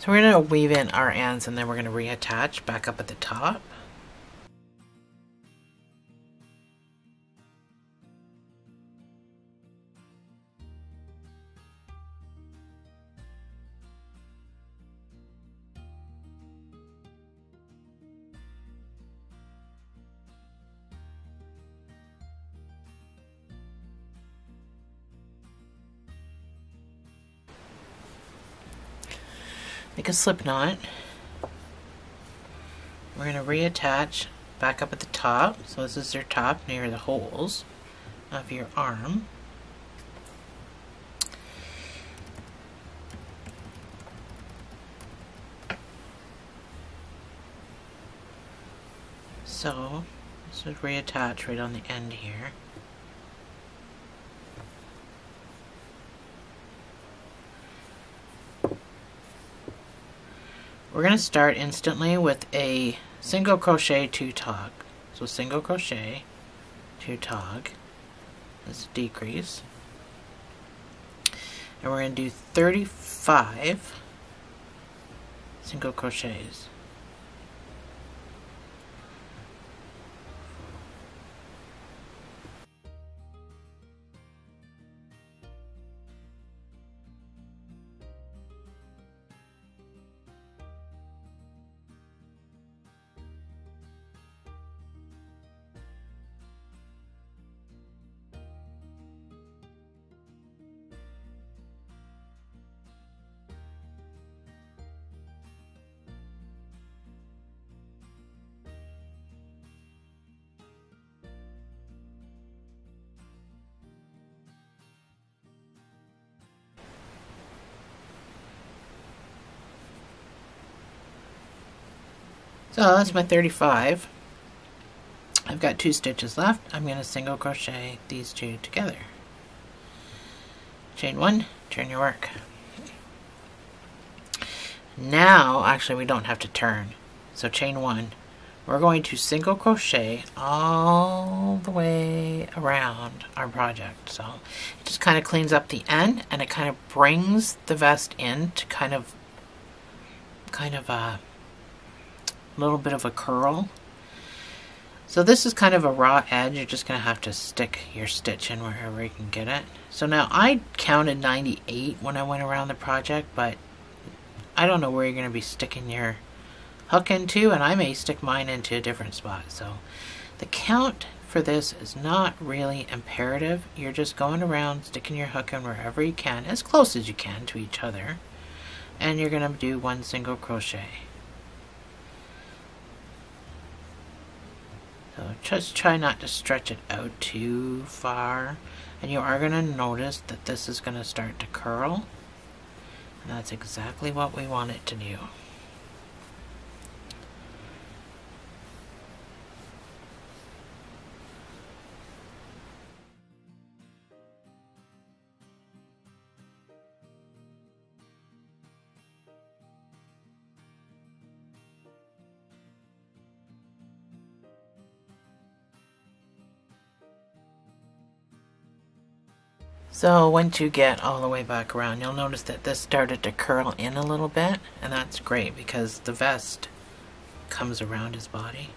we're going to weave in our ends, and then we're going to reattach back up at the top. Make a slip knot. We're going to reattach back up at the top. So this is your top near the holes of your arm. So this would reattach right on the end here. We're going to start instantly with a single crochet 2 tog. So single crochet 2 tog. Let's decrease. And we're going to do 35 single crochets. So that's my 35. I've got 2 stitches left. I'm going to single crochet these 2 together. Chain 1, turn your work. Now, actually we don't have to turn. So chain 1, we're going to single crochet all the way around our project. So it just kind of cleans up the end, and it kind of brings the vest in to kind of a little bit of a curl. So this is kind of a raw edge. You're just going to have to stick your stitch in wherever you can get it. So now I counted 98 when I went around the project, but I don't know where you're going to be sticking your hook into, and I may stick mine into a different spot. So the count for this is not really imperative. You're just going around sticking your hook in wherever you can, as close as you can to each other, and you're going to do 1 single crochet. So just try not to stretch it out too far, and you are going to notice that this is going to start to curl, and that's exactly what we want it to do. So once you get all the way back around, you'll notice that this started to curl in a little bit, and that's great because the vest comes around his body.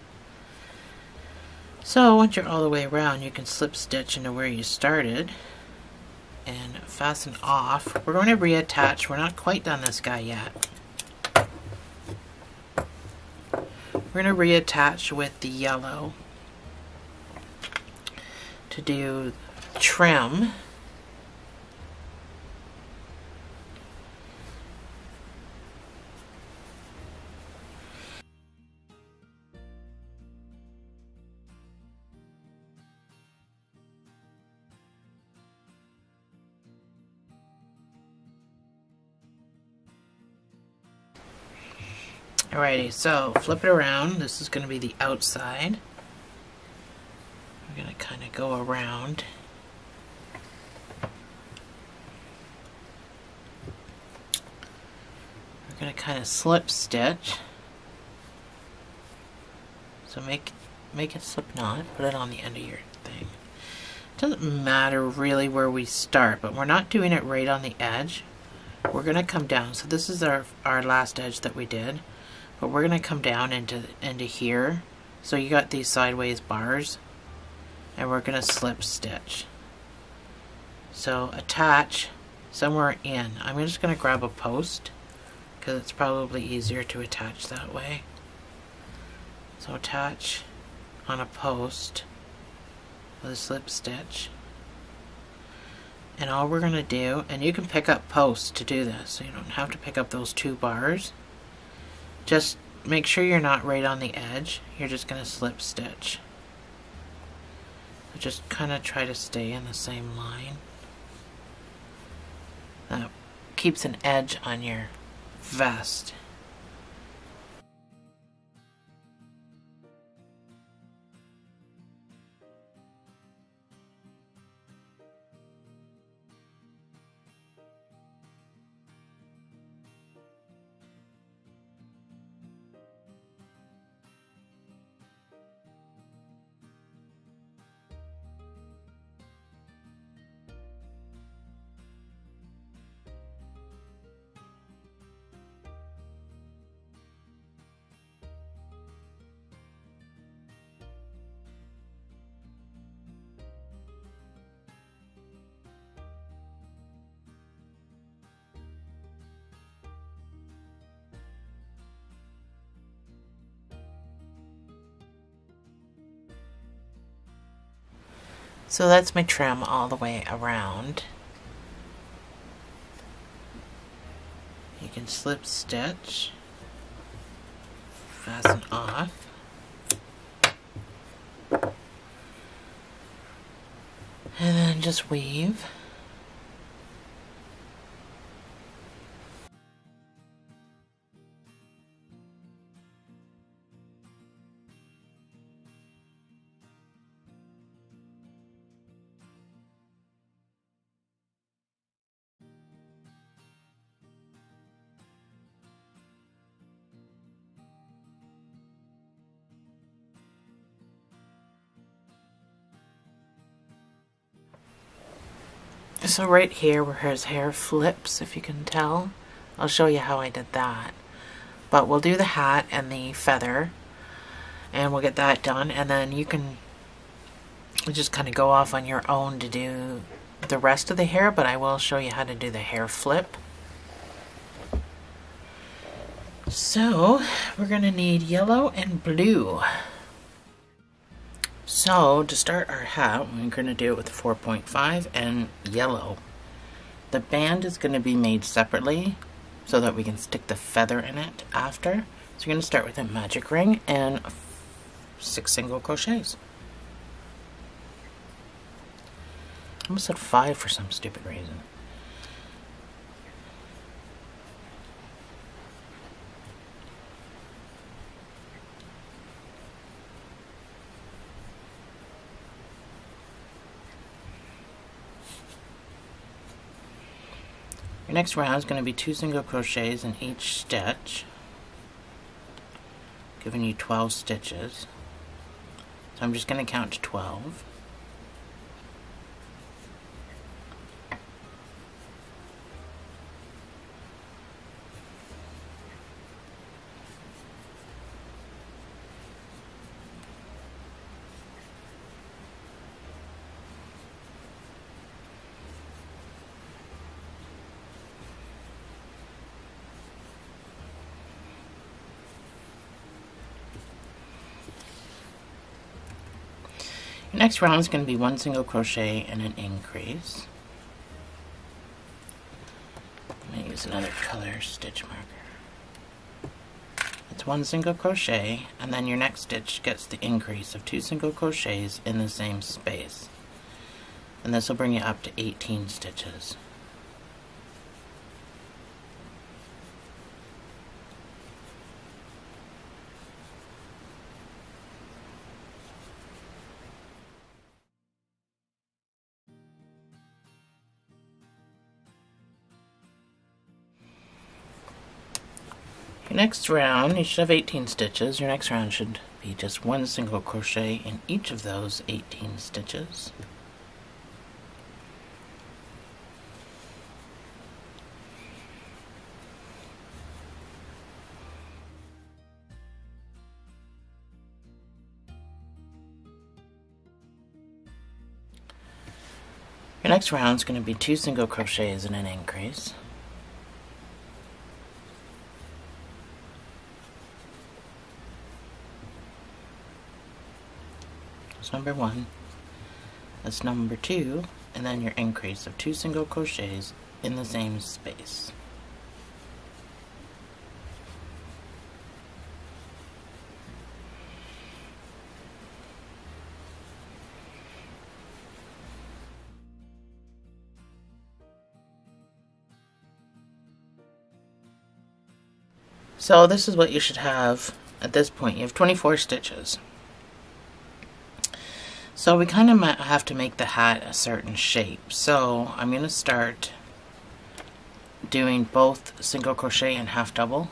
So once you're all the way around, you can slip stitch into where you started and fasten off. We're going to reattach. We're not quite done this guy yet. We're going to reattach with the yellow to do trim. Alrighty, so flip it around. This is going to be the outside. We're going to kind of go around. We're going to kind of slip stitch. So make a slip knot, put it on the end of your thing. It doesn't matter really where we start, but we're not doing it right on the edge. We're going to come down. So this is our last edge that we did. But we're going to come down into here. So you got these sideways bars. And we're going to slip stitch. So attach somewhere in. I'm just going to grab a post, because it's probably easier to attach that way. So attach on a post with a slip stitch. And all we're going to do, and you can pick up posts to do this, so you don't have to pick up those 2 bars. Just make sure you're not right on the edge. You're just going to slip stitch. So just kind of try to stay in the same line. That keeps an edge on your vest. So that's my trim all the way around. You can slip stitch, fasten off, and then just weave. So right here where his hair flips, if you can tell, I'll show you how I did that. But we'll do the hat and the feather, and we'll get that done, and then you can just kind of go off on your own to do the rest of the hair, but I will show you how to do the hair flip. So we're going to need yellow and blue. So to start our hat, we're going to do it with 4.5 and yellow. The band is going to be made separately so that we can stick the feather in it after. So you're going to start with a magic ring and 6 single crochets. I almost said 5 for some stupid reason. Your next round is going to be 2 single crochets in each stitch, giving you 12 stitches. So I'm just going to count to 12. Next round is going to be 1 single crochet and an increase. I'm going to use another color stitch marker. It's 1 single crochet, and then your next stitch gets the increase of 2 single crochets in the same space. And this will bring you up to 18 stitches. Your next round, you should have 18 stitches. Your next round should be just 1 single crochet in each of those 18 stitches. Your next round is going to be 2 single crochets and an increase. That's number 1. That's number 2, and then your increase of 2 single crochets in the same space. So this is what you should have at this point. You have 24 stitches. So we kind of have to make the hat a certain shape. So I'm going to start doing both single crochet and half double.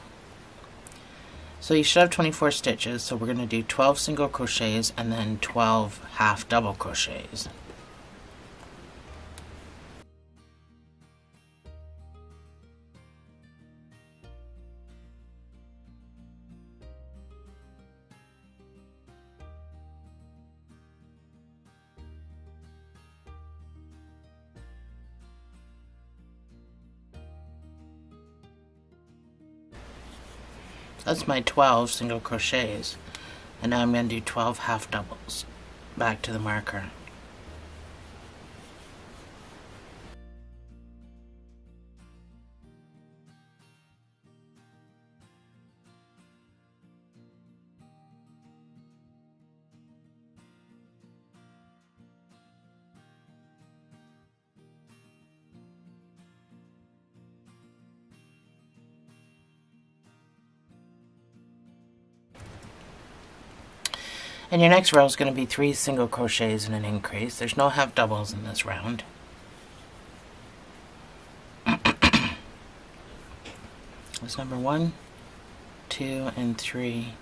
So you should have 24 stitches. So we're going to do 12 single crochets and then 12 half double crochets. That's my 12 single crochets, and now I'm going to do 12 half doubles back to the marker. And your next row is going to be 3 single crochets and an increase. There's no half doubles in this round. That's number 1, 2, and 3.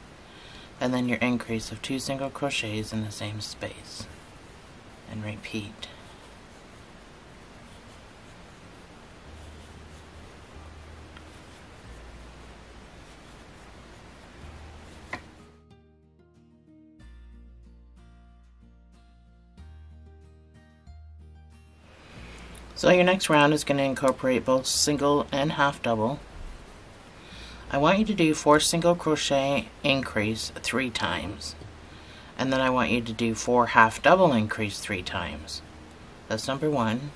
And then your increase of 2 single crochets in the same space. And repeat. So your next round is going to incorporate both single and half double. I want you to do 4 single crochet increase 3 times. And then I want you to do 4 half double increase 3 times. That's number 1.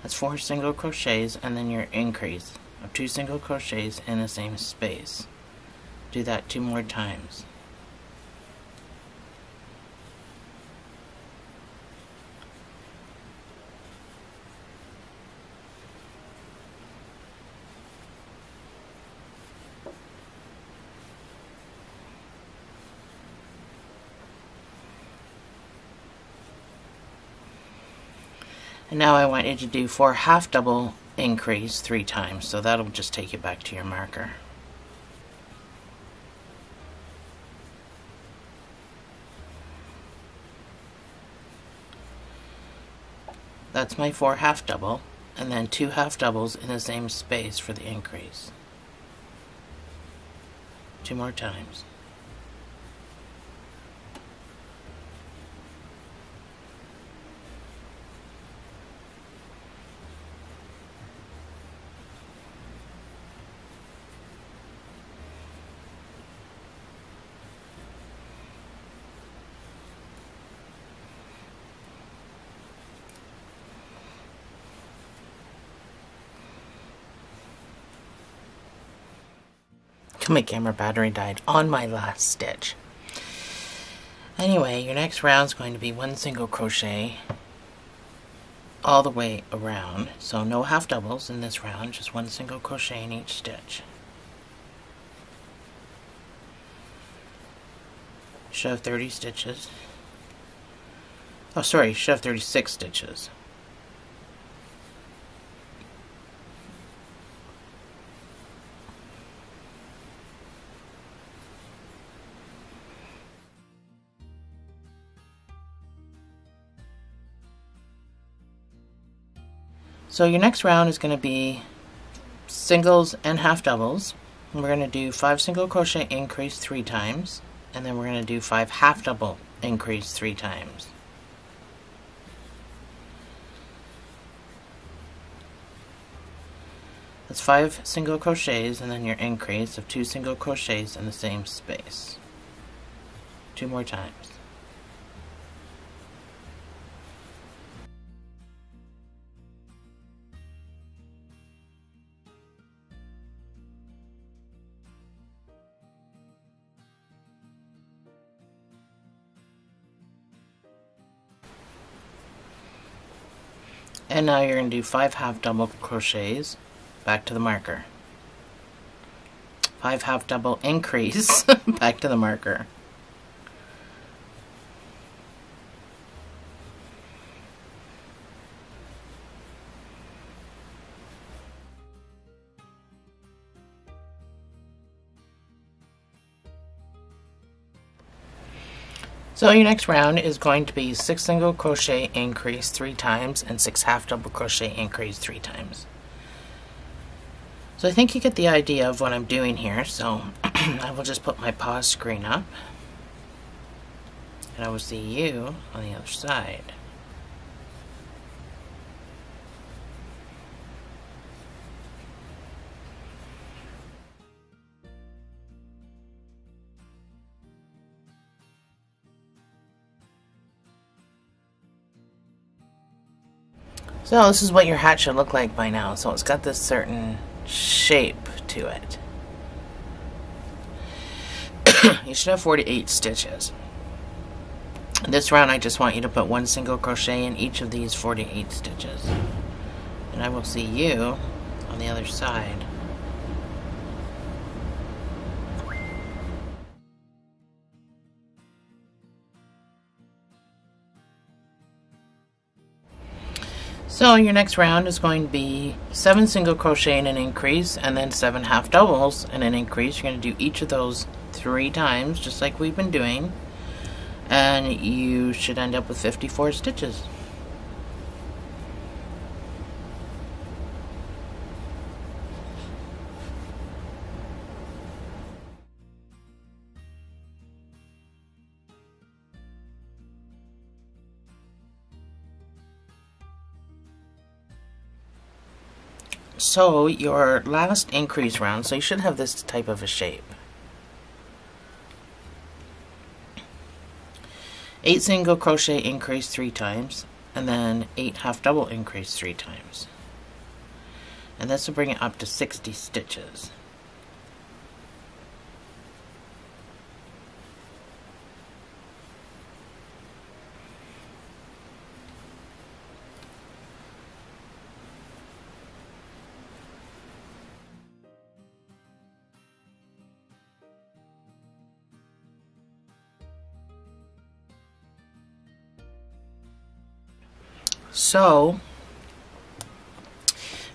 That's 4 single crochets and then your increase of 2 single crochets in the same space. Do that 2 more times. And now I want you to do 4 half double increase 3 times, so that'll just take you back to your marker. That's my 4 half double, and then 2 half doubles in the same space for the increase. 2 more times. My camera battery died on my last stitch. Anyway, your next round is going to be 1 single crochet all the way around. So no half doubles in this round, just 1 single crochet in each stitch. Should have 30 stitches. Oh, sorry, should have 36 stitches. So your next round is going to be singles and half doubles. And we're going to do 5 single crochet increase 3 times, and then we're going to do 5 half double increase 3 times. That's 5 single crochets and then your increase of 2 single crochets in the same space. 2 more times. And now you're going to do 5 half double crochets back to the marker. 5 half double increase back to the marker. So your next round is going to be 6 single crochet increase 3 times and 6 half double crochet increase 3 times. So I think you get the idea of what I'm doing here, so I will just put my pause screen up and I will see you on the other side. So this is what your hat should look like by now. So it's got this certain shape to it. You should have 48 stitches. This round I just want you to put 1 single crochet in each of these 48 stitches. And I will see you on the other side. So your next round is going to be 7 single crochet in an increase and then 7 half doubles in an increase. You're going to do each of those 3 times, just like we've been doing, and you should end up with 54 stitches. So your last increase round, so you should have this type of a shape. 8 single crochet increase 3 times, and then 8 half double increase 3 times. And this will bring it up to 60 stitches. So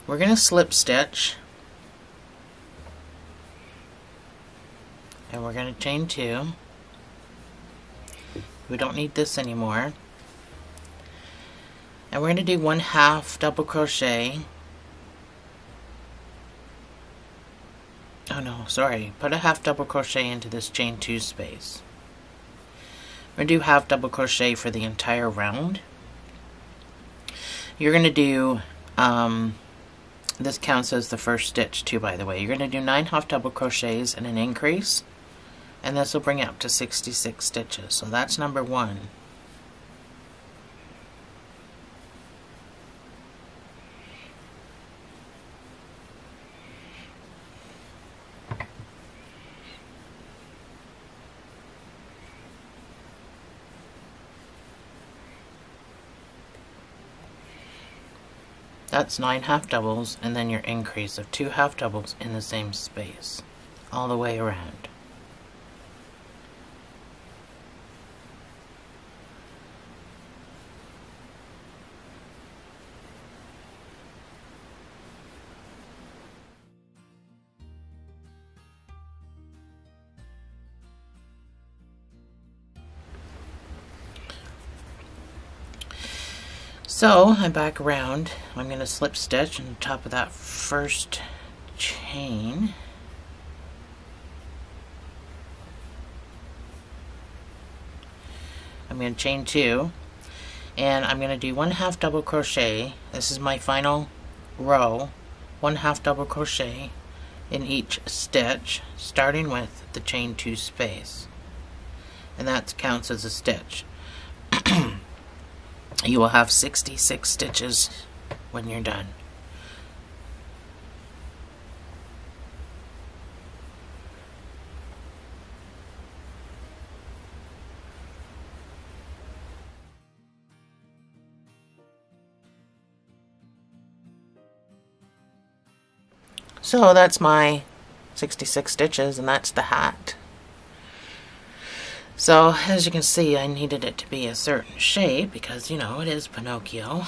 we're going to slip stitch and we're going to chain 2. We don't need this anymore. And we're going to do 1 half double crochet. Oh no, sorry. Put a half double crochet into this chain 2 space. We're going to do half double crochet for the entire round. You're going to do, this counts as the first stitch too, by the way. You're going to do 9 half double crochets and an increase, and this will bring it up to 66 stitches. So that's number 1. That's 9 half doubles, and then your increase of 2 half doubles in the same space all the way around. So I'm back around. I'm going to slip stitch on the top of that first chain. I'm going to chain 2, and I'm going to do 1 half double crochet. This is my final row. 1 half double crochet in each stitch, starting with the chain 2 space, and that counts as a stitch. You will have 66 stitches when you're done. So that's my 66 stitches, and that's the hat. So, as you can see, I needed it to be a certain shape because, you know, it is Pinocchio.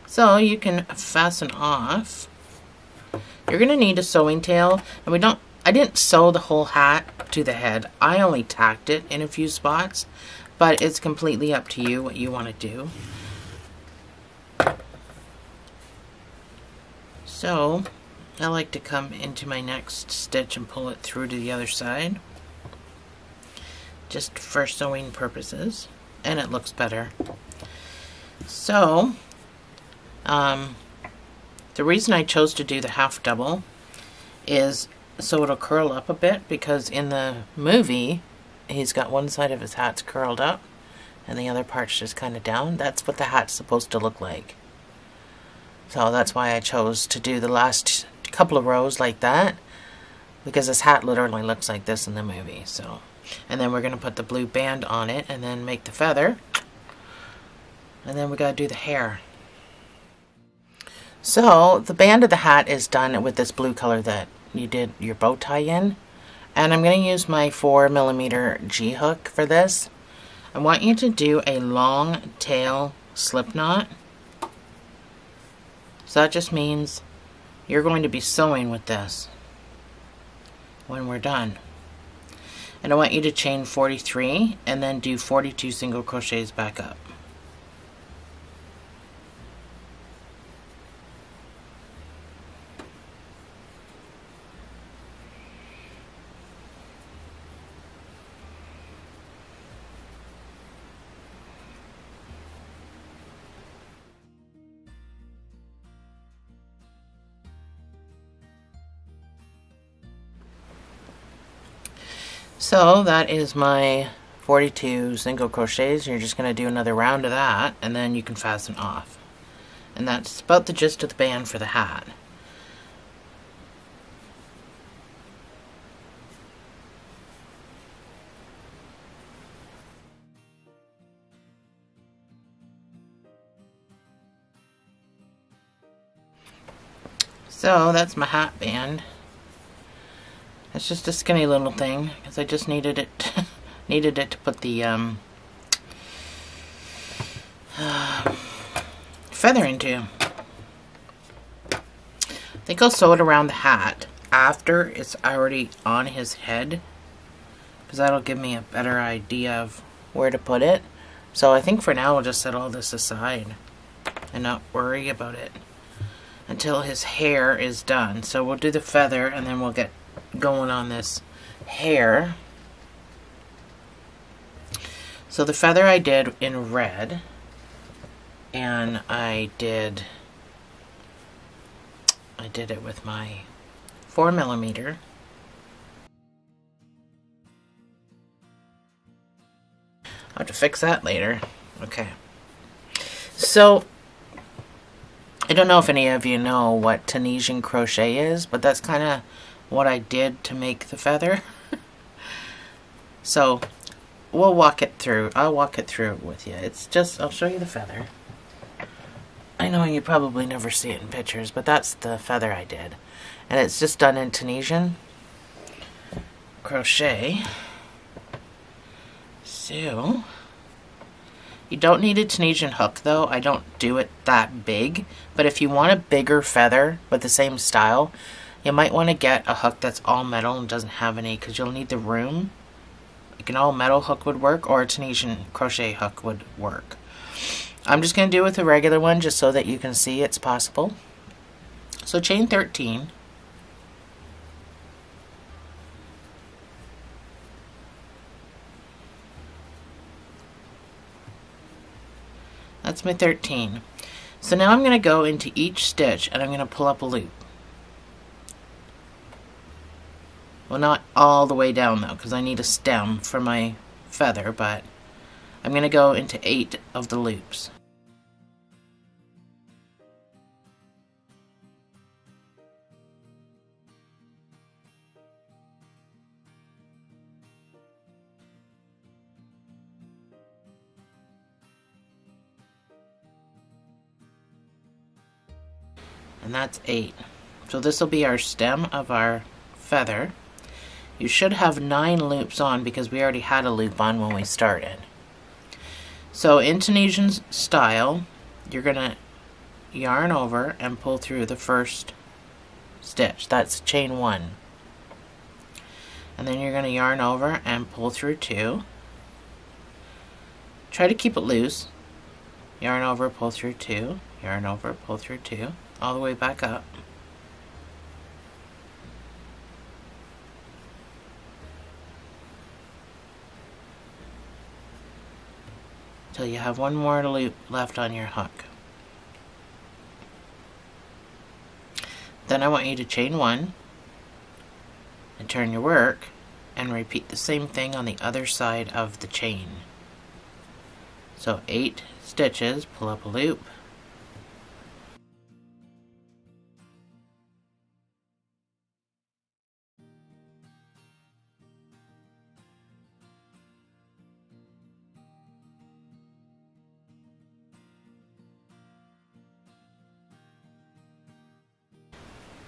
So, you can fasten off. You're going to need a sewing tail, and I didn't sew the whole hat to the head. I only tacked it in a few spots, but it's completely up to you what you want to do. So, I like to come into my next stitch and pull it through to the other side, just for sewing purposes, and it looks better. So the reason I chose to do the half double is so it'll curl up a bit, because in the movie he's got one side of his hat's curled up and the other part's just kind of down. That's what the hat's supposed to look like. So that's why I chose to do the last couple of rows like that, because his hat literally looks like this in the movie. So, and then we're going to put the blue band on it and then make the feather, and then we got to do the hair. So the band of the hat is done with this blue color that you did your bow tie in, and I'm going to use my 4mm G hook for this. I want you to do a long tail slip knot. So that just means you're going to be sewing with this when we're done. And I want you to chain 43 and then do 42 single crochets back up. So that is my 42 single crochets. You're just going to do another round of that, and then you can fasten off. And that's about the gist of the band for the hat. So that's my hat band. It's just a skinny little thing because I just needed it needed it to put the feather into. I think I'll sew it around the hat after it's already on his head, because that'll give me a better idea of where to put it. So I think for now we'll just set all this aside and not worry about it until his hair is done. So we'll do the feather and then we'll get going on this hair. So the feather I did in red, and I did it with my 4mm. I'll have to fix that later. Okay. So I don't know if any of you know what Tunisian crochet is, but that's kind of what I did to make the feather. So we'll walk it through. I'll walk it through with you. It's just, I'll show you the feather. I know you probably never see it in pictures, but that's the feather I did. And it's just done in Tunisian crochet. So, you don't need a Tunisian hook though. I don't do it that big. But if you want a bigger feather with the same style, you might want to get a hook that's all metal and doesn't have any, because you'll need the room. Like an all metal hook would work, or a Tunisian crochet hook would work. I'm just going to do it with a regular one just so that you can see it's possible. So chain 13. That's my 13. So now I'm going to go into each stitch and I'm going to pull up a loop. Well, not all the way down though, because I need a stem for my feather, but I'm going to go into 8 of the loops. And that's 8. So this will be our stem of our feather. You should have 9 loops on because we already had a loop on when we started. So in Tunisian style, you're going to yarn over and pull through the first stitch. That's chain 1. And then you're going to yarn over and pull through 2. Try to keep it loose. Yarn over, pull through 2. Yarn over, pull through 2. All the way back up. Till you have one more loop left on your hook. Then I want you to chain 1 and turn your work and repeat the same thing on the other side of the chain. So 8 stitches, pull up a loop.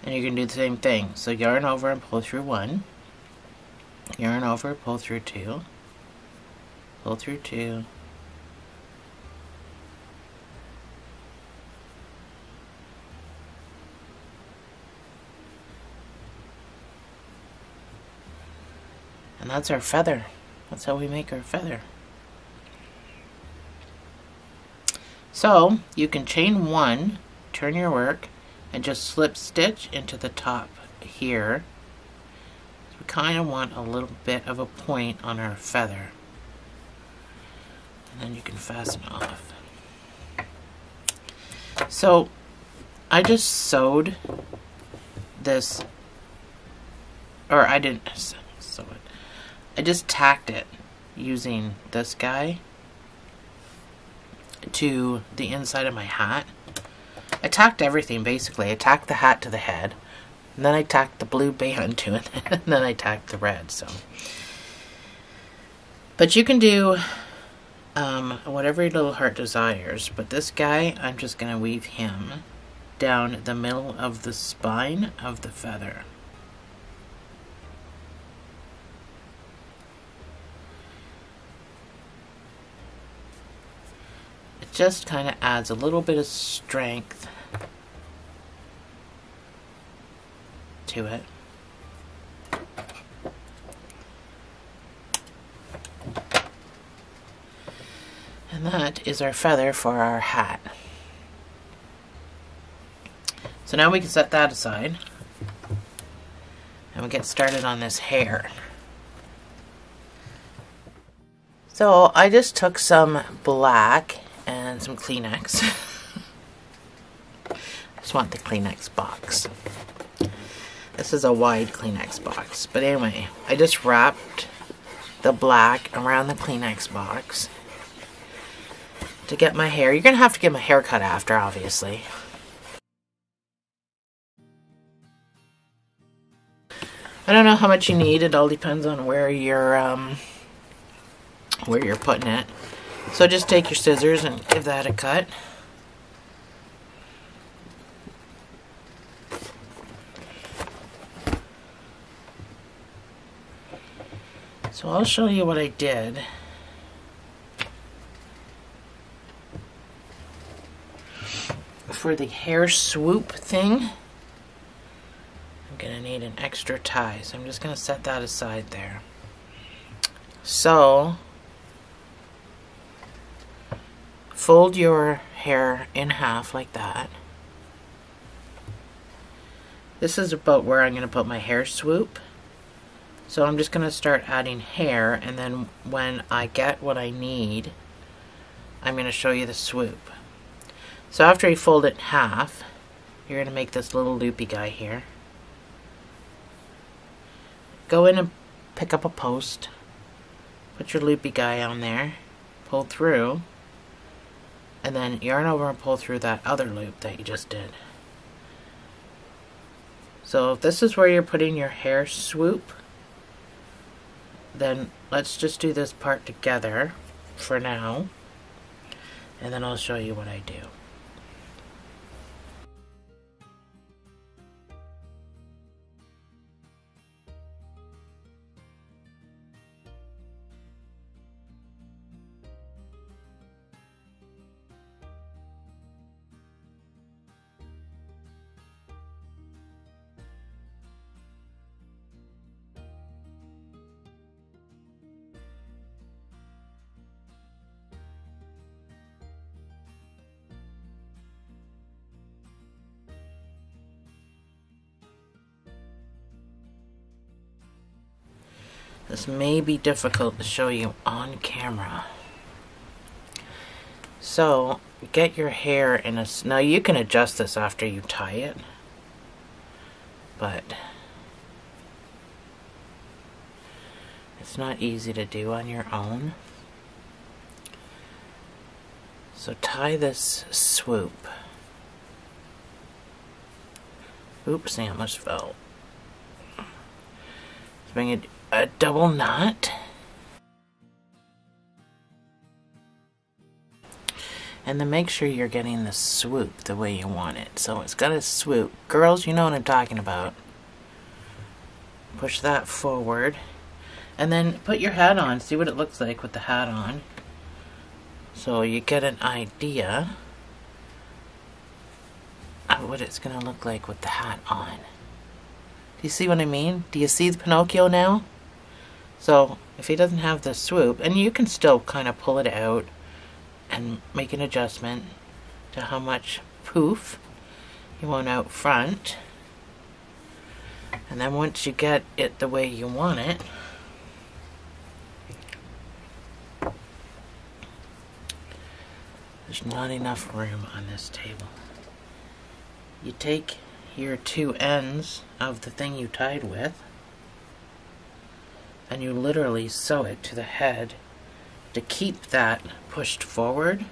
And you're going to do the same thing. So yarn over and pull through 1. Yarn over, pull through 2. Pull through 2. And that's our feather. That's how we make our feather. So you can chain 1, turn your work, and just slip stitch into the top here. So we kind of want a little bit of a point on our feather. And then you can fasten off. So I just sewed this, or I didn't sew it. I just tacked it using this guy to the inside of my hat. I tacked everything basically. I tacked the hat to the head, and then I tacked the blue band to it, and then I tacked the red. So, but you can do whatever your little heart desires. But this guy, I'm just going to weave him down the middle of the spine of the feather. It just kind of adds a little bit of strength to it. And that is our feather for our hat. So now we can set that aside and we'll get started on this hair. So I just took some black and some Kleenex. I just want the Kleenex box. This is a wide Kleenex box. But anyway, I just wrapped the black around the Kleenex box to get my hair. You're going to have to get my hair cut after, obviously. I don't know how much you need. It all depends on where you're putting it. So just take your scissors and give that a cut. So I'll show you what I did. For the hair swoop thing, I'm gonna need an extra tie, so I'm just gonna set that aside there. So fold your hair in half like that. This is about where I'm gonna put my hair swoop. So I'm just gonna start adding hair, and then when I get what I need, I'm gonna show you the swoop. So after you fold it in half, you're going to make this little loopy guy here. Go in and pick up a post. Put your loopy guy on there. Pull through. And then yarn over and pull through that other loop that you just did. So if this is where you're putting your hair swoop, then let's just do this part together for now. And then I'll show you what I do. This may be difficult to show you on camera. So, get your hair in a... Now you can adjust this after you tie it. But it's not easy to do on your own. So tie this swoop. Oops, I almost fell. Bring it a double knot, and then make sure you're getting the swoop the way you want it. So it's got a swoop. Girls, you know what I'm talking about. Push that forward, and then put your hat on. See what it looks like with the hat on, so you get an idea of what it's gonna look like with the hat on. Do you see what I mean? Do you see the Pinocchio now? So if he doesn't have the swoop, and you can still kind of pull it out and make an adjustment to how much poof you want out front. And then once you get it the way you want it, there's not enough room on this table. You take your two ends of the thing you tied with, and you literally sew it to the head to keep that pushed forward,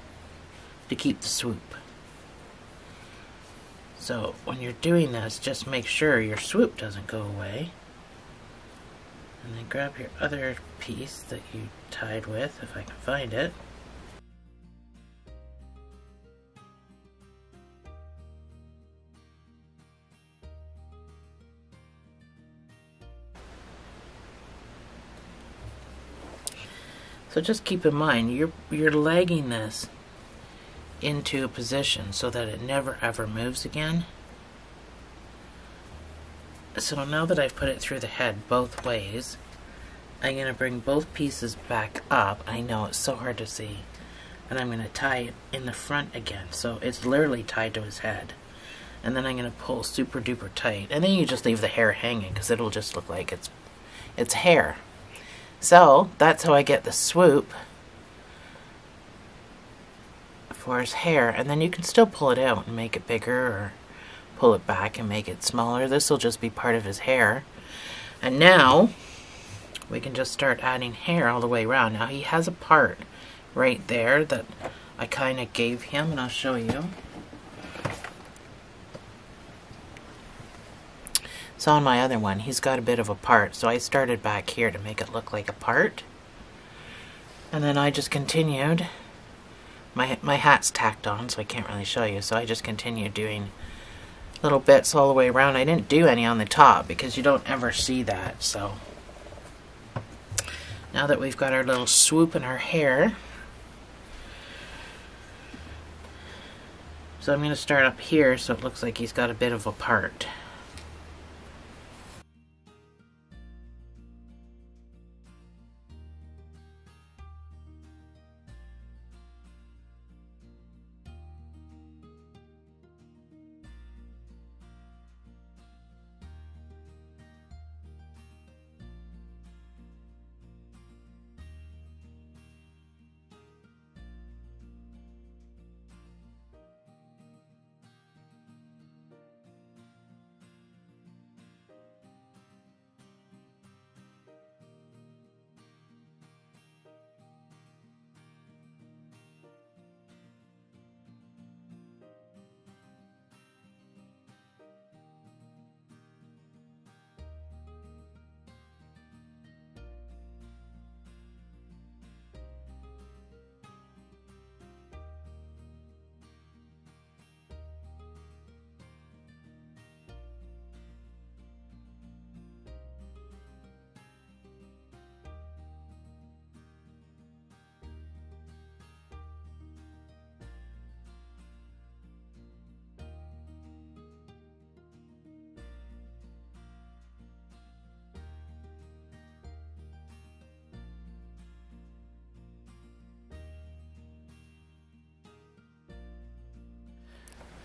to keep the swoop. So when you're doing this, just make sure your swoop doesn't go away. And then grab your other piece that you tied with, if I can find it. So just keep in mind, you're legging this into a position so that it never ever moves again. So now that I've put it through the head both ways, I'm going to bring both pieces back up. I know it's so hard to see. And I'm going to tie it in the front again. So it's literally tied to his head. And then I'm going to pull super duper tight. And then you just leave the hair hanging because it'll just look like it's hair. So that's how I get the swoop for his hair. And then you can still pull it out and make it bigger, or pull it back and make it smaller. This will just be part of his hair. And now we can just start adding hair all the way around. Now he has a part right there that I kind of gave him, and I'll show you. So on my other one, he's got a bit of a part, so I started back here to make it look like a part. And then I just continued. My hat's tacked on, so I can't really show you, so I just continued doing little bits all the way around. I didn't do any on the top because you don't ever see that, so Now that we've got our little swoop in our hair, so I'm going to start up here so it looks like he's got a bit of a part.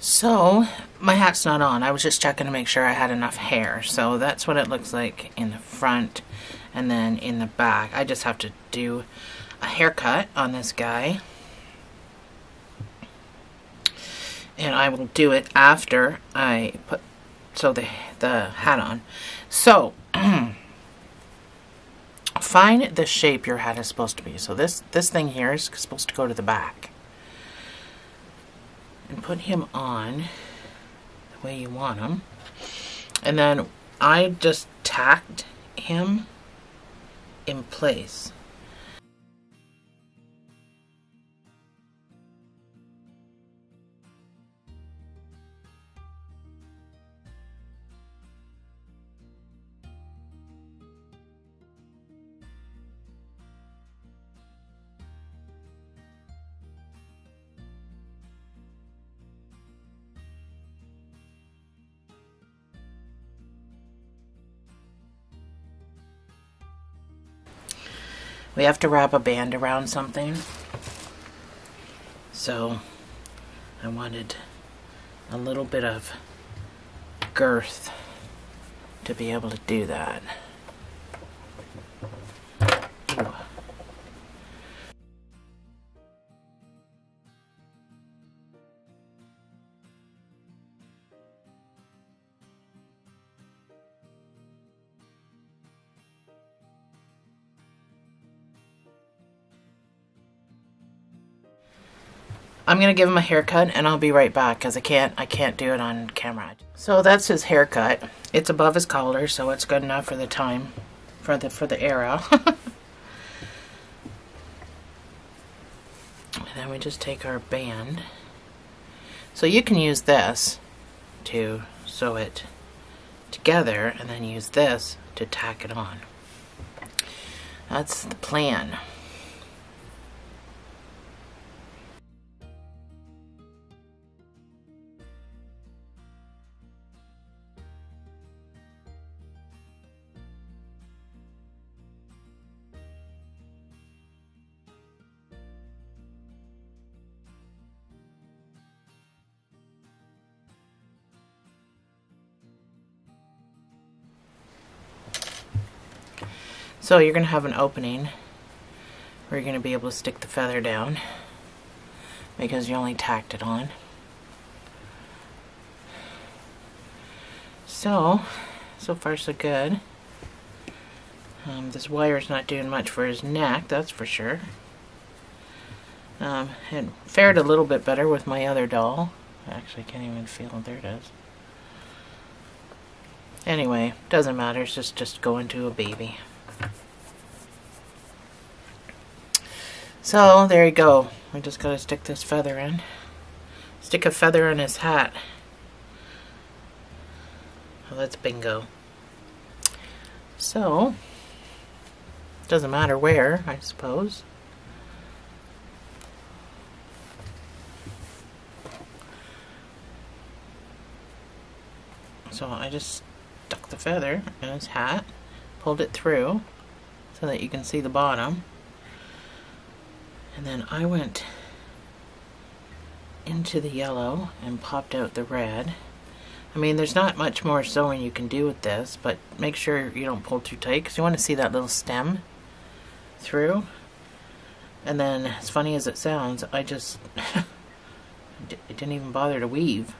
So my hat's not on. I was just checking to make sure I had enough hair. So that's what it looks like in the front and then in the back. I just have to do a haircut on this guy. And I will do it after I put the hat on. So find the shape your hat is supposed to be. So this thing here is supposed to go to the back. And put him on the way you want him. And then I just tacked him in place. We have to wrap a band around something. So I wanted a little bit of girth to be able to do that. Ooh. I'm gonna give him a haircut and I'll be right back because I can't do it on camera. So that's his haircut. It's above his collar, so it's good enough for the time, for the era. And then we just take our band. So you can use this to sew it together and then use this to tack it on. That's the plan. So you're going to have an opening where you're going to be able to stick the feather down because you only tacked it on. So far so good. This wire's not doing much for his neck, that's for sure. It fared a little bit better with my other doll. I actually can't even feel it. There it is. Anyway, doesn't matter. It's just going to a baby. So there you go. We just gotta stick this feather in. Stick a feather in his hat. Well, that's bingo. So Doesn't matter where, I suppose. So I just stuck the feather in his hat, pulled it through so that you can see the bottom, and then I went into the yellow and popped out the red. I mean, there's not much more sewing you can do with this, but make sure you don't pull too tight because you want to see that little stem through. And then, as funny as it sounds, I just it didn't even bother to weave.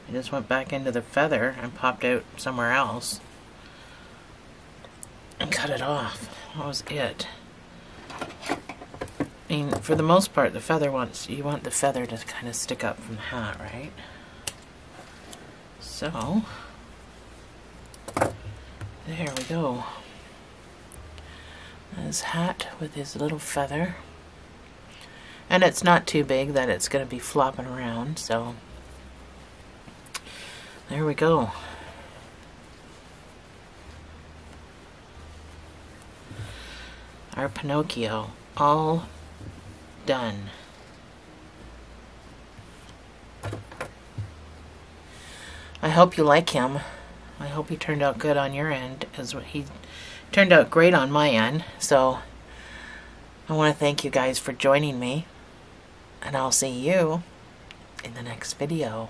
I just went back into the feather and popped out somewhere else and cut it off. That was it. I mean, for the most part, the feather you want the feather to kind of stick up from the hat, right? So, there we go. His hat with his little feather. And it's not too big that it's going to be flopping around, so there we go. Our Pinocchio, all done. I hope you like him. I hope he turned out good on your end, as he turned out great on my end. So I want to thank you guys for joining me, and I'll see you in the next video.